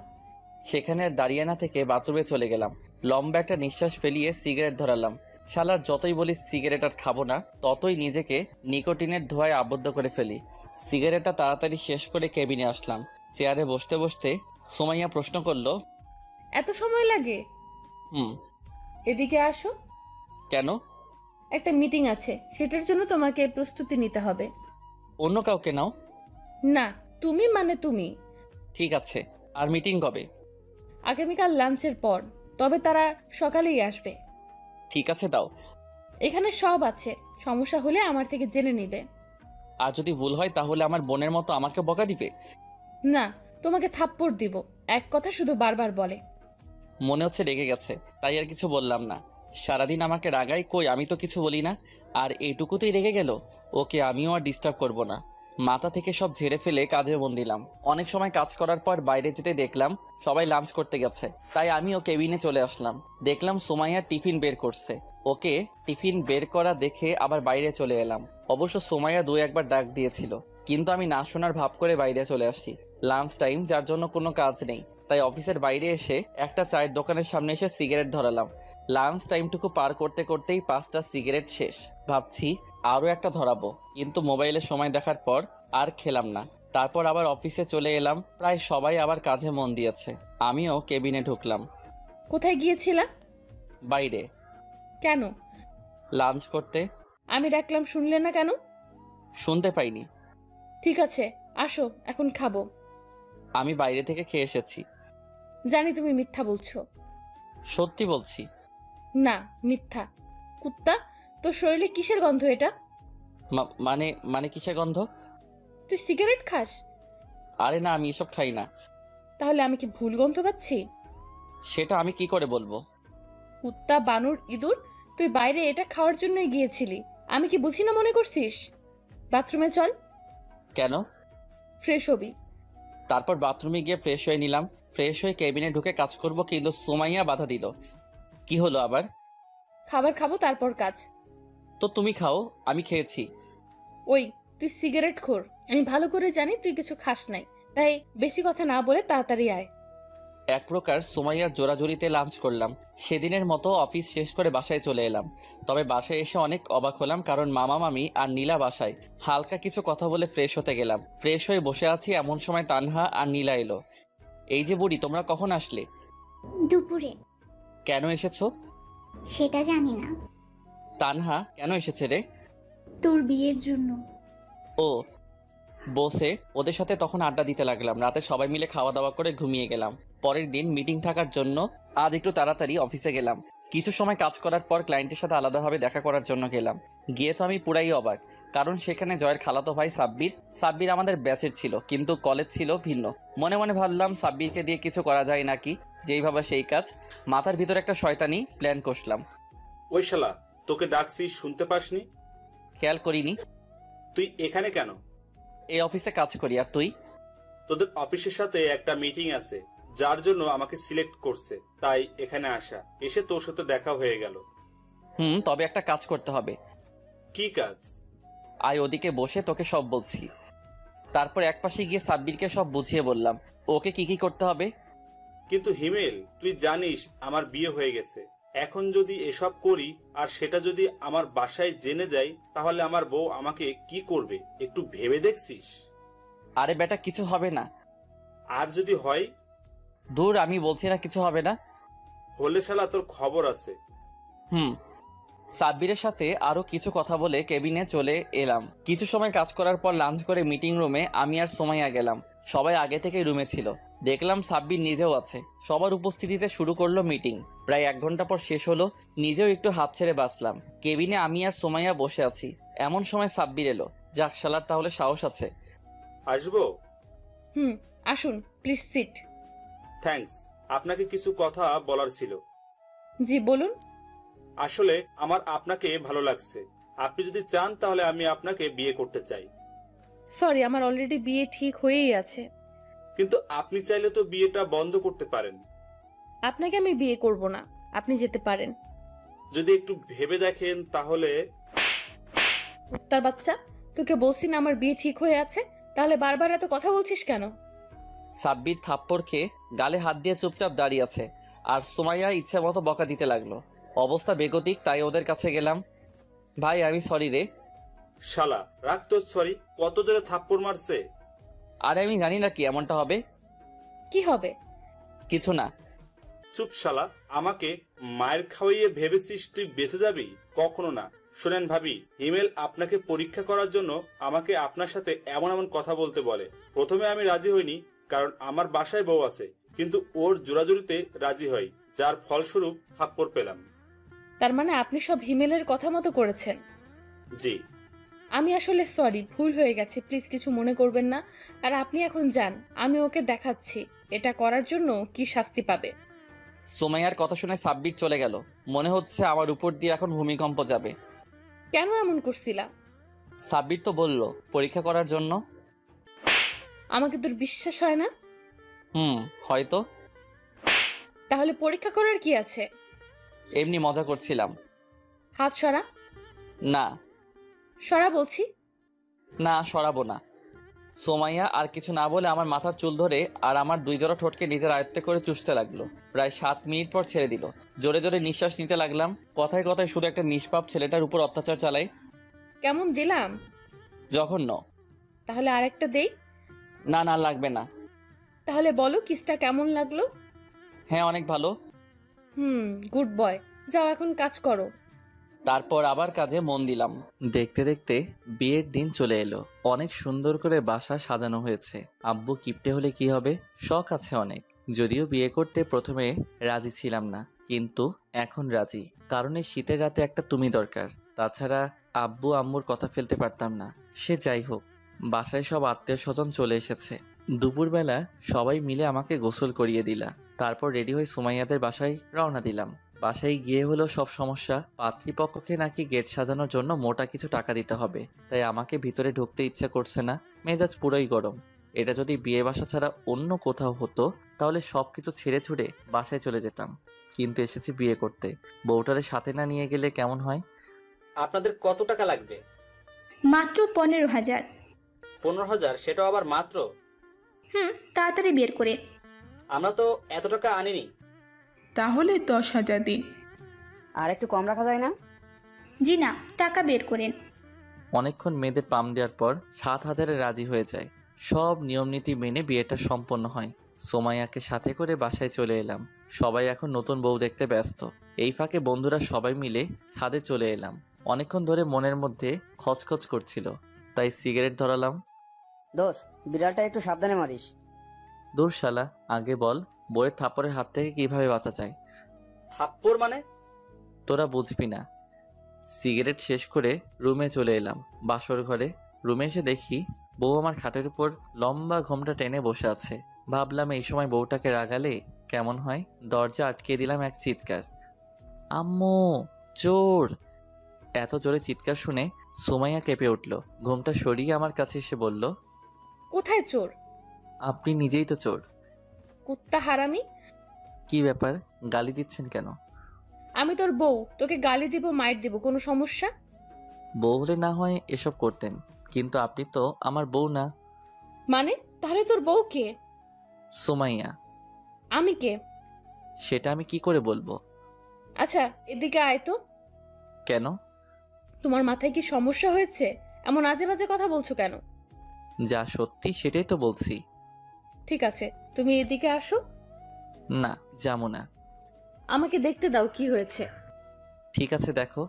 সেখানে আর দাঁড়িয়ে না থেকে বাথরুমে চলে গেলাম। লম্বা একটা নিঃশ্বাস ফেলিয়ে সিগারেট ধরালাম। শালার যতই বলি সিগারেট আর খাবো না, ততই নিজেকে নিকোটিনের ধোঁয়ায় আবদ্ধ করে ফেলি। সিগারেটটা তাড়াতাড়ি শেষ করে কেবিনে আসলাম। চেয়ারে বসতে বসতে সুমাইয়া প্রশ্ন করলো, এত সময় লাগে? এদিকে আসো। কেন? একটা মিটিং আছে, সেটার জন্য তোমাকে প্রস্তুতি নিতে হবে। অন্য কাউকে নাও। না, তুমি মানে তুমি। ঠিক আছে। আর মিটিং কবে? আগামীকাল লাঞ্চের পর, তবে তারা সকালেই আসবে। ঠিক আছে, দাও। এখানে সব আছে, সমস্যা হলে আমার থেকে জেনে নিবে। আর যদি ভুল হয় তাহলে আমার বোনের মতো আমাকে বকা দিবে? না, তোমাকে থাপ্পড় দিব। এক কথা শুধু বারবার বলে। মনে হচ্ছে রেগে গেছে, তাই আর কিছু বললাম না। সারাদিন আমাকে রাগাই, কই আমি তো কিছু বলি না। আর এইটুকুতেই রেগে গেল। ওকে আমিও আর ডিস্টার্ব করব না। মাথা থেকে সব ঝেড়ে ফেলে কাজে মন দিলাম। অনেক সময় কাজ করার পর বাইরে যেতে দেখলাম সবাই লাঞ্চ করতে গেছে, তাই আমিও কেবিনে চলে আসলাম। দেখলাম সুমাইয়া টিফিন বের করছে। ওকে টিফিন বের করা দেখে আবার বাইরে চলে এলাম। অবশ্য সুমাইয়া 2-1 বার ডাক দিয়েছিল, কিন্তু আমি না শোনার ভাব করে বাইরে চলে আসি। লাঞ্চ টাইম, যার জন্য কোনো কাজ নেই, তাই অফিসের বাইরে এসে একটা চায়ের দোকানের সামনে এসে সিগারেট ধরালাম। লাঞ্চ টাইমটুকু পার করতে করতেই 5টা সিগারেট শেষ। ভাবছি আরও একটা ধরাবো, কিন্তু মোবাইলে সময় দেখার পর আর খেলাম না। তারপর আবার অফিসে চলে এলাম। প্রায় সবাই আবার কাজে মন দিয়েছে। আমিও কেবিনে ঢুকলাম। কোথায় গিয়েছিলা? বাইরে। কেন? লাঞ্চ করতে। আমি ডাকলাম শুনলে না কেন? শুনতে পাইনি। ঠিক আছে, আসো, এখন খাবো। আমি বাইরে থেকে খেয়ে এসেছি। জানি তুমি মিথ্যা বলছো। সত্যি বলছি। না, মিথ্যা। কুত্তা, তোর শরীরে কিসের গন্ধ এটা? মানে কিসের গন্ধ? তুই সিগারেট খাস? আরে না, আমি এসব খাই না। তাহলে আমি কি ভুল গন্ধ পাচ্ছি? সেটা আমি কি করে বলবো? কুত্তা, বানর, ইঁদুর, তুই বাইরে এটা খাওয়ার জন্যই গিয়েছিলি। আমি কি বুঝি না মনে করছিস? বাথরুমে চল। কেন? ফ্রেশ হবি। তারপর বাথরুমে গিয়ে ফ্রেশ হয়ে নিলাম। ফ্রেশ হয়ে কেবিনে ঢুকে কাজ করব, কিন্তু সুমাইয়া বাধা দিল। কি হলো আবার? খাবার খাবো, তারপর কাজ। তো তুমি খাও, আমি খেয়েছি। ওই, তুই সিগারেট খোর। আমি ভালো করে জানি তুই কিছু খাস নাই, তাই বেশি কথা না বলে তাড়াতাড়ি আয়। এক প্রকার সুমাইয়ার জোরাজুরিতে লাঞ্চ করলাম। সেদিনের মতো অফিস শেষ করে বাসায় চলে এলাম। তবে বাসায় এসে অনেক অবাক হলাম, কারণ মামা মামি আর নীলা বাসায়। হালকা কিছু কথা বলে ফ্রেশ হতে গেলাম। ফ্রেশ হয়ে বসে আছি, এমন সময় তানহা আর নীলা এলো। এই যে বুড়ি, তোমরা কখন আসলে? দুপুরে। কেন এসেছো? সেটা জানি না। তানহা কেন এসেছে রে? তোর বিয়ের জন্য। ও বসে ওদের সাথে তখন আড্ডা দিতে লাগলাম। রাতে সবাই মিলে খাওয়া দাওয়া করে ঘুমিয়ে গেলাম। পরের দিন মিটিং থাকার জন্য আজ একটু তাড়াতাড়ি অফিসে গেলাম। কিছু সময় কাজ করার পর ক্লায়েন্টের সাথে আলাদাভাবে দেখা করার জন্য গেলাম। গিয়ে তো আমি পুরাই অবাক, কারণ সেখানে জয়ের খালাতো ভাই সাব্বির আমাদের ব্যাচের ছিল, কিন্তু কলেজ ছিল ভিন্ন। মনে মনে ভাবলাম সাব্বিরকে দিয়ে কিছু করা যায় নাকি, যেই ভাবা সেই কাজ। মাথার ভিতর একটা শয়তানি প্ল্যান কষলাম। ওই শালা, তোকে ডাকছি শুনতে পাসনি? খেয়াল করিনি। তুই এখানে কেন? এই অফিসে কাজ করি। আর তুই? তোদের অফিসের সাথে একটা মিটিং আছে, যার জন্য আমাকে সিলেক্ট করছে, তাই এখানে আসা। এসে তোর সাথে দেখা হয়ে গেল। তবে একটা কাজ করতে হবে। কি কাজ? আয় ওদিকে বসে তোকে সব বলছি। তারপর একপাশে গিয়ে সাব্বিরকে সব বুঝিয়ে বললাম ওকে কি কি করতে হবে। কিন্তু হিমেল, তুই জানিস আমার বিয়ে হয়ে গেছে। এখন যদি এসব করি আর সেটা যদি আমার বাসায় জেনে যায়, তাহলে আমার বউ আমাকে কি করবে একটু ভেবে দেখছিস? আরে বেটা, কিছু হবে না। আর যদি হয়? দূর, আমি বলছি না কিছু হবে না। হলে শালা তোর খবর আছে। সাব্বিরের সাথে আরো কিছু কথা বলে কেবিনে চলে এলাম। কিছু সময় কাজ করার পর লাঞ্চ করে মিটিং রুমে আমি আর সোমাইয়া গেলাম। সবাই আগে থেকেই রুমে ছিল। দেখলাম সাব্বির নিজেও আছে। সবার উপস্থিতিতে শুরু করলো মিটিং। প্রায় 1 ঘন্টা পর শেষ হলো। নিজেও একটু হাঁপ ছেড়ে বাঁচলাম। কেবিনে আমি আর সোমাইয়া বসে আছি। এমন সময় সাব্বির এলো। যাক, শালার তাহলে সাহস আছে। আসবো? আসুন, প্লিজ সিট। থ্যাঙ্কস। আপনাকে কিছু কথা বলার ছিল। জি বলুন। আসলে আমার আপনাকে ভালো লাগছে। আপনি যদি চান তাহলে আমি আপনাকে বিয়ে করতে চাই। সরি, আমার অলরেডি বিয়ে ঠিক হয়েই আছে। কিন্তু আপনি চাইলে তো বিয়েটা বন্ধ করতে পারেন। আপনাকে আমি বিয়ে করব না, আপনি যেতে পারেন। যদি একটু ভেবে দেখেন তাহলে। তার বাচ্চা, তোকে বলছি না আমার বিয়ে ঠিক হয়ে আছে, তাহলে বারবার এত কথা বলছিস কেন? সাব্বির থাপ্পড় খেয়ে গালে হাত দিয়ে চুপচাপ দাঁড়িয়ে আছে, আর সোমাইয়া ইচ্ছে মতো বকা দিতে লাগলো। অবস্থা বেগতিক, তাই ওদের কাছে গেলাম। ভাই, আমি সরি রে। শালা, রাখ তো সরি। কত জোরে থাপ্পড় মারছে? আরে আমি জানি না কি এমনটা হবে। কি হবে? কিছু না। চুপ শালা। আমাকে মায়ের খাওয়াইয়ে ভেবেছিস তুই বেঁচে যাবি? কখনো না। শোনেন ভাবি, হিমেল আপনাকে পরীক্ষা করার জন্য আমাকে আপনার সাথে এমন এমন কথা বলতে বলে। প্রথমে আমি রাজি হইনি, কারণ আমার বাসায় বউ আছে, কিন্তু ওর জোরাজুরিতে রাজি হয়, যার ফলস্বরূপ থাপ্পড় পেলাম। তার মানে আপনি সব হিমেলের কথা মতো করেছেন? জি। আমি আসলে সরি, ভুল হয়ে গেছে, প্লিজ কিছু মনে করবেন না। আর আপনি এখন যান, আমি ওকে দেখাচ্ছি এটা করার জন্য কি শাস্তি পাবে। সোমাইয়ার কথা শুনে সাব্বির চলে গেল। মনে হচ্ছে আমার উপর দিয়ে এখন ভূমিকম্প যাবে। কেন এমন করছিলা? সাব্বির তো বলল পরীক্ষা করার জন্য। আমাকে তোর বিশ্বাস হয় না? হয়তো। তাহলে পরীক্ষা করার কি আছে? এমনি মজা করছিলাম। হাত সরা। না। সরা বলছি। না, সরাবো না। সোমাইয়া আর কিছু না বলে আমার মাথার চুল ধরে আর আমার 2 জোড়া ঠোঁটকে নিজের আয়ত্তে করে চুষতে লাগলো। প্রায় 7 মিনিট পর ছেড়ে দিল। জোরে জোরে নিঃশ্বাস নিতে লাগলাম। কথায় কথায় শুধু একটা নিষ্পাপ ছেলেটার উপর অত্যাচার চালাই। কেমন দিলাম? জঘন্য। তাহলে আরেকটা দেই? না না, লাগবে না। তাহলে বলো কিসটা কেমন লাগলো? হ্যাঁ, অনেক ভালো। Good boy. যাও এখন কাজ করো। তারপর আবার কাজে মন দিলাম। দেখতে দেখতে বিয়ের দিন চলে এলো। অনেক সুন্দর করে বাসা সাজানো হয়েছে। আব্বু কিপটে হলে কি হবে, শখ আছে অনেক। যদিও বিয়ে করতে প্রথমে রাজি ছিলাম না, কিন্তু এখন রাজি। কারণ এই শীতের রাতে একটা তুমি দরকার। তাছাড়া আব্বু আম্মুর কথা ফেলতে পারতাম না। সে যাই হোক, বাসায় সব আত্মীয় স্বজন চলে এসেছে। দুপুরবেলা সবাই মিলে আমাকে গোসল করিয়ে দিলা। তারপর রেডি হয়ে সুমাইয়াদের বাসায় রওনা দিলাম। বাসায় গিয়ে হলো সব সমস্যা। পাত্রীপক্ষকে নাকি গেট সাজানোর জন্য মোটা কিছু টাকা দিতে হবে, তাই আমাকে ভিতরে ঢুকতে ইচ্ছে করছে না। মেজাজ পুরোই গরম। এটা যদি বিয়ে বাসা ছাড়া অন্য কোথাও হতো তাহলে সব কিছু ছেড়ে ছুড়ে বাসায় চলে যেতাম, কিন্তু এসেছি বিয়ে করতে। বউটারে সাথে না নিয়ে গেলে কেমন হয়? আপনাদের কত টাকা লাগবে? মাত্র 15,000। 15,000? সেটাও আবার মাত্র? তাড়াতাড়ি বের করে। আমরা তো এত টাকা আনিনি। তাহলে 10,000 দিন। আর একটু কম রাখা যায় না? জি না, টাকা বের করেন। অনেকক্ষণ মেয়েদের পাম দেওয়ার পর 7,000-এ রাজি হয়ে যায়। সব নিয়মনীতি মেনে বিয়েটা সম্পন্ন হয়। সোমাইয়াকে সাথে করে বাসায় চলে এলাম। সবাই এখন নতুন বউ দেখতে ব্যস্ত। এই ফাঁকে বন্ধুরা সবাই মিলে ছাদে চলে এলাম। অনেকক্ষণ ধরে মনের মধ্যে খচখচ করছিল, তাই সিগারেট ধরালাম। দোষ, বিড়ালটা একটু সাবধানে মারিস। দূর শালা, আগে বল বইয়ের থাপ্পড়ের হাত থেকে কিভাবে বাঁচা যায়? থাপ্পড় মানে? তোরা বুঝবি না। সিগারেট শেষ করে রুমে চলে এলাম। বাসর ঘরে রুমে এসে দেখি বউ আমার খাটের উপর লম্বা ঘোমটা টেনে বসে আছে। ভাবলাম এই সময় বউটাকে রাগালে কেমন হয়। দরজা আটকে দিলাম এক চিৎকার, আম্মু চোর! এত জোরে চিৎকার শুনে সুমাইয়া কেঁপে উঠল। ঘোমটা সরিয়ে আমার কাছে এসে বলল, কোথায় চোর? আপনি নিজেই তো চোর। কুত্তা হারামি! কি ব্যাপার, গালি দিচ্ছেন কেন? আমি তোর বউ, তোকে গালি দিব মাইর দিব, কোনো সমস্যা? বউ হলে না হয় এসব করতেন, কিন্তু আপনি তো আমার বউ না। মানে তাহলে তোর বউ কে? সুমাইয়া। আমি কে? সেটা আমি কি করে বলবো? আচ্ছা এদিকে আয় তো। কেন? তোমার মাথায় কি সমস্যা হয়েছে? এমন আজে বাজে কথা বলছো কেন? যা সত্যি সেটাই তো বলছি। ঠিক আছে, তুমি এদিকে আসো। না, যাবো না। আমাকে দেখতে দাও কি হয়েছে। ঠিক আছে, দেখো।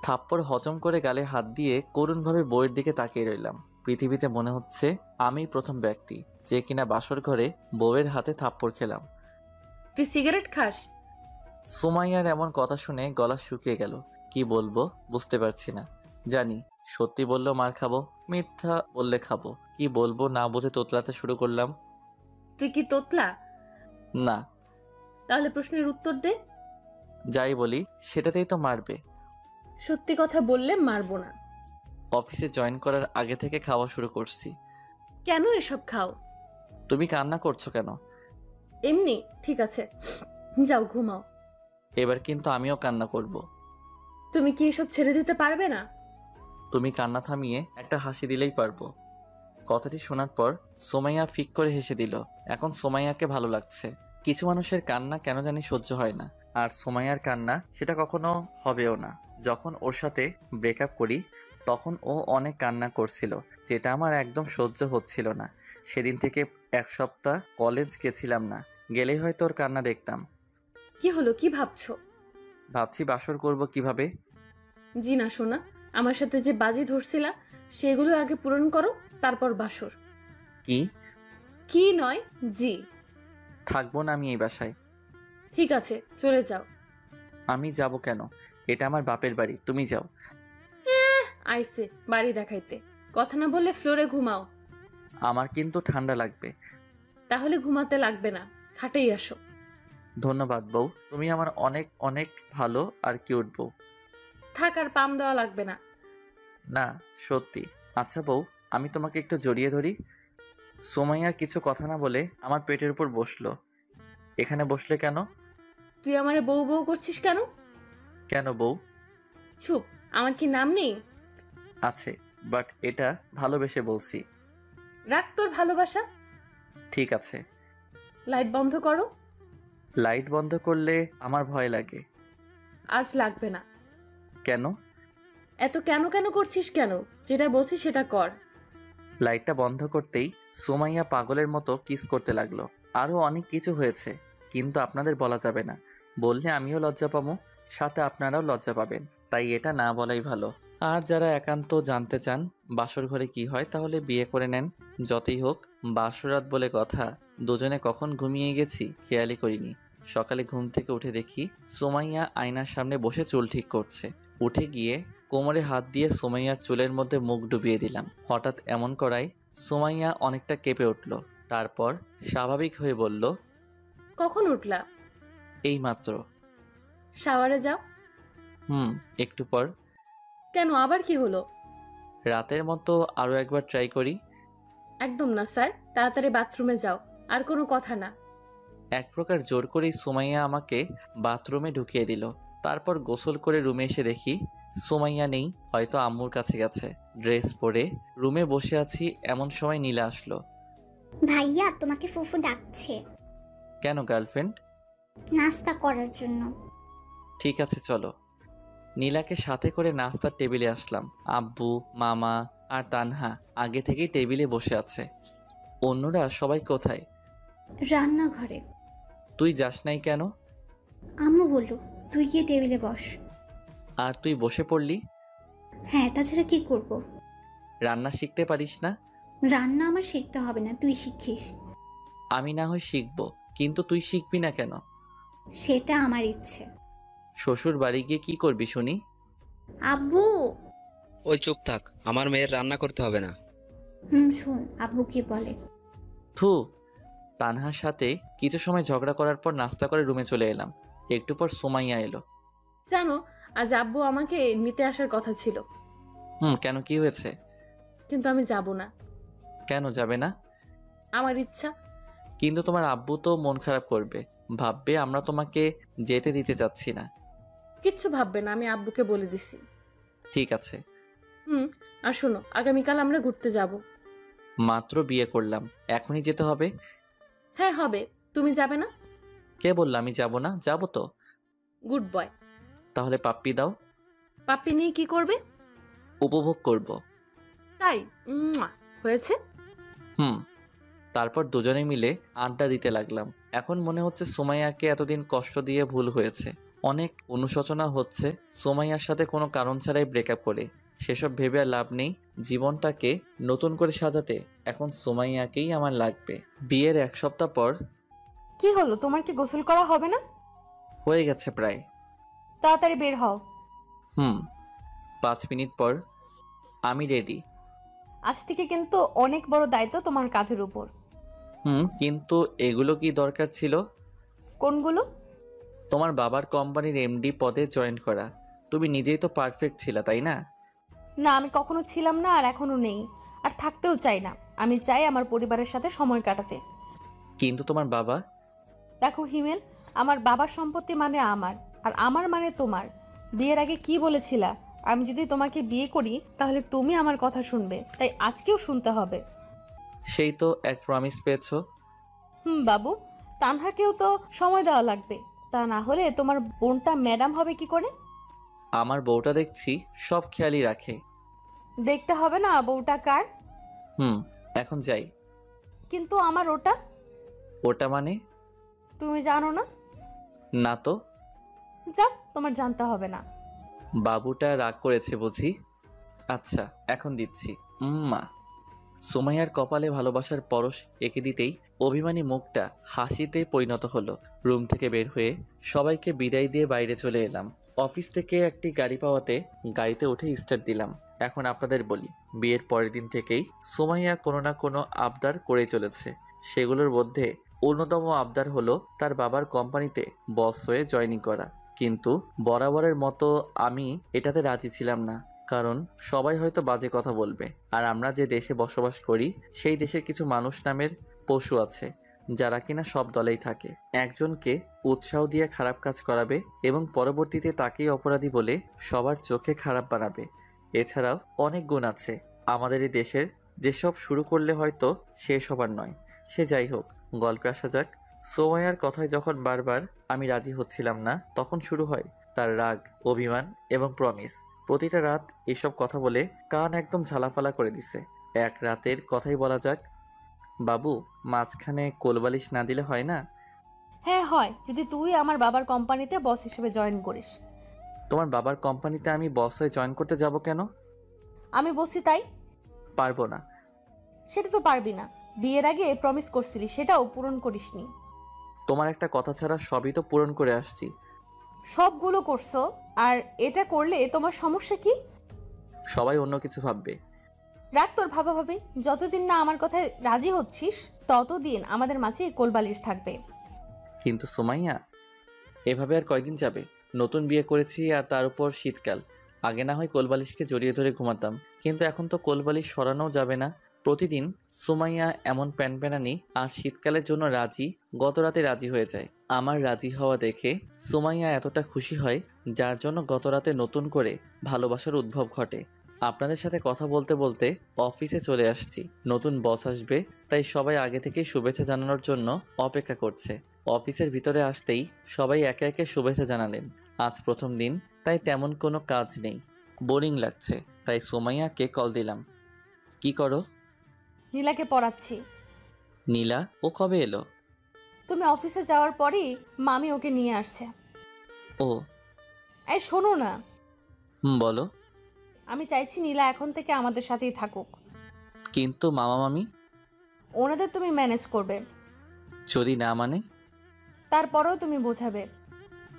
থাপ্পড় হজম করে গালে হাত দিয়ে করুণভাবে বউয়ের দিকে তাকিয়ে রইলাম। পৃথিবীতে মনে হচ্ছে আমি প্রথম ব্যক্তি যে কিনা বাসর ঘরে বউয়ের হাতে থাপ্পড় খেলাম। তুই সিগারেট খাস? সুমাইয়ার এমন কথা শুনে গলা শুকিয়ে গেল। কি বলবো বুঝতে পারছি না। জানি সত্যি বললেও মার খাবো, মিথ্যা বললে খাবো। কি বলবো না বুঝে তোতলাতে শুরু করলাম। তুই কি তোতলা? না। তাহলে প্রশ্নের উত্তর দে। যাই বলি সেটাতেই তো মারবে। সত্যি কথা বললে মারবো না। অফিসে জয়েন করার আগে থেকে খাওয়া শুরু করছি। কেন এসব খাও? তুমি কান্না করছো কেন? এমনি। ঠিক আছে, যাও ঘুমাও। এবার কিন্তু আমিও কান্না করব। তুমি কি এসব ছেড়ে দিতে পারবে না? তুমি কান্না থামিয়ে একটা হাসি দিলেই পারবো। কথাটি শোনার পর সোমাইয়া ফিক করে হেসে দিল। এখন সোমাইয়াকে ভালো লাগছে। কিছু মানুষের কান্না কেন জানি সহ্য হয় না, আর সোমাইয়ার কান্না সেটা কখনো হবেও না। যখন ওর সাথে ব্রেকআপ করি তখন ও অনেক কান্না করছিল, যেটা আমার একদম সহ্য হচ্ছিল না। সেদিন থেকে এক সপ্তাহ কলেজ গেছিলাম না, গেলেই হয়তো ওর কান্না দেখতাম। কি হলো, কি ভাবছো? ভাবছি বাসর করব কিভাবে। জি না সোনা, আমার সাথে যে বাজি ধরছিলা সেগুলো আগে পূরণ করো, তারপর বাসর। কি? কি নয়, জি। থাকবো না আমি এই বাসায়। ঠিক আছে, চলে যাও। আমি যাব কেন? এটা আমার বাপের বাড়ি, তুমি যাও। আইসে বাড়ি দেখাইতে, কথা না বললে ফ্লোরে ঘুমাও। আমার কিন্তু ঠান্ডা লাগবে। তাহলে ঘুমাতে লাগবে না, খাটেই আসো। ধন্যবাদ বউ, তুমি আমার অনেক অনেক ভালো আর কিউট বউ। থাক, আর পাম দেওয়া লাগবে না। না সত্যি। আচ্ছা বউ, আমি তোমাকে একটু জড়িয়ে ধরি। সুমাইয়া কিছু কথা না বলে আমার পেটের উপর বসলো। এখানে বসলে কেন? তুই আমারে বউ বউ করছিস কেন? কেন বউ? চুপ, আমার কি নাম নেই? আছে, বাট এটা ভালোবেসে বলছি। রাখ তোর ভালোবাসা। ঠিক আছে। লাইট বন্ধ করো। লাইট বন্ধ করলে আমার ভয় লাগে। আজ লাগবে না। কেন? এত কেন কেন করছিস কেন? যেটা বলছি সেটা কর। লাইটটা বন্ধ করতেই সুমাইয়া পাগলের মতো কিস করতে লাগলো। আরও অনেক কিছু হয়েছে, কিন্তু আপনাদের বলা যাবে না। বললে আমিও লজ্জা পাবো, সাথে আপনারাও লজ্জা পাবেন, তাই এটা না বলাই ভালো। আর যারা একান্ত জানতে চান বাসর ঘরে কি হয়, তাহলে বিয়ে করে নেন। যতই হোক বাসরাত বলে কথা, দুজনে কখন ঘুমিয়ে গেছি খেয়ালই করিনি। সকালে ঘুম থেকে উঠে দেখি সুমাইয়া আয়নার সামনে বসে চুল ঠিক করছে। উঠে গিয়ে কোমরে হাত দিয়ে সুমাইয়ার চুলের মধ্যে মুখ ডুবিয়ে দিলাম। হঠাৎ এমন করায় সুমাইয়া অনেকটা কেঁপে উঠল। তারপর স্বাভাবিক হয়ে বলল, কখন উঠলা? এইমাত্র। শাওয়ারে যাও। একটু পর। কেন, আবার কি হলো? রাতের মতো আরও একবার ট্রাই করি। একদম না স্যার, তাড়াতাড়ি বাথরুমে যাও। আর কোনো কথা না। এক প্রকার জোর করেই সুমাইয়া আমাকে বাথরুমে ঢুকিয়ে দিল। তারপর গোসল করে রুমে এসে দেখি সুমাইয়া নেই, হয়তো আম্মুর কাছে গেছে। ড্রেস পরে রুমে বসে আছি, এমন সময় নীলা আসলো। ভাইয়া তোমাকে ফুফু ডাকছে। কেন গার্লফ্রেন্ড? নাস্তা করার জন্য। ঠিক আছে চলো। নীলাকে সাথে করে নাস্তার টেবিলে আসলাম। আব্বু, মামা আর তানহা আগে থেকেই টেবিলে বসে আছে। অন্যরা সবাই কোথায়? রান্নাঘরে। তুই যাস নাই কেন? আম্মু বললো তুই গিয়ে টেবিলে বস। আর তুই বসে পড়লি? হ্যাঁ, তাছাড়া কি করব? রান্না শিখতে পারিস না? রান্না আমার শিখতে হবে না, তুই শিখিস। আমি না হয় শিখবো, কিন্তু তুই শিখবি না কেন? সেটা আমার ইচ্ছে। শ্বশুর বাড়ি গিয়ে কি করবি শুনি? আব্বু। ওই চুপ থাক, আমার মেয়ের রান্না করতে হবে না। শুন আব্বু কি বলে। থু। তানহার সাথে কিছু সময় ঝগড়া করার পর নাস্তা করে রুমে চলে এলাম। একটু পর সুমাইয়া এলো। জানো, আজ আব্বু আমাকে নিতে আসার কথা ছিল, কেন, কি হয়েছে? কিন্তু আমি যাব না। কেন যাবে না? আমার ইচ্ছা। কিন্তু তোমার আব্বু তো মন খারাপ করবে, ভাববে আমরা তোমাকে যেতে দিতে চাচ্ছি না। কিচ্ছু ভাববে না, আমি আব্বুকে বলে দিছি। ঠিক আছে। আর শোনো, আগামীকাল আমরা ঘুরতে যাব। মাত্র বিয়ে করলাম, এখনই যেতে হবে? হ্যাঁ হবে। তুমি যাবে না? কে বললো আমি যাব না? যাব তো। Good boy. তাহলে পাপ্পি দাও। পাপ্পি নিয়ে কি করবে? উপভোগ করব। তাই? হয়েছে। তারপর দুজনে মিলে আড্ডা দিতে লাগলাম। এখন মনে হচ্ছে সুমাইয়াকে এতদিন কষ্ট দিয়ে ভুল হয়েছে। অনেক অনুশোচনা হচ্ছে সুমাইয়ার সাথে কোনো কারণ ছাড়াই ব্রেকআপ করে। সেসব ভেবে আর লাভ নেই। জীবনটাকে নতুন করে সাজাতে এখন সুমাইয়াকেই আমার লাগবে। বিয়ের 1 সপ্তাহ পর। কি হলো, তোমার কি গোসল করা হবে না? হয়ে গেছে প্রায়। তাড়াতাড়ি বের হও। 5 মিনিট পর। আমি রেডি। আজ থেকে কিন্তু অনেক বড় দায়িত্ব তোমার কাঁধের উপর। কিন্তু এগুলো কি দরকার ছিল? কোনগুলো? তোমার বাবার কোম্পানির এমডি পদে জয়েন করা। তুমি নিজেই তো পারফেক্ট ছিলা, তাই না? না, আমি কখনো ছিলাম না, আর এখনো নেই, আর থাকতেও চাই না। আমি চাই আমার পরিবারের সাথে সময় কাটাতে। কিন্তু তোমার বাবা? দেখো হিমেল, আমার বাবার সম্পত্তি মানে আমার, আর আমার মানে তোমার। বিয়ের আগে কি বলেছিলা? আমি যদি তোমাকে বিয়ে করি তাহলে তুমি আমার কথা শুনবে, তাই আজকেও শুনতে হবে। সেই তো এক প্রমিস পেয়েছো। বাবু, তানহাকেও তো সময় দেওয়া লাগবে, তা না হলে তোমার বোনটা ম্যাডাম হবে কি করে? আমার বউটা দেখছি সব খেয়ালই রাখে। দেখতে হবে না বউটা কার? এখন যাই। কিন্তু আমার ওটা। ওটা মানে? তুমি জানো না? না তো। যাক, তোমার জানতে হবে না। বাবুটা রাগ করেছে বুঝি। আচ্ছা, এখন দিচ্ছি। মা। সুমাইয়ার কপালে ভালোবাসার পরশ এঁকে দিতেই অভিমানী মুখটা হাসিতে পরিণত হলো। রুম থেকে বের হয়ে সবাইকে বিদায় দিয়ে বাইরে চলে এলাম। অফিস থেকে একটি গাড়ি পাওয়াতে গাড়িতে উঠে স্টার্ট দিলাম। এখন আপনাদের বলি, বিয়ের পরের দিন থেকেই সুমাইয়া কোনো না কোনো আবদার করে চলেছে। সেগুলোর মধ্যে অন্যতম আবদার হলো তার বাবার কোম্পানিতে বস হয়ে জয়েনিং করা। কিন্তু বরাবরের মতো আমি এটাতে রাজি ছিলাম না, কারণ সবাই হয়তো বাজে কথা বলবে। আর আমরা যে দেশে বসবাস করি সেই দেশের কিছু মানুষ নামের পশু আছে যারা কিনা সব দলেই থাকে। একজনকে উৎসাহ দিয়ে খারাপ কাজ করাবে এবং পরবর্তীতে তাকেই অপরাধী বলে সবার চোখে খারাপ বানাবে। এছাড়াও অনেক গুণ আছে আমাদের এই দেশের, যেসব শুরু করলে হয়তো শেষ হবার নয়। সে যাই হোক, গল্পে আসা যাক। সুমাইয়ার কথায় যখন বারবার আমি রাজি হচ্ছিলাম না, তখন শুরু হয় তার রাগ, অভিমান এবং প্রমিস। প্রতিটা রাত এসব কথা বলে কান একদম ঝালাফালা করে দিছে। এক রাতের কথাই বলা যাক। বাবু, মাঝখানে কোলবালিশ না দিলে হয় না? হ্যাঁ হয়, যদি তুই আমার বাবার কোম্পানিতে বস হিসেবে জয়েন করিস। তোমার বাবার কোম্পানিতে আমি বস হয়ে জয়েন করতে যাব কেন? আমি বসি তাই। পারবো না। সেটা তো পারবি না, বিয়ের আগে প্রমিস করছিলি, সেটাও পূরণ করিসনি। তোমার একটা কথা ছাড়া সবই তো পূরণ করে আসছি। সবগুলো করছো, আর এটা করলে তোমার সমস্যা কি? সবাই অন্য কিছু ভাববে। রাগ তোর ভাবাভাবি। যতদিন না আমার কথায় রাজি হচ্ছিস ততদিন আমাদের মাঝে কোলবালিশ থাকবে। কিন্তু সুমাইয়া, এভাবে আর কয়দিন যাবে? নতুন বিয়ে করেছি, আর তার উপর শীতকাল। আগে না হয় কোলবালিশকে জড়িয়ে ধরে ঘুমাতাম, কিন্তু এখন তো কোলবালিশ সরানোও যাবে না। প্রতিদিন সুমাইয়া এমন প্যানপ্যানানি আর শীতকালের জন্য রাজি, গত রাতে রাজি হয়ে যায়। আমার রাজি হওয়া দেখে সুমাইয়া এতটা খুশি হয়, যার জন্য গত রাতে নতুন করে ভালোবাসার উদ্ভব ঘটে। আপনাদের সাথে কথা বলতে বলতে অফিসে চলে আসছি। নতুন বস আসবে, তাই সবাই আগে থেকেই শুভেচ্ছা জানানোর জন্য অপেক্ষা করছে। অফিসের ভিতরে আসতেই সবাই একে একে শুভেচ্ছা জানালেন। আজ প্রথম দিন, তাই তেমন কোনো কাজ নেই, বোরিং লাগছে। তাই সুমাইয়াকে কল দিলাম। কি করো? নীলাকে পড়াচ্ছি। নীলা? ও কবে এলো? তুমি অফিসে যাওয়ার পরই মামি ওকে নিয়ে আসছে। ও। এই শোনো না। বলো। আমি চাইছি নীলা এখন থেকে আমাদের সাথেই থাকুক। কিন্তু মামা মামি? ওনাদের তুমি ম্যানেজ করবে, যদি না মানে? তারপরেও তুমি বোঝাবে।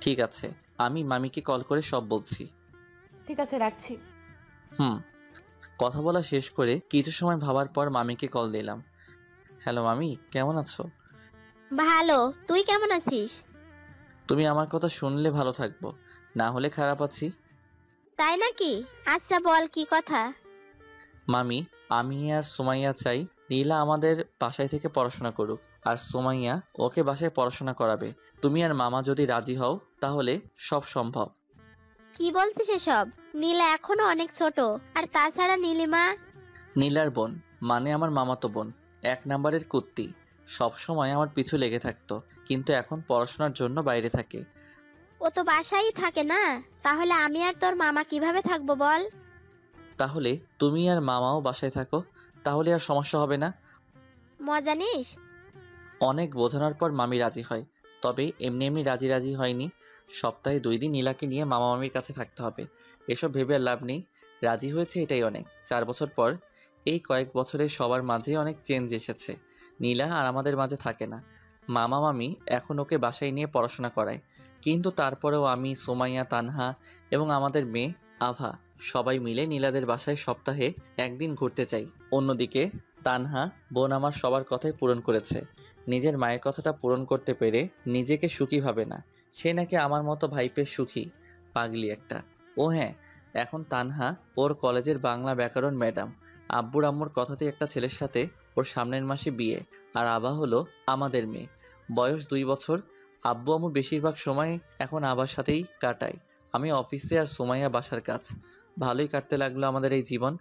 ঠিক আছে, আমি মামিকে কল করে সব বলছি। ঠিক আছে, রাখছি। কথা বলা শেষ করে কিছু সময় ভাবার পর মামিকে কল দিলাম। হ্যালো মামি, কেমন আছো? ভালো, তুই কেমন আছিস? তুমি আমার কথা শুনলে ভালো থাকবো, না হলে খারাপ আছি। তাই নাকি? আচ্ছা বল, কি কথা? মামি, আমি আর সুমাইয়া চাই নীলা আমাদের বাসায় থেকে পড়াশোনা করুক, আর সুমাইয়া ওকে বাসায় পড়াশোনা করাবে। তুমি আর মামা যদি রাজি হও তাহলে সব সম্ভব। কি বলছিস এসব? নীলা এখনো অনেক ছোট, আর তাছাড়া নীলিমা নীলার বোন, মানে আমার মামাতো বোন, 1 নাম্বারের কুত্তি, সব সময় আমার পিছু লেগে থাকতো, কিন্তু এখন পড়াশোনার জন্য বাইরে থাকে। ও তো বাসায়ই থাকে না, তাহলে আমি আর তোর মামা কিভাবে থাকবো বল? তাহলে তুমি আর মামাও বাসায় থাকো, তাহলে আর সমস্যা হবে না। মজা নিস? অনেক বোঝানোর পর মামি রাজি হয়, তবে এমনি এমনি রাজি হয়নি। সপ্তাহে 2 দিন নীলাকে নিয়ে মামা মামির কাছে থাকতে হবে। এসব ভেবে আর লাভ নেই, রাজি হয়েছে এটাই অনেক। 4 বছর পর, এই কয়েক বছরে সবার মাঝেই অনেক চেঞ্জ এসেছে। নীলা আর আমাদের মাঝে থাকে না। মামা মামি এখন ওকে বাসায় নিয়ে পড়াশোনা করায়, কিন্তু তারপরেও আমি, সুমাইয়া, তানহা এবং আমাদের মেয়ে আভা সবাই মিলে নীলাদের বাসায় সপ্তাহে 1 দিন ঘুরতে চাই। অন্যদিকে তানহা বোন আমার সবার কথাই পূরণ করেছে, নিজের মায়ের কথাটা পূরণ করতে পেরে নিজেকে সুখী ভাবে না। সে নাকি আমার মতো ভাইপে সুখী, পাগলি একটা। ও হ্যাঁ, এখন তানহা ওর কলেজের বাংলা ব্যাকরণ ম্যাডাম। আব্বুর আম্মুর কথাতেই একটা ছেলের সাথে ওর সামনের মাসে বিয়ে। আর আভা হলো আমাদের মেয়ে, বয়স 2 বছর। আব্বু আম্মু বেশিরভাগ সময় এখন আবার সাথেই কাটায়। আমি অফিসে আর সুমাইয়া বাসার কাজ। ভালোই কাটতে লাগলো আমাদের এই জীবন।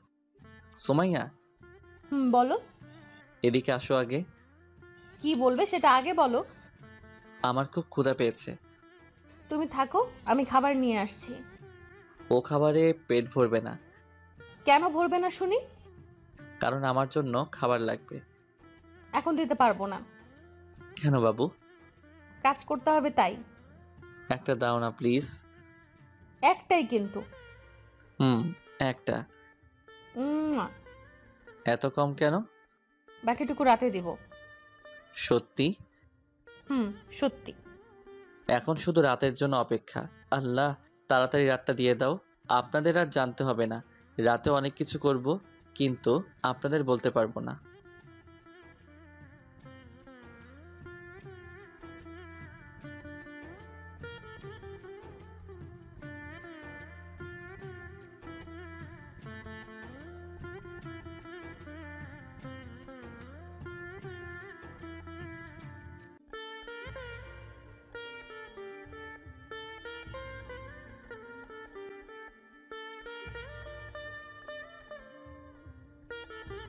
সুমাইয়া, বলো। এদিকে আসো আগে। কি বলবে সেটা আগে বলো। আমার খুব ক্ষুধা পেয়েছে। তুমি থাকো, আমি খাবার নিয়ে আসছি। ও খাবারে পেট ভরবে না। কেন ভরবে না শুনি? কারণ আমার জন্য খাবার লাগবে। এখন দিতে পারবো না। কেন বাবু? কাজ করতে হবে তাই। একটা দাও না প্লিজ। একটাই কিন্তু। একটা। উম্মুয়া। এত কম কেন? বাকিটুকু রাতে দিব। সত্যি? সত্যি। এখন শুধু রাতের জন্য অপেক্ষা। আল্লাহ, তাড়াতাড়ি রাতটা দিয়ে দাও। আপনাদের আর জানতে হবে না। রাতে অনেক কিছু করব, কিন্তু আপনাদের বলতে পারবো না।